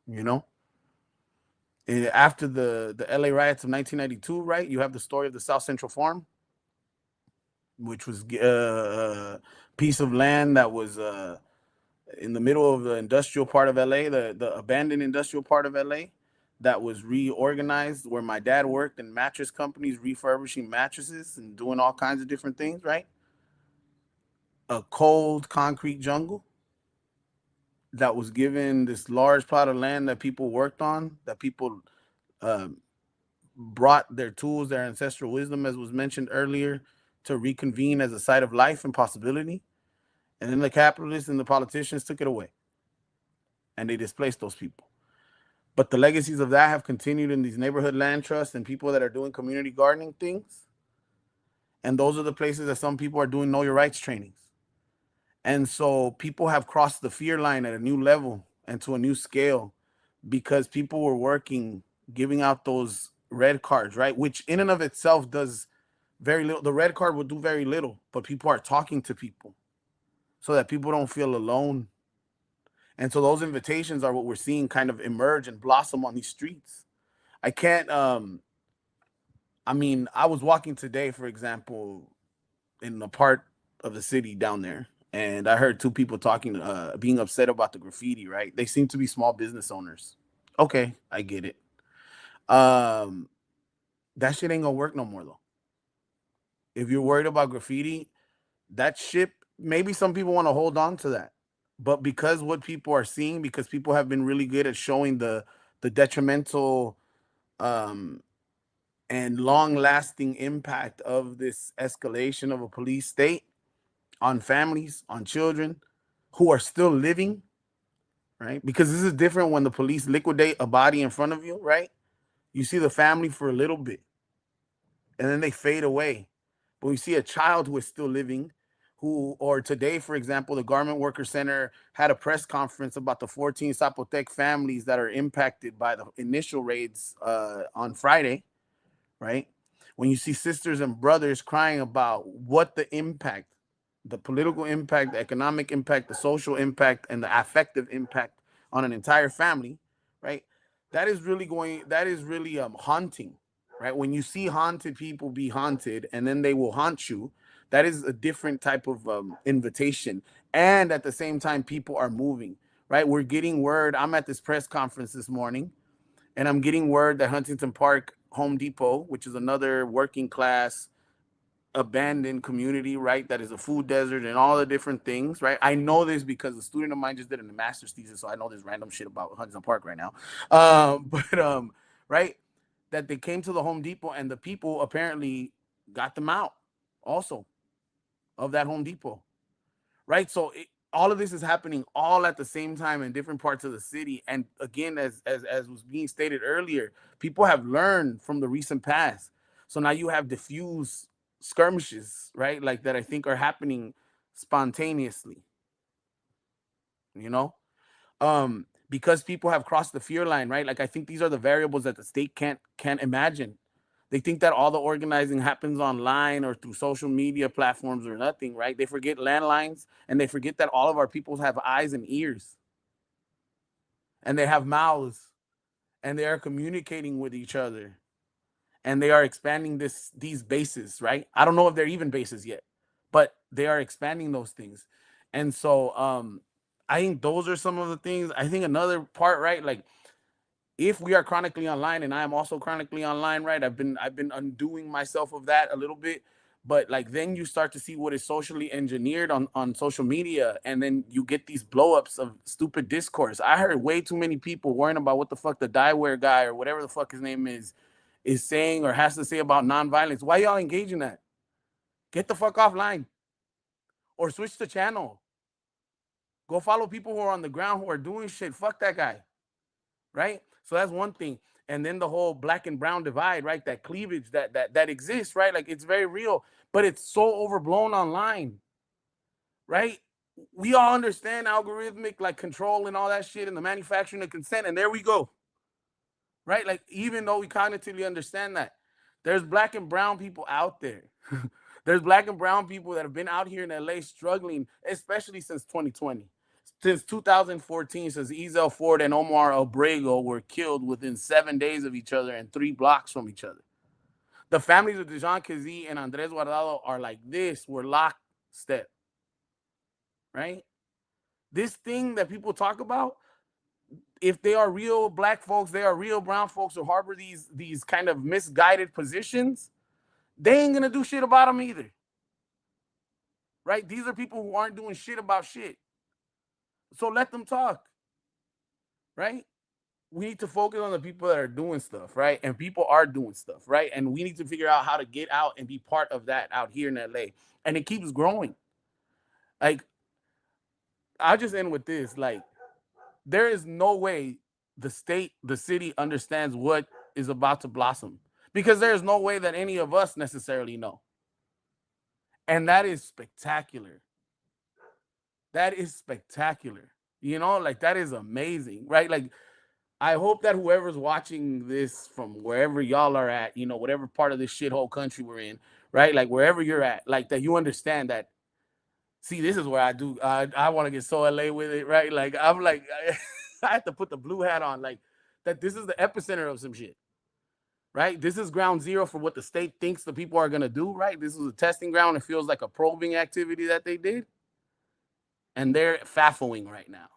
you know. And after the LA riots of 1992, right, you have the story of the South Central Farm, which was a piece of land that was in the middle of the industrial part of LA, the abandoned industrial part of LA, that was reorganized, where my dad worked in mattress companies, refurbishing mattresses and doing all kinds of different things, right? A cold concrete jungle that was given this large plot of land that people worked on, that people brought their tools, their ancestral wisdom, as was mentioned earlier, to reconvene as a site of life and possibility. And then the capitalists and the politicians took it away, and they displaced those people. But the legacies of that have continued in these neighborhood land trusts and people that are doing community gardening things. And those are the places that some people are doing know your rights trainings. And so people have crossed the fear line at a new level and to a new scale, because people were working, giving out those red cards, right? Which in and of itself does very little. The red card will do very little, but people are talking to people so that people don't feel alone. And so those invitations are what we're seeing kind of emerge and blossom on these streets. I can't, I mean, I was walking today, for example, in a part of the city down there, and I heard two people talking, being upset about the graffiti, right? They seem to be small business owners. Okay, I get it. Um, that shit ain't gonna work no more though. If you're worried about graffiti, that shit, maybe some people want to hold on to that. But because what people are seeing, because people have been really good at showing the detrimental and long-lasting impact of this escalation of a police state on families, on children who are still living, right? Because this is different when the police liquidate a body in front of you, right? You see the family for a little bit, and then they fade away. But we see a child who is still living, who, or today, for example, the Garment Worker Center had a press conference about the 14 Zapotec families that are impacted by the initial raids on Friday, right? When you see sisters and brothers crying about what the impact, the political impact, the economic impact, the social impact, and the affective impact on an entire family, right? That is really haunting, right? When you see haunted people be haunted and then they will haunt you, that is a different type of invitation. And at the same time, people are moving, right? We're getting word. I'm at this press conference this morning, and I'm getting word that Huntington Park Home Depot, which is another working class abandoned community, right, that is a food desert and all the different things, right? I know this because a student of mine just did a master's thesis, so I know this random shit about Huntington Park right now. Right, that they came to the Home Depot and the people apparently got them out also of that Home Depot, right? So all of this is happening all at the same time in different parts of the city. And again, as was being stated earlier, people have learned from the recent past. So now you have diffuse skirmishes, right? Like that I think are happening spontaneously, you know? Because people have crossed the fear line, right? Like I think these are the variables that the state can't imagine. They think that all the organizing happens online or through social media platforms or nothing, right? They forget landlines, and they forget that all of our peoples have eyes and ears, and they have mouths, and they are communicating with each other, and they are expanding these bases, right? I don't know if they're even bases yet, but they are expanding those things. And so I think those are some of the things. I think another part, right? Like if we are chronically online, and I am also chronically online, right? I've been undoing myself of that a little bit, but like then you start to see what is socially engineered on social media, and then you get these blowups of stupid discourse. I heard way too many people worrying about what the fuck the diewear guy or whatever the fuck his name is saying or has to say about nonviolence. Why y'all engage in that? Get the fuck offline or switch the channel. Go follow people who are on the ground who are doing shit. Fuck that guy, right? So that's one thing. And then the whole black and brown divide, right? That cleavage that exists, right? Like it's very real, but it's so overblown online, right? We all understand algorithmic like control and all that shit and the manufacturing of consent, and there we go, right? Like even though we cognitively understand that, there's black and brown people out there. There's black and brown people that have been out here in LA struggling, especially since 2020. Since 2014, since Ezel Ford and Omar Abrego were killed within 7 days of each other and 3 blocks from each other. The families of Dejan Kazee and Andres Guardado are like this. We're lockstep, right? This thing that people talk about, if they are real black folks, they are real brown folks who harbor these kind of misguided positions, they ain't gonna do shit about them either, right? These are people who aren't doing shit about shit. So let them talk, right? We need to focus on the people that are doing stuff, right? And people are doing stuff, right? And we need to figure out how to get out and be part of that out here in LA. And it keeps growing. Like, I'll just end with this. Like, there is no way the state, the city understands what is about to blossom, because there's no way that any of us necessarily know. And that is spectacular. That is spectacular. You know, like that is amazing, right? Like, I hope that whoever's watching this from wherever y'all are at, you know, whatever part of this shithole country we're in, right? Like wherever you're at, like that you understand that. See, this is where I want to get so LA with it, right? Like I'm like, I have to put the blue hat on, like that this is the epicenter of some shit, right? This is ground zero for what the state thinks the people are going to do, right? This is a testing ground. It feels like a probing activity that they did. And they're faffling right now,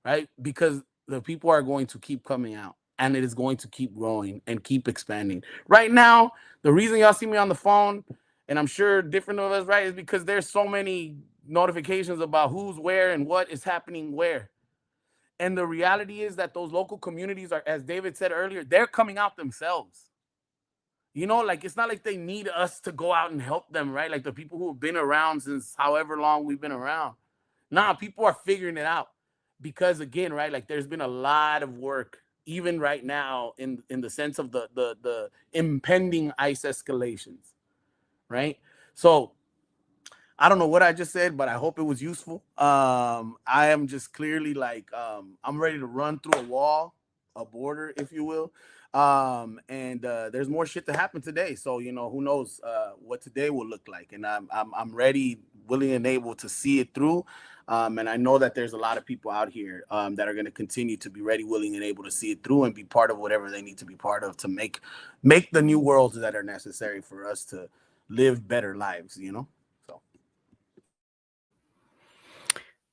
right? Because the people are going to keep coming out, and it is going to keep growing and keep expanding. Right now, the reason y'all see me on the phone, and I'm sure different of us, right, is because there's so many notifications about who's where and what is happening where. And the reality is that those local communities are, as David said earlier, they're coming out themselves. You know, like it's not like they need us to go out and help them, right? Like the people who have been around since however long we've been around. Nah, people are figuring it out. Because again, right, like there's been a lot of work, even right now, in the sense of the impending ICE escalations, right? So I don't know what I just said, but I hope it was useful. I am just clearly like I'm ready to run through a wall, a border, if you will. And there's more shit to happen today. So you know, who knows what today will look like, and I'm ready, willing, and able to see it through. And I know that there's a lot of people out here that are going to continue to be ready, willing, and able to see it through and be part of whatever they need to be part of to make the new worlds that are necessary for us to live better lives, you know? So.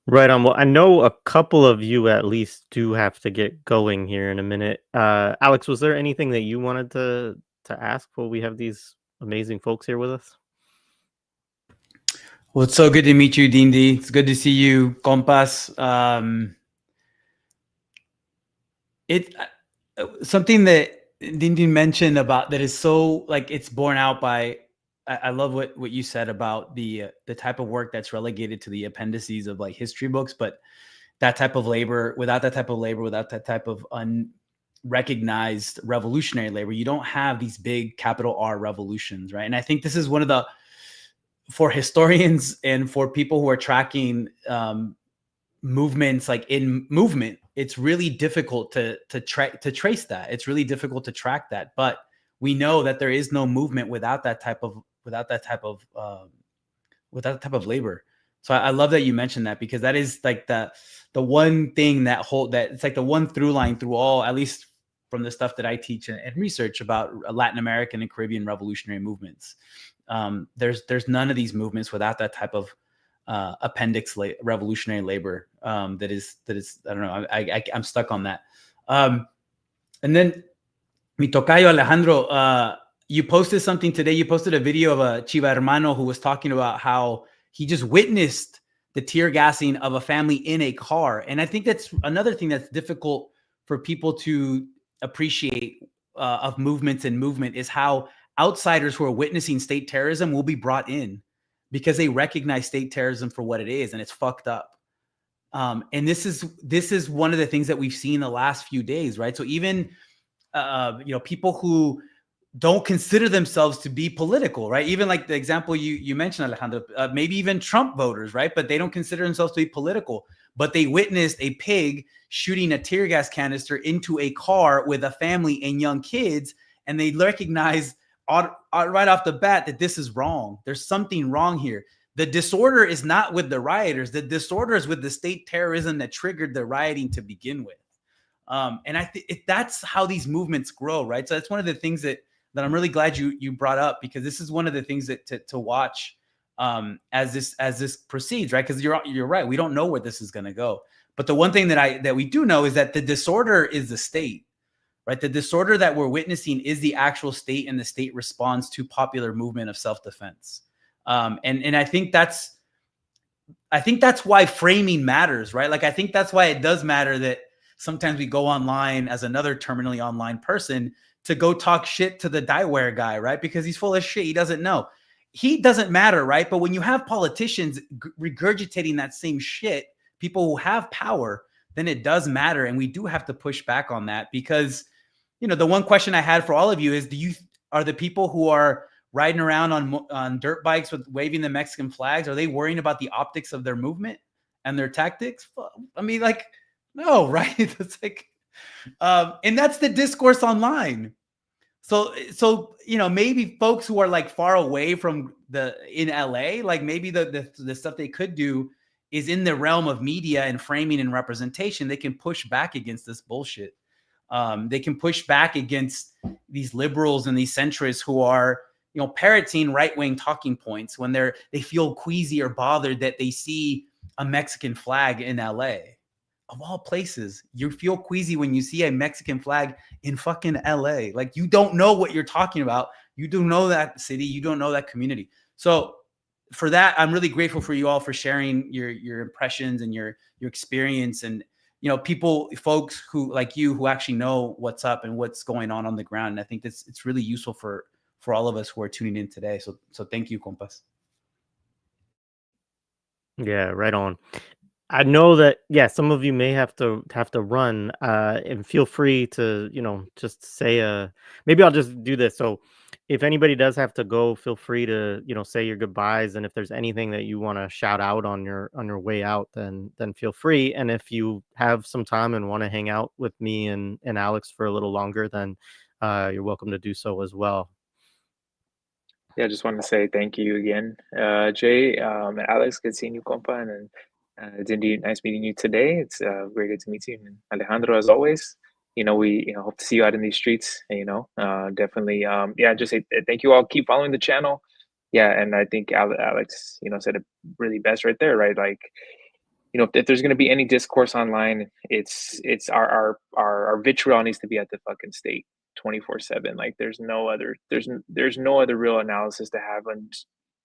Right on. Well, I know a couple of you at least do have to get going here in a minute. Alex, was there anything that you wanted to ask while we have these amazing folks here with us? Well, it's so good to meet you, Ndindi. It's good to see you, compas. Something that Ndindi mentioned about that is so like it's borne out by I love what you said about the type of work that's relegated to the appendices of like history books, but that type of labor, without that type of unrecognized revolutionary labor, you don't have these big capital R revolutions, right? And I think this is one of the, for historians and for people who are tracking movements like in movement, it's really difficult to trace that. It's really difficult to track that. But we know that there is no movement without that type of labor. So I love that you mentioned that, because that is like the one thing that it's like the one through line through all, at least from the stuff that I teach and research about Latin American and Caribbean revolutionary movements. There's none of these movements without that type of revolutionary labor. That is I don't know. I'm stuck on that. And then mi tocayo Alejandro, you posted something today. You posted a video of a Chiva hermano who was talking about how he just witnessed the tear gassing of a family in a car. And I think that's another thing that's difficult for people to appreciate of movements and movement, is how outsiders who are witnessing state terrorism will be brought in because they recognize state terrorism for what it is, and it's fucked up. And this is one of the things that we've seen the last few days, right? So even people who don't consider themselves to be political, right? Even like the example you mentioned, Alejandro, maybe even Trump voters, right? But they don't consider themselves to be political, but they witnessed a pig shooting a tear gas canister into a car with a family and young kids, and they recognize right off the bat that this is wrong. There's something wrong here. The disorder is not with the rioters. The disorder is with the state terrorism that triggered the rioting to begin with. And I think that's how these movements grow, right? So that's one of the things that I'm really glad you brought up, because this is one of the things that to watch as this proceeds, right? Because you're right, we don't know where this is going to go. But the one thing that we do know is that the disorder is the state, right? The disorder that we're witnessing is the actual state, and the state responds to popular movement of self-defense. And I think that's why framing matters, right? Like, I think that's why it does matter that sometimes we go online as another terminally online person to go talk shit to the Daiware guy, right? Because he's full of shit. He doesn't know. He doesn't matter, right? But when you have politicians regurgitating that same shit, people who have power, then it does matter. And we do have to push back on that, because, the one question I had for all of you is, are the people who are riding around on dirt bikes with waving the Mexican flags, are they worrying about the optics of their movement and their tactics? I mean, like, no, right? It's like, and that's the discourse online. So maybe folks who are like far away from in LA, like maybe the stuff they could do is in the realm of media and framing and representation. They can push back against this bullshit. They can push back against these liberals and these centrists who are, parroting right-wing talking points when they feel queasy or bothered that they see a Mexican flag in LA. Of all places, you feel queasy when you see a Mexican flag in fucking LA. Like, you don't know what you're talking about. You don't know that city. You don't know that community. So for that, I'm really grateful for you all for sharing your impressions and your experience, and folks who like you who actually know what's up and what's going on the ground. And I think it's really useful for all of us who are tuning in today. So thank you, compas. Yeah, right on. I know that, yeah, some of you may have to run, and feel free to, just say, maybe I'll just do this. So if anybody does have to go, feel free to, say your goodbyes. And if there's anything that you want to shout out on your way out, then feel free. And if you have some time and want to hang out with me and Alex for a little longer, then you're welcome to do so as well. Yeah, I just wanted to say thank you again, Jay, and Alex. Good seeing you, compa, and Ndindi, nice meeting you today. It's very good to meet you, and Alejandro, as always. We hope to see you out in these streets. Definitely. Just say thank you all. Keep following the channel. Yeah, and I think Alex, said it really best right there, right? Like, if there's going to be any discourse online, it's our vitriol needs to be at the fucking state 24/7. Like, there's no other real analysis to have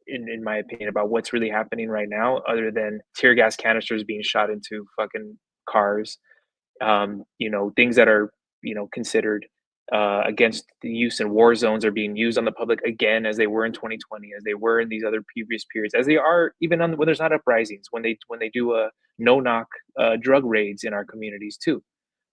in my opinion about what's really happening right now, other than tear gas canisters being shot into fucking cars. Things that are considered against the use in war zones are being used on the public again, as they were in 2020, as they were in these other previous periods, as they are even on when there's not uprisings, when they do a no-knock drug raids in our communities too,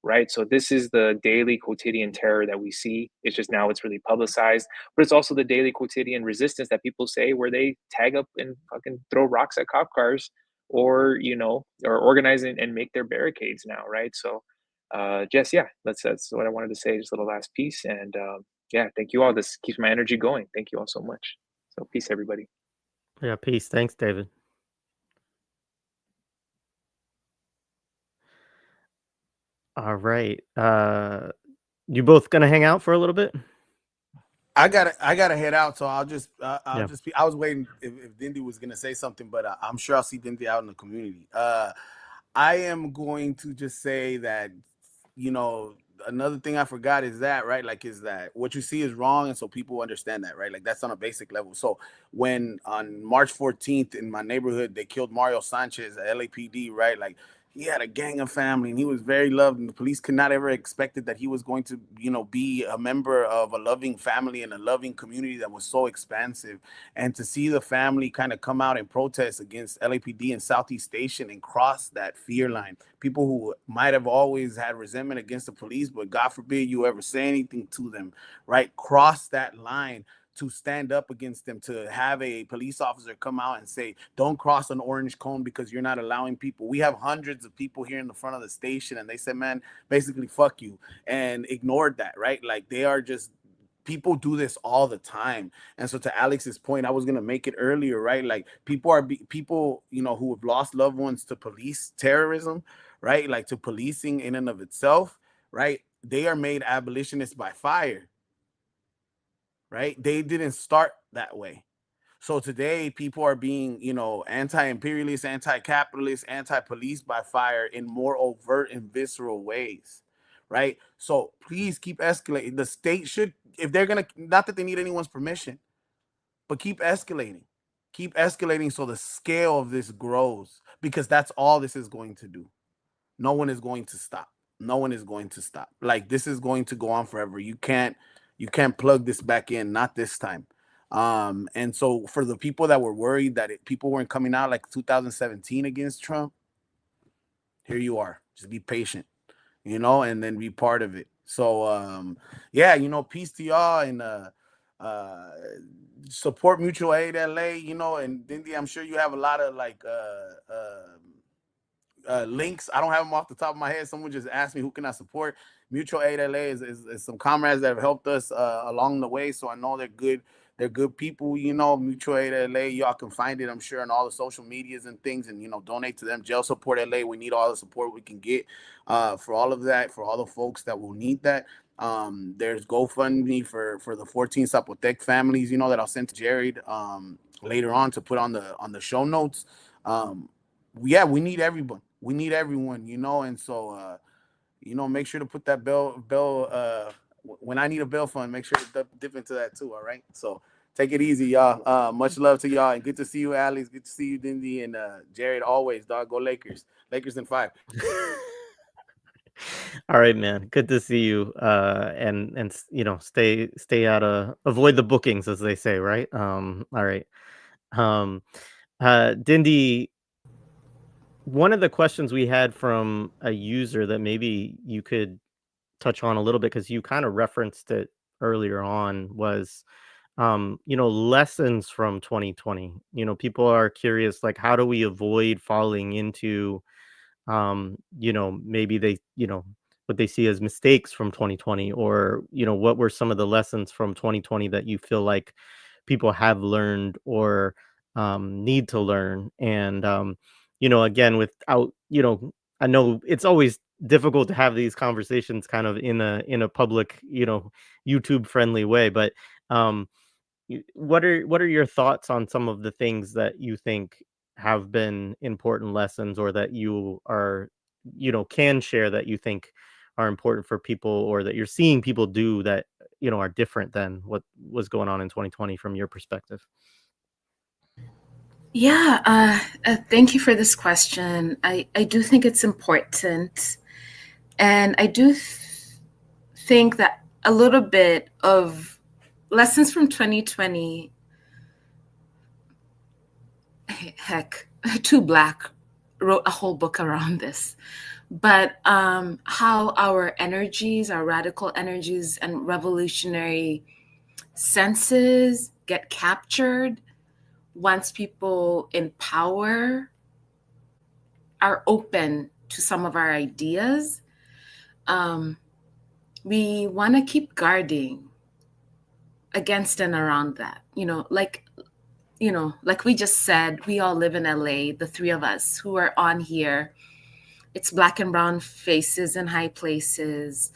right? So this is the daily quotidian terror that we see. It's just now it's really publicized, but it's also the daily quotidian resistance that people say, where they tag up and fucking throw rocks at cop cars, or or organize and make their barricades now, right? So just yeah, that's what I wanted to say, just a little last piece. And yeah, thank you all. This keeps my energy going. Thank you all so much. So peace, everybody. Yeah, peace. Thanks, David. All right. You both gonna hang out for a little bit? I gotta head out, so I'll just Yeah. be. I was waiting if Ndindi was gonna say something, but I'm sure I'll see Ndindi out in the community. I am going to just say that, another thing I forgot is that, right? Like, is that what you see is wrong, and so people understand that, right? Like, that's on a basic level. So when on March 14th in my neighborhood they killed Mario Sanchez at LAPD, right? Like, he had a gang of family and he was very loved, and the police could not ever expected that he was going to, be a member of a loving family and a loving community that was so expansive. And to see the family kind of come out and protest against LAPD and Southeast Station and cross that fear line, people who might have always had resentment against the police, but God forbid you ever say anything to them, right? Cross that line to stand up against them, to have a police officer come out and say, don't cross an orange cone because you're not allowing people. We have hundreds of people here in the front of the station, and they said, man, basically, fuck you, and ignored that, right? Like, they are just, people do this all the time. And so to Alex's point, I was going to make it earlier, right? Like, people, who have lost loved ones to police terrorism, right? Like, to policing in and of itself, right? They are made abolitionists by fire. Right? They didn't start that way. So today people are being, anti-imperialist, anti-capitalist, anti-police by fire in more overt and visceral ways. Right? So please keep escalating. The state should, if they're going to, not that they need anyone's permission, but keep escalating. Keep escalating so the scale of this grows, because that's all this is going to do. No one is going to stop. No one is going to stop. Like, this is going to go on forever. You can't plug this back in, not this time. And so for the people that were worried that people weren't coming out like 2017 against Trump, here you are. Just be patient, and then be part of it. So yeah, peace to y'all, and support Mutual Aid LA, and Ndindi, I'm sure you have a lot of like links. I don't have them off the top of my head. Someone just asked me, who can I support? Mutual Aid LA is some comrades that have helped us along the way. So I know they're good. They're good people, Mutual Aid LA. Y'all can find it, I'm sure, on all the social medias and things, and, donate to them. Jail Support LA. We need all the support we can get for all of that, for all the folks that will need that. There's GoFundMe for the 14 Zapotec families, that I'll send to Jared later on to put on the show notes. Yeah, we need everyone. We need everyone, and so make sure to put that bell when I need a bail fund, make sure to dip into that too. All right. So take it easy, y'all. Much love to y'all, and good to see you, Alex. Good to see you, Ndindi, and Jared. Always, dog. Go Lakers. Lakers in 5. All right, man. Good to see you. And stay out of, avoid the bookings, as they say, right? All right. Ndindi, one of the questions we had from a user that maybe you could touch on a little bit, because you kind of referenced it earlier on, was lessons from 2020. People are curious, like, how do we avoid falling into maybe they what they see as mistakes from 2020, or what were some of the lessons from 2020 that you feel like people have learned or need to learn? And again, without I know it's always difficult to have these conversations kind of in a public, YouTube friendly way, but what are your thoughts on some of the things that you think have been important lessons, or that you are can share, that you think are important for people, or that you're seeing people do that are different than what was going on in 2020 from your perspective? Yeah, thank you for this question. I do think it's important. And I do think that a little bit of lessons from 2020. Heck, Too Black wrote a whole book around this. But how our energies, our radical energies and revolutionary senses get captured once people in power are open to some of our ideas. We want to keep guarding against and around that. Like we just said, we all live in LA, the three of us who are on here. It's Black and brown faces in high places.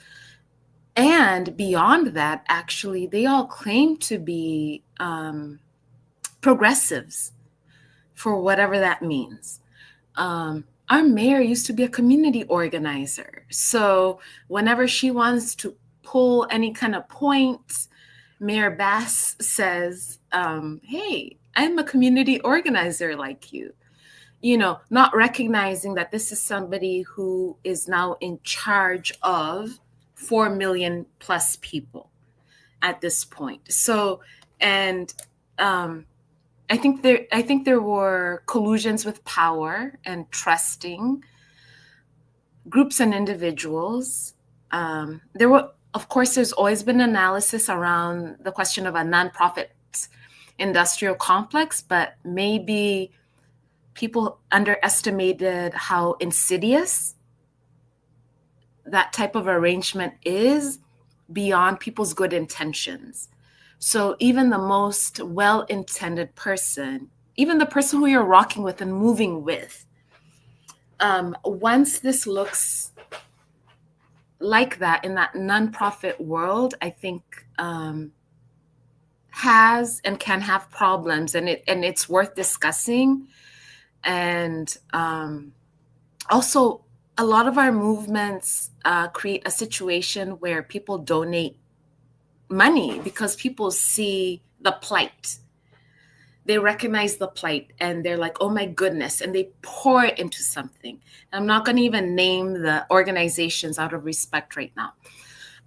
And beyond that, actually, they all claim to be progressives, for whatever that means. Our mayor used to be a community organizer. So whenever she wants to pull any kind of point, Mayor Bass says, hey, I'm a community organizer like you. Not recognizing that this is somebody who is now in charge of 4 million plus people at this point. So, and I think there were collusions with power and trusting groups and individuals. Of course, there's always been analysis around the question of a nonprofit industrial complex, but maybe people underestimated how insidious that type of arrangement is beyond people's good intentions. So even the most well-intended person, even the person who you're rocking with and moving with, once this looks like that in that nonprofit world, I think has and can have problems, and it's worth discussing. And also, a lot of our movements create a situation where people donate money because people see the plight. They recognize the plight and they're like, oh my goodness, and they pour it into something. I'm not going to even name the organizations out of respect right now.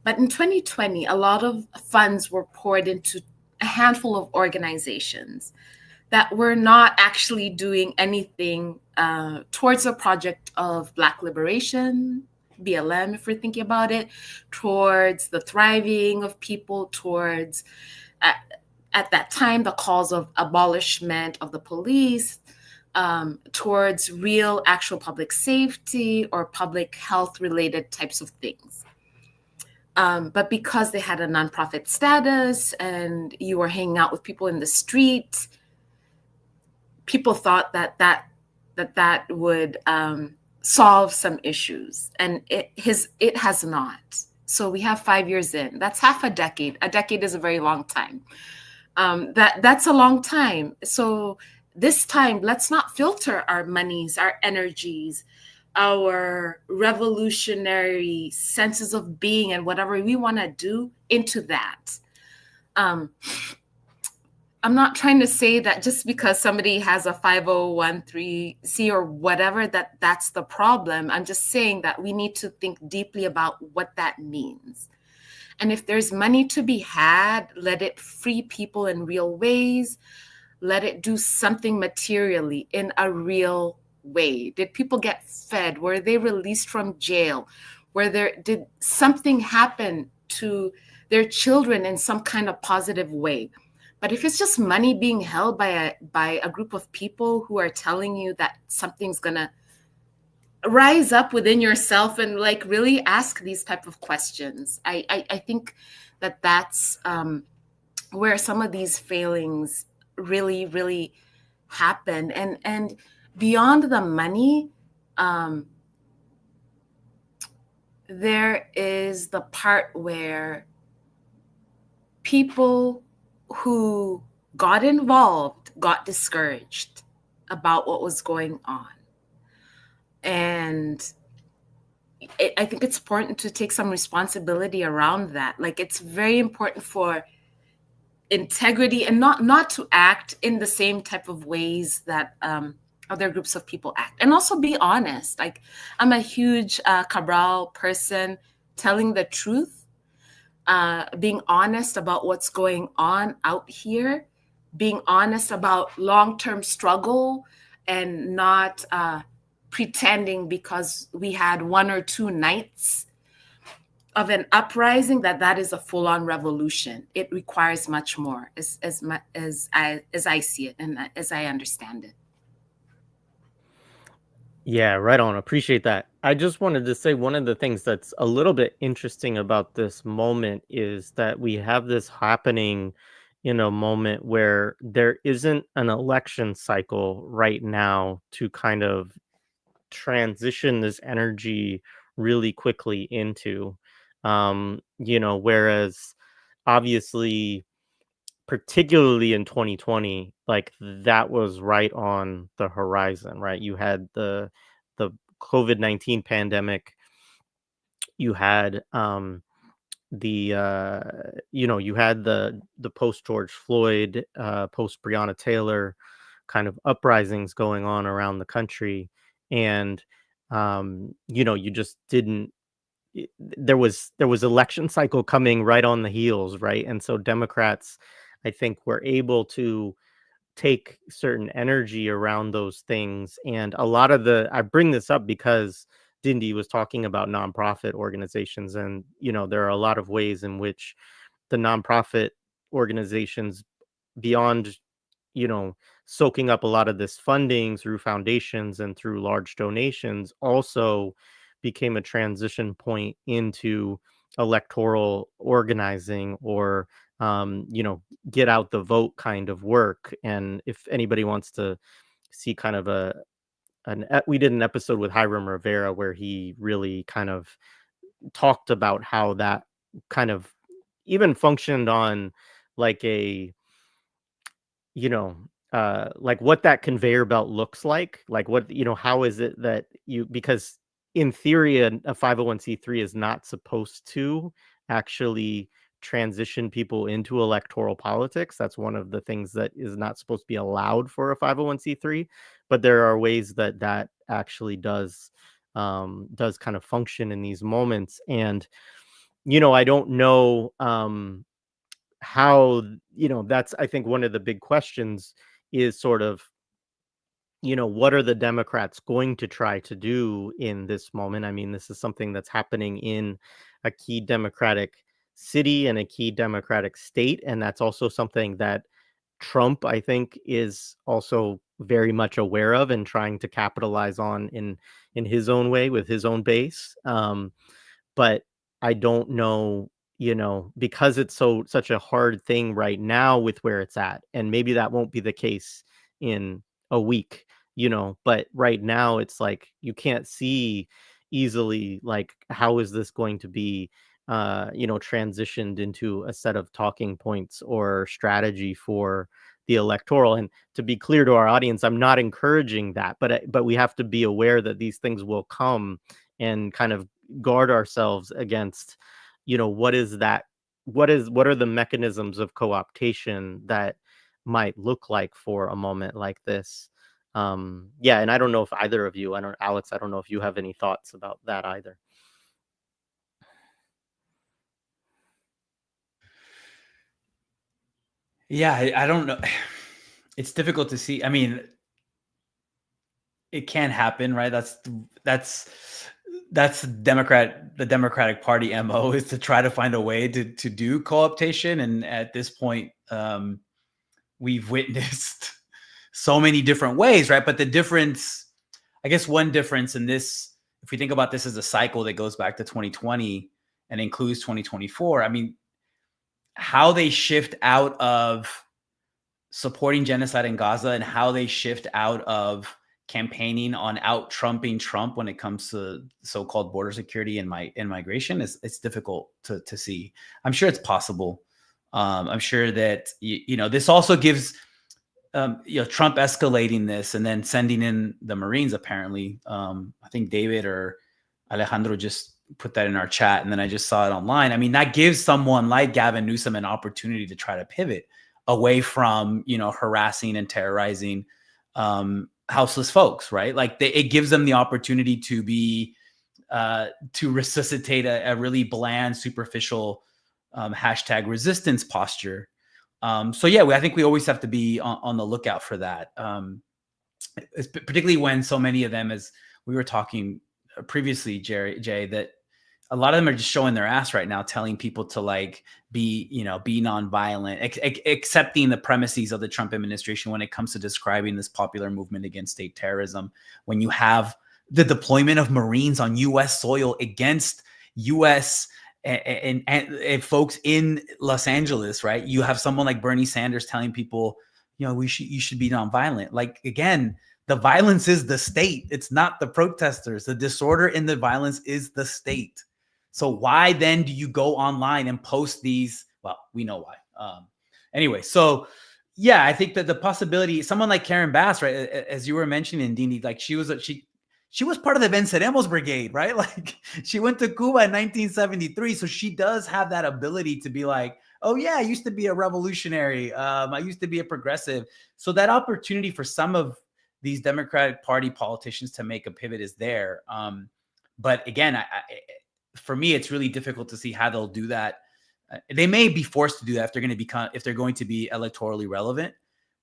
But in 2020, a lot of funds were poured into a handful of organizations that were not actually doing anything towards the project of Black liberation, BLM, if we're thinking about it, towards the thriving of people, towards, at that time, the calls of abolishment of the police, towards real, actual public safety or public health related types of things. But because they had a nonprofit status and you were hanging out with people in the street, people thought that would solve some issues, and it has not. So we have 5 years in. That's half a decade. A decade is a very long time. That's a long time. So this time, let's not filter our monies, our energies, our revolutionary senses of being and whatever we want to do into that. I'm not trying to say that just because somebody has a 5013C or whatever, that's the problem. I'm just saying that we need to think deeply about what that means. And if there's money to be had, let it free people in real ways. Let it do something materially in a real way. Did people get fed? Were they released from jail? Did something happen to their children in some kind of positive way? But if it's just money being held by a group of people who are telling you that something's gonna rise up within yourself and like really ask these type of questions, I think that's where some of these failings really, really happen. And beyond the money, there is the part where people who got involved got discouraged about what was going on. And I think it's important to take some responsibility around that. Like, it's very important for integrity and not to act in the same type of ways that other groups of people act. And also be honest. Like, I'm a huge Cabral person. Telling the truth being honest about what's going on out here, being honest about long-term struggle, and not pretending because we had 1 or 2 nights of an uprising that is a full-on revolution. It requires much more, as I see it and as I understand it. Yeah, right on. Appreciate that. I just wanted to say one of the things that's a little bit interesting about this moment is that we have this happening in a moment where there isn't an election cycle right now to kind of transition this energy really quickly into. Whereas obviously, particularly in 2020, like that was right on the horizon, right? You had the COVID-19 pandemic, you had you had the post George Floyd, post Breonna Taylor kind of uprisings going on around the country, and you just didn't. There was election cycle coming right on the heels, right? And so Democrats, I think, were able to take certain energy around those things. And a lot of I bring this up because Ndindi was talking about nonprofit organizations, and there are a lot of ways in which the nonprofit organizations, beyond soaking up a lot of this funding through foundations and through large donations, also became a transition point into electoral organizing, or get out the vote kind of work. And if anybody wants to see kind of we did an episode with Hiram Rivera where he really kind of talked about how that kind of even functioned on like a like what that conveyor belt looks like what, how is it that because in theory, a 501c3 is not supposed to actually transition people into electoral politics. That's one of the things that is not supposed to be allowed for a 501c3, but there are ways that that actually does kind of function in these moments. And I don't know how, that's, I think, one of the big questions is sort of, what are the Democrats going to try to do in this moment? I mean, this is something that's happening in a key Democratic city and a key Democratic state. And that's also something that Trump, I think, is also very much aware of and trying to capitalize on in his own way with his own base. But I don't know, because it's such a hard thing right now with where it's at. And maybe that won't be the case in a week, but right now it's like you can't see easily like how is this going to be transitioned into a set of talking points or strategy for the electoral. And to be clear to our audience, I'm not encouraging that, but we have to be aware that these things will come, and kind of guard ourselves against, what are the mechanisms of co-optation that might look like for a moment like this. Yeah, and I don't know if either of you, Alex, I don't know if you have any thoughts about that either. Yeah, I don't know. It's difficult to see. I mean, it can happen, right? That's the Democratic Party MO, is to try to find a way to do co-optation. And at this point, we've witnessed so many different ways, right? But the difference, I guess one difference in this, if we think about this as a cycle that goes back to 2020 and includes 2024, I mean, how they shift out of supporting genocide in Gaza and how they shift out of campaigning on out-Trumping Trump when it comes to so-called border security and migration, it's difficult to see. I'm sure it's possible. I'm sure that, this also gives, Trump escalating this and then sending in the Marines, apparently. I think David or Alejandro just put that in our chat, and then I just saw it online. I mean, that gives someone like Gavin Newsom an opportunity to try to pivot away from, harassing and terrorizing houseless folks, right? Like it gives them the opportunity to resuscitate a really bland, superficial hashtag resistance posture. So yeah, I think we always have to be on the lookout for that. Particularly when so many of them, as we were talking previously, Jay, that a lot of them are just showing their ass right now, telling people to like be nonviolent, accepting the premises of the Trump administration when it comes to describing this popular movement against state terrorism. When you have the deployment of Marines on U.S. soil against U.S. and folks in Los Angeles, right? You have someone like Bernie Sanders telling people, you should be nonviolent. Like, again, the violence is the state. It's not the protesters. The disorder in the violence is the state. So why then do you go online and post these? Well, we know why. Anyway, so yeah, I think that the possibility, someone like Karen Bass, right, as you were mentioning, Ndindi, like she was part of the Venceremos Brigade, right? Like she went to Cuba in 1973. So she does have that ability to be like, oh yeah, I used to be a revolutionary. I used to be a progressive. So that opportunity for some of these Democratic Party politicians to make a pivot is there. But again, for me, it's really difficult to see how they'll do that. They may be forced to do that if they're going to be electorally relevant.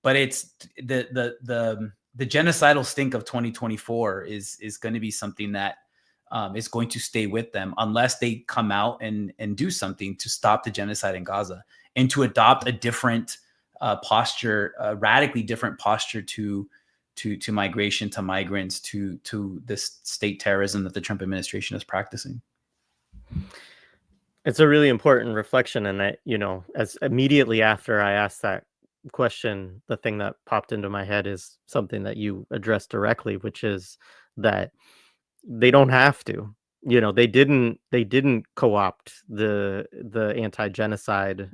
But it's the genocidal stink of 2024 is going to be something that is going to stay with them unless they come out and do something to stop the genocide in Gaza and to adopt a different posture, a radically different posture to migration, to migrants, to this state terrorism that the Trump administration is practicing. It's a really important reflection, and that, as immediately after I asked that question, the thing that popped into my head is something that you addressed directly, which is that they don't have to. They didn't co-opt the anti-genocide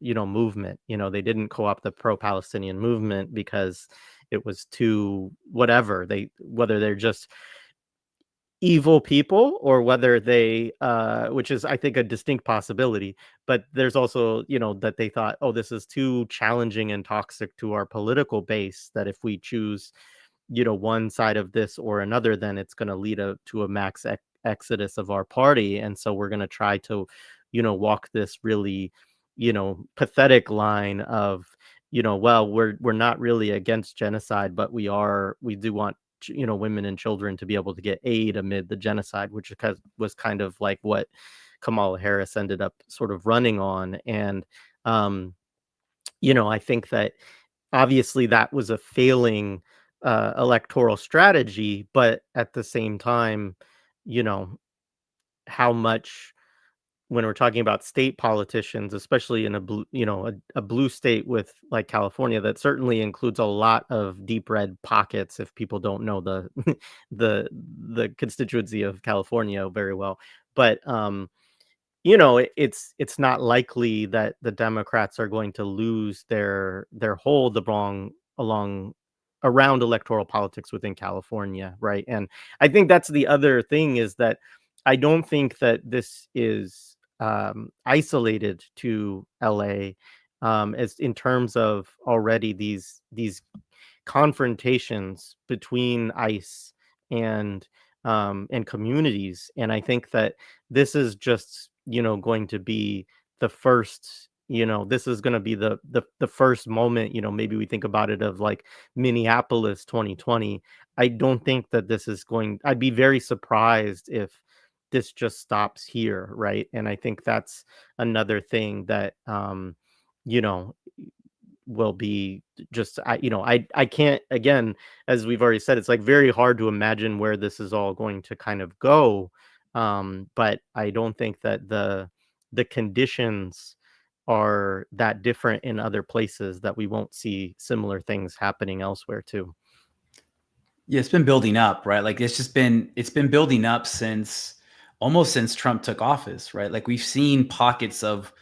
movement. They didn't co-opt the pro-Palestinian movement because it was too whatever. Whether they're just evil people or whether they which is, I think, a distinct possibility, but there's also that they thought, oh, this is too challenging and toxic to our political base, that if we choose one side of this or another, then it's going to lead to a max exodus of our party. And so we're going to try to walk this really pathetic line of well, we're not really against genocide, but we do want women and children to be able to get aid amid the genocide, which was kind of like what Kamala Harris ended up sort of running on. And I think that obviously that was a failing electoral strategy, but at the same time, how much, when we're talking about state politicians, especially in a blue, a blue state with like California, that certainly includes a lot of deep red pockets. If people don't know the the constituency of California very well, but it's not likely that the Democrats are going to lose their hold around electoral politics within California, right? And I think that's the other thing, is that I don't think that this is isolated to LA, as in terms of already these confrontations between ICE and communities. And I think that this is just going to be the first, this is going to be the first moment, maybe we think about it, of like Minneapolis 2020. I don't think that I'd be very surprised if this just stops here, right? And I think that's another thing that will be just, I can't, again, as we've already said, it's like very hard to imagine where this is all going to kind of go, but I don't think that the conditions are that different in other places, that we won't see similar things happening elsewhere too. Yeah, it's been building up, right? Like it's been building up almost since Trump took office, right? Like we've seen pockets of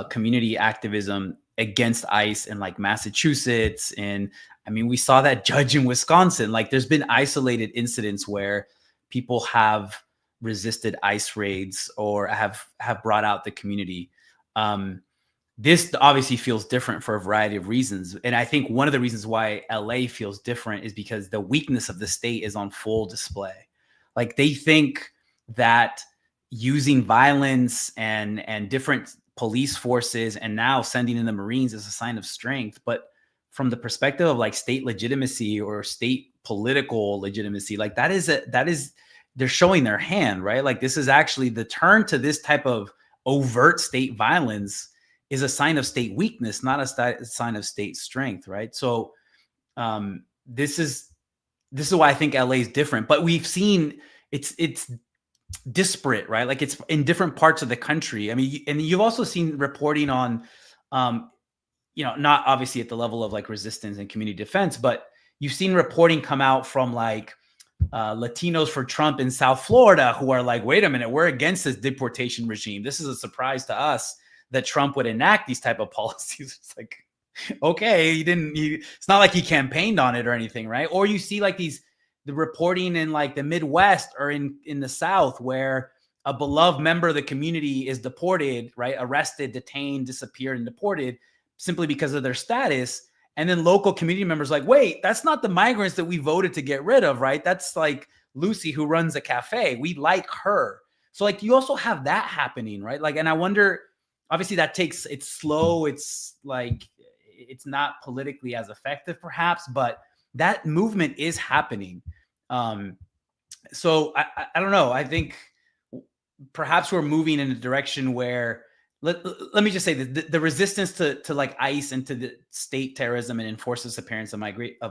community activism against ICE in like Massachusetts. And I mean, we saw that judge in Wisconsin. Like there's been isolated incidents where people have resisted ICE raids or have brought out the community. This obviously feels different for a variety of reasons. And I think one of the reasons why LA feels different is because the weakness of the state is on full display. Like they think that using violence and different police forces, and now sending in the Marines as a sign of strength. But from the perspective of like state legitimacy or state political legitimacy, like that is they're showing their hand, right? Like this is actually the turn to this type of overt state violence is a sign of state weakness, not a sign of state strength, right? So this is why I think LA is different. But we've seen it's disparate, right? Like it's in different parts of the country. I mean, and you've also seen reporting on, not obviously at the level of like resistance and community defense, but you've seen reporting come out from like Latinos for Trump in South Florida who are like, wait a minute, we're against this deportation regime. This is a surprise to us that Trump would enact these type of policies. It's like, okay, it's not like he campaigned on it or anything, right? Or you see like the reporting in like the Midwest or in the South where a beloved member of the community is deported, right? Arrested, detained, disappeared, and deported simply because of their status. And then local community members like, wait, that's not the migrants that we voted to get rid of, right? That's like Lucy who runs a cafe. We like her. So like you also have that happening, right? Like, and I wonder, obviously it's slow. It's like, it's not politically as effective perhaps, but that movement is happening. So I don't know. I think perhaps we're moving in a direction where let me just say that the resistance to like ICE and to the state terrorism and enforced disappearance of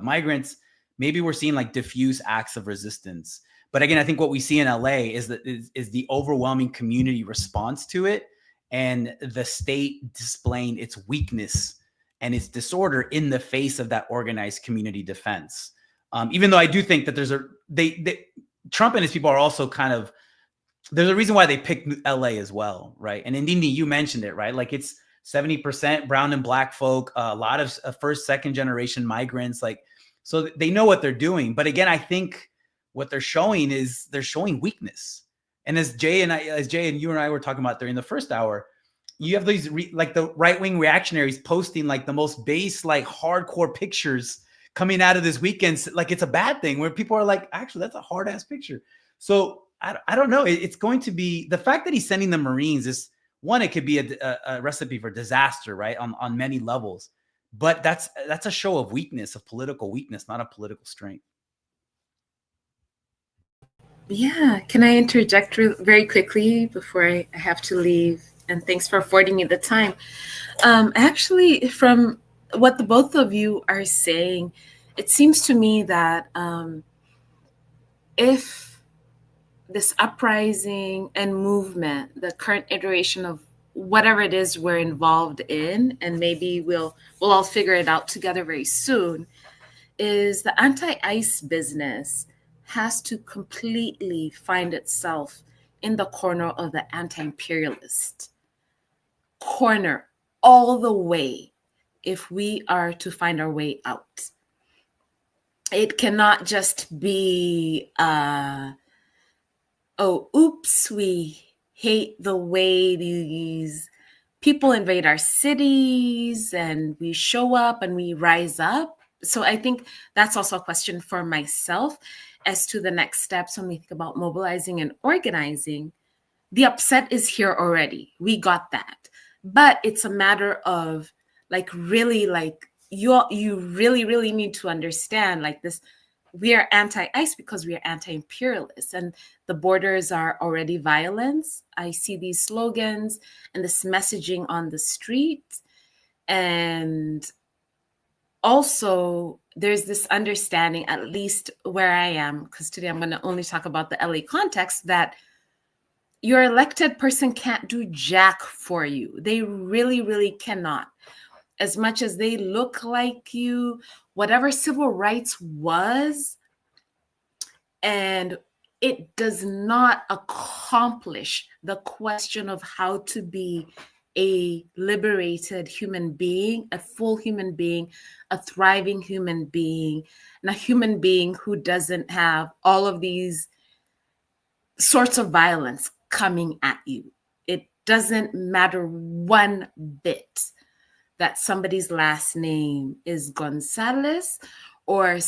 migrants, maybe we're seeing like diffuse acts of resistance. But again, I think what we see in LA is the overwhelming community response to it, and the state displaying its weakness and its disorder in the face of that organized community defense. Even though I do think that Trump and his people are also kind of, there's a reason why they picked LA as well, right? And Ndindi, you mentioned it, right? Like it's 70% brown and black folk, a lot of first, second generation migrants, like, so they know what they're doing. But again, I think what they're showing is they're showing weakness. And as Jay and you and I were talking about during the first hour, you have these like the right-wing reactionaries posting like the most base, like hardcore pictures coming out of this weekend. Like it's a bad thing where people are like, actually, that's a hard ass picture. So I don't know. It's going to be the fact that he's sending the Marines is one, it could be a recipe for disaster, right? On many levels, but that's a show of weakness, of political weakness, not a political strength. Yeah. Can I interject very quickly before I have to leave? And thanks for affording me the time. Actually, from what the both of you are saying, it seems to me that if this uprising and movement, the current iteration of whatever it is we're involved in, and maybe we'll all figure it out together very soon, is the anti-ICE business has to completely find itself in the corner of the anti-imperialist corner all the way if we are to find our way out. It cannot just be oh, oops, we hate the way these people invade our cities and we show up and we rise up. So I think that's also a question for myself as to the next steps when we think about mobilizing and organizing. The upset is here already. We got that. But it's a matter of like really like you really need to understand like this. We are anti-ICE because we are anti-imperialist, and the borders are already violence. I see these slogans and this messaging on the street. And also there's this understanding, at least where I am, because today I'm going to only talk about the LA context, that your elected person can't do jack for you. They really cannot. As much as they look like you, whatever civil rights was, and it does not accomplish the question of how to be a liberated human being, a full human being, a thriving human being, and a human being who doesn't have all of these sorts of violence coming at you. It doesn't matter one bit that somebody's last name is Gonzalez or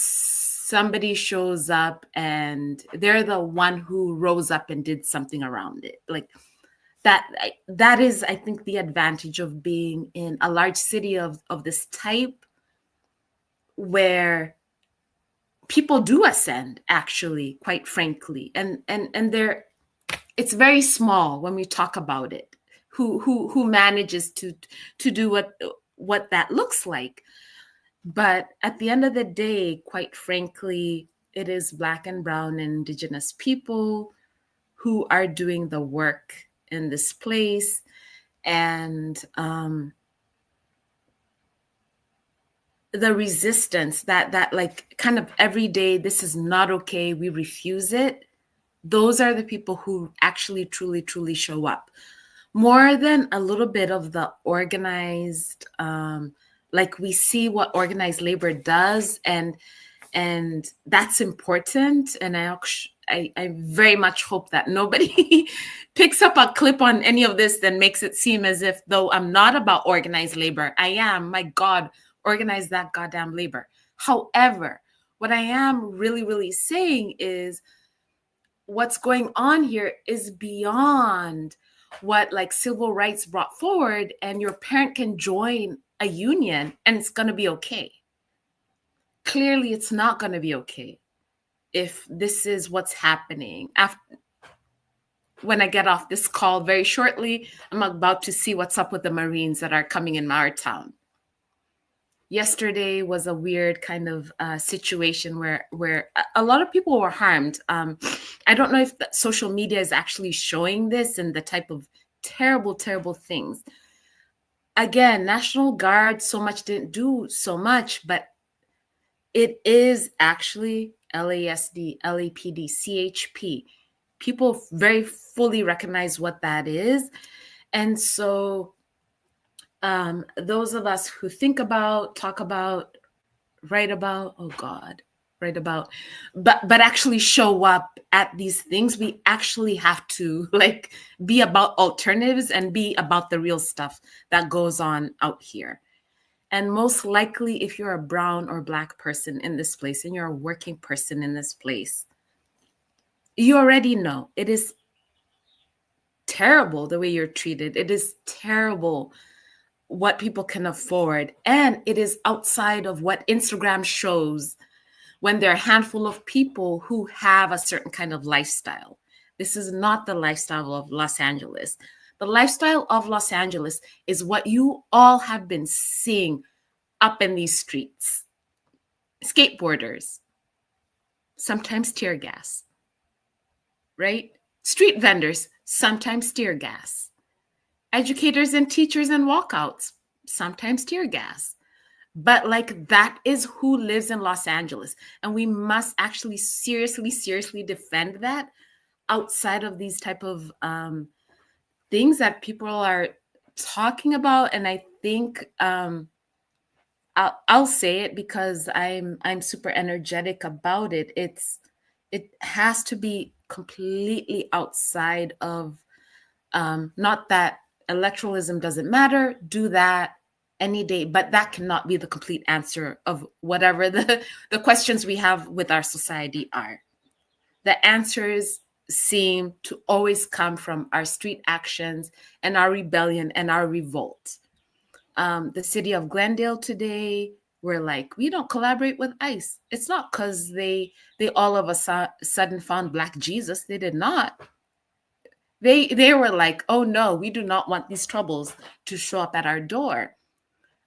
somebody shows up and they're the one who rose up and did something around it. Like that is, I think, the advantage of being in a large city of this type, where people do ascend, actually, quite frankly, and they're, it's very small when we talk about it, who manages to do what that looks like. But at the end of the day, quite frankly, it is Black and Brown and Indigenous people who are doing the work in this place. And the resistance that like kind of every day, this is not okay, we refuse it. Those are the people who actually truly show up, more than a little bit of the organized, like we see what organized labor does, and that's important. And I very much hope that nobody picks up a clip on any of this that makes it seem as if though I'm not about organized labor. I am, my God, organize that goddamn labor. However, what I am really saying is what's going on here is beyond what like civil rights brought forward, and your parent can join a union and it's going to be okay. Clearly, it's not going to be okay if this is what's happening. After, when I get off this call very shortly, I'm about to see what's up with the Marines that are coming in our town. Yesterday was a weird kind of situation where a lot of people were harmed. I don't know if social media is actually showing this and the type of terrible things. Again, National Guard so much didn't do so much, but it is actually LASD, LAPD, CHP. People very fully recognize what that is. And so those of us who think about, talk about, write about, but actually show up at these things, we actually have to like be about alternatives and be about the real stuff that goes on out here. And most likely, if you're a brown or Black person in this place and you're a working person in this place, you already know it is terrible the way you're treated. It is terrible what people can afford. And it is outside of what Instagram shows when there are a handful of people who have a certain kind of lifestyle. This is not the lifestyle of Los Angeles. The lifestyle of Los Angeles is what you all have been seeing up in these streets. Skateboarders, sometimes tear gas, right? Street vendors, sometimes tear gas. Educators and teachers and walkouts, sometimes tear gas. But like that is who lives in Los Angeles. And we must actually seriously defend that outside of these type of things that people are talking about. And I think I'll say it because I'm super energetic about it. It has to be completely outside of not that electoralism doesn't matter, do that any day, but that cannot be the complete answer of whatever the questions we have with our society are. The answers seem to always come from our street actions and our rebellion and our revolt. The city of Glendale today, we're like, we don't collaborate with ICE. It's not because they all of a sudden found Black Jesus. They did not. They were like, oh no, we do not want these troubles to show up at our door.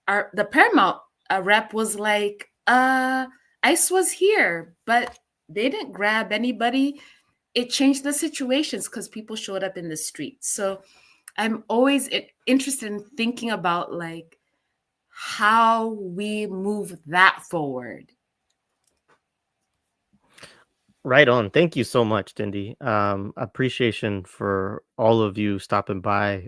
The Paramount rep was like, ICE was here, but they didn't grab anybody. It changed the situations because people showed up in the streets. So I'm always interested in thinking about like how we move that forward. Right on. Thank you so much, Ndindi. Appreciation for all of you stopping by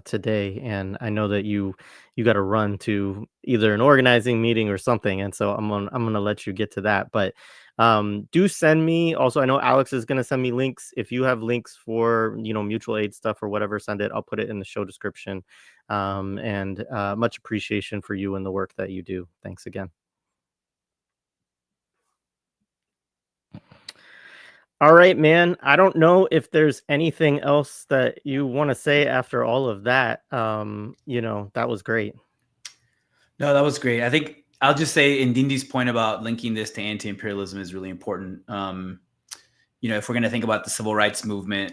today. And I know that you got to run to either an organizing meeting or something, and so I'm gonna let you get to that. But do send me. Also, I know Alex is gonna send me links. If you have links for mutual aid stuff or whatever, send it. I'll put it in the show description. And much appreciation for you and the work that you do. Thanks again. All right, man. I don't know if there's anything else that you want to say after all of that. That was great. No, that was great. I think I'll just say Ndindi's point about linking this to anti-imperialism is really important. If we're going to think about the civil rights movement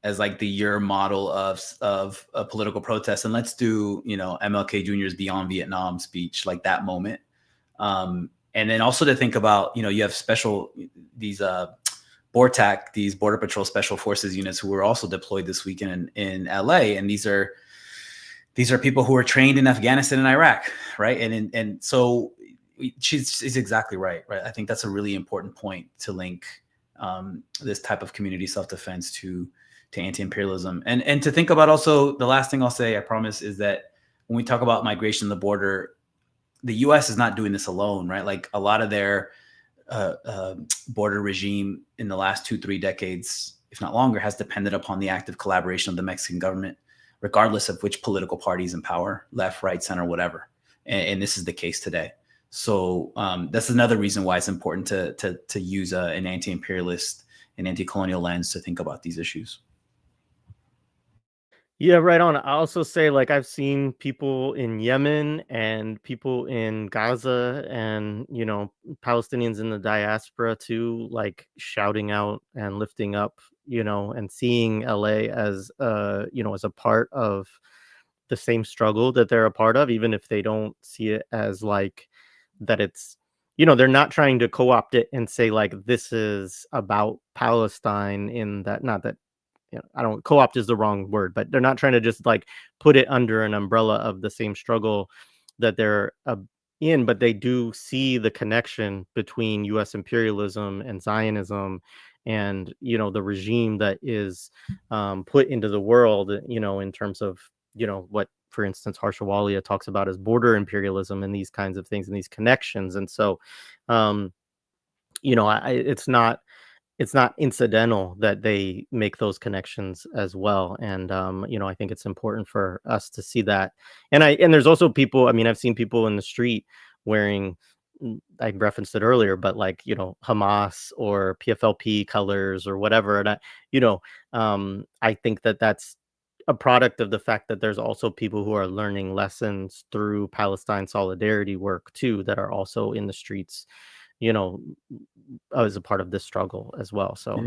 as like the year model of a political protest, and let's do MLK Jr.'s Beyond Vietnam speech, like that moment, and then also to think about you have these BORTAC, these Border Patrol Special Forces units who were also deployed this weekend in LA, and these are people who are trained in Afghanistan and Iraq, right? And so she's exactly right. I think that's a really important point to link this type of community self-defense to anti-imperialism, and to think about also the last thing I'll say, I promise, is that when we talk about migration on the border, the U.S. is not doing this alone, right? Like a lot of their border regime in the last 2-3 decades, if not longer, has depended upon the active collaboration of the Mexican government, regardless of which political party is in power, left, right, center, whatever. And this is the case today. So that's another reason why it's important to use an anti-imperialist and anti-colonial lens to think about these issues. Yeah, right on. I also say, like, I've seen people in Yemen and people in Gaza and, Palestinians in the diaspora too, like shouting out and lifting up, and seeing LA as, as a part of the same struggle that they're a part of, even if they don't see it as like that it's, they're not trying to co-opt it and say like, this is about Palestine in that, not that, I don't, co-opt is the wrong word, but they're not trying to just like put it under an umbrella of the same struggle that they're in, but they do see the connection between U.S. imperialism and Zionism and, the regime that is put into the world, in terms of, what, for instance, Harsha Walia talks about as border imperialism and these kinds of things and these connections. And so, it's not incidental that they make those connections as well. And, I think it's important for us to see that. And there's also people, I've seen people in the street wearing, I referenced it earlier, but like, Hamas or PFLP colors or whatever. And I think that that's a product of the fact that there's also people who are learning lessons through Palestine solidarity work too, that are also in the streets, as a part of this struggle as well. So,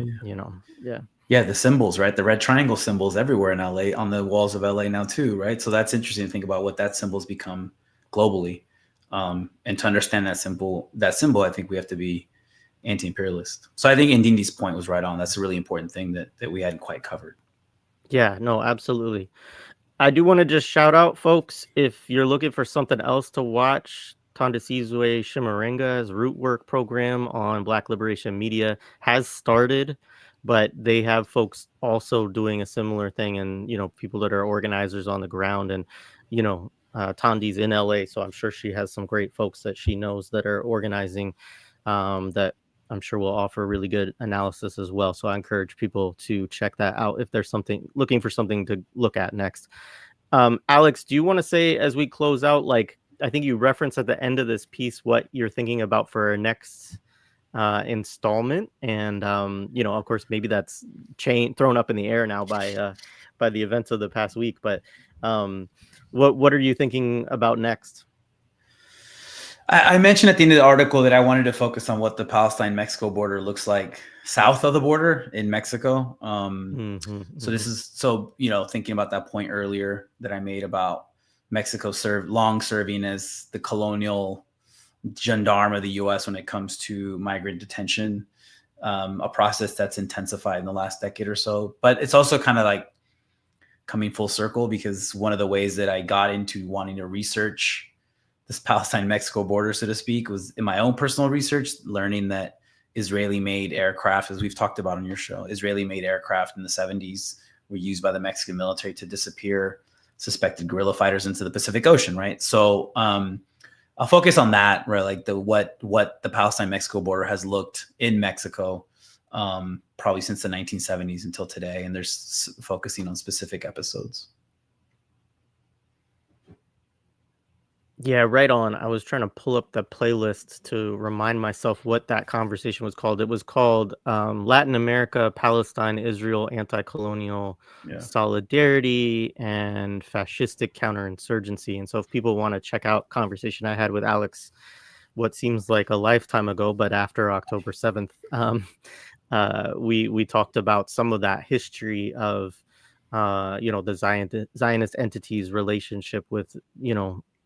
yeah, the symbols, right? The red triangle symbols everywhere in LA, on the walls of LA now too, right? So that's interesting to think about what that symbol's become globally. And to understand that symbol, I think we have to be anti-imperialist. So I think Ndindi's point was right on. That's a really important thing that we hadn't quite covered. Yeah, no, absolutely. I do want to just shout out, folks, if you're looking for something else to watch, Tandisizwe Shimarenga's Root Work program on Black Liberation Media has started, but they have folks also doing a similar thing, and people that are organizers on the ground. And Tandi's in LA, so I'm sure she has some great folks that she knows that are organizing, that I'm sure will offer really good analysis as well. So I encourage people to check that out if there's looking for something to look at next. Alex, do you want to say as we close out, like, I think you referenced at the end of this piece what you're thinking about for our next installment, and of course maybe that's thrown up in the air now by the events of the past week, but what are you thinking about next? I mentioned at the end of the article that I wanted to focus on what the Palestine-Mexico border looks like south of the border in Mexico. So this is thinking about that point earlier that I made about Mexico long serving as the colonial gendarme of the U.S. when it comes to migrant detention, a process that's intensified in the last decade or so. But it's also kind of like coming full circle, because one of the ways that I got into wanting to research this Palestine-Mexico border, so to speak, was in my own personal research, learning that Israeli-made aircraft, as we've talked about on your show, Israeli-made aircraft in the 70s were used by the Mexican military to disappear suspected guerrilla fighters into the Pacific Ocean, right? So I'll focus on that, right? Like what the Palestine-Mexico border has looked in Mexico, probably since the 1970s until today, and there's focusing on specific episodes. Yeah, right on. I was trying to pull up the playlist to remind myself what that conversation was called. It was called Latin America, Palestine, Israel, Anti-Colonial Yeah. Solidarity and Fascistic Counterinsurgency. And so if people want to check out conversation I had with Alex, what seems like a lifetime ago, but after October 7th, we talked about some of that history of the Zionist entity's relationship with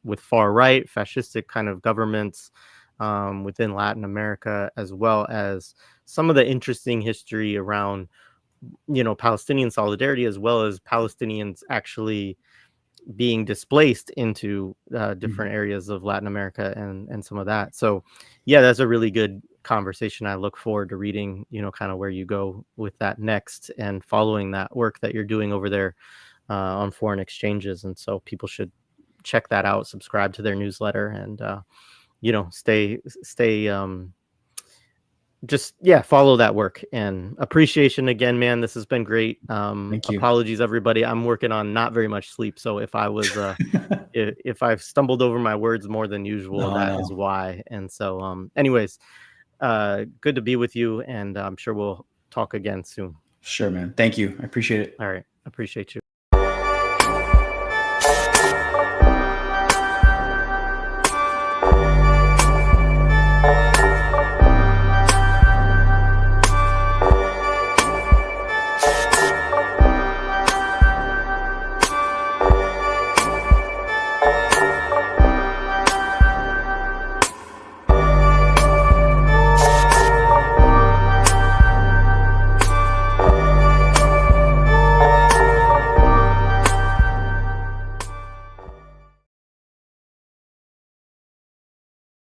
with far right fascistic kind of governments within Latin America, as well as some of the interesting history around Palestinian solidarity, as well as Palestinians actually being displaced into different areas of Latin America and some of that. So yeah, that's a really good conversation. I look forward to reading, kind of where you go with that next and following that work that you're doing over there on foreign exchanges. And so people should check that out, subscribe to their newsletter, and stay follow that work. And appreciation again, man. This has been great. Thank you. Apologies everybody, I'm working on not very much sleep, so if I was if I've stumbled over my words more than usual, that is why. And so anyways, good to be with you, and I'm sure we'll talk again soon. Sure, man. Thank you. I appreciate it. All right, appreciate you.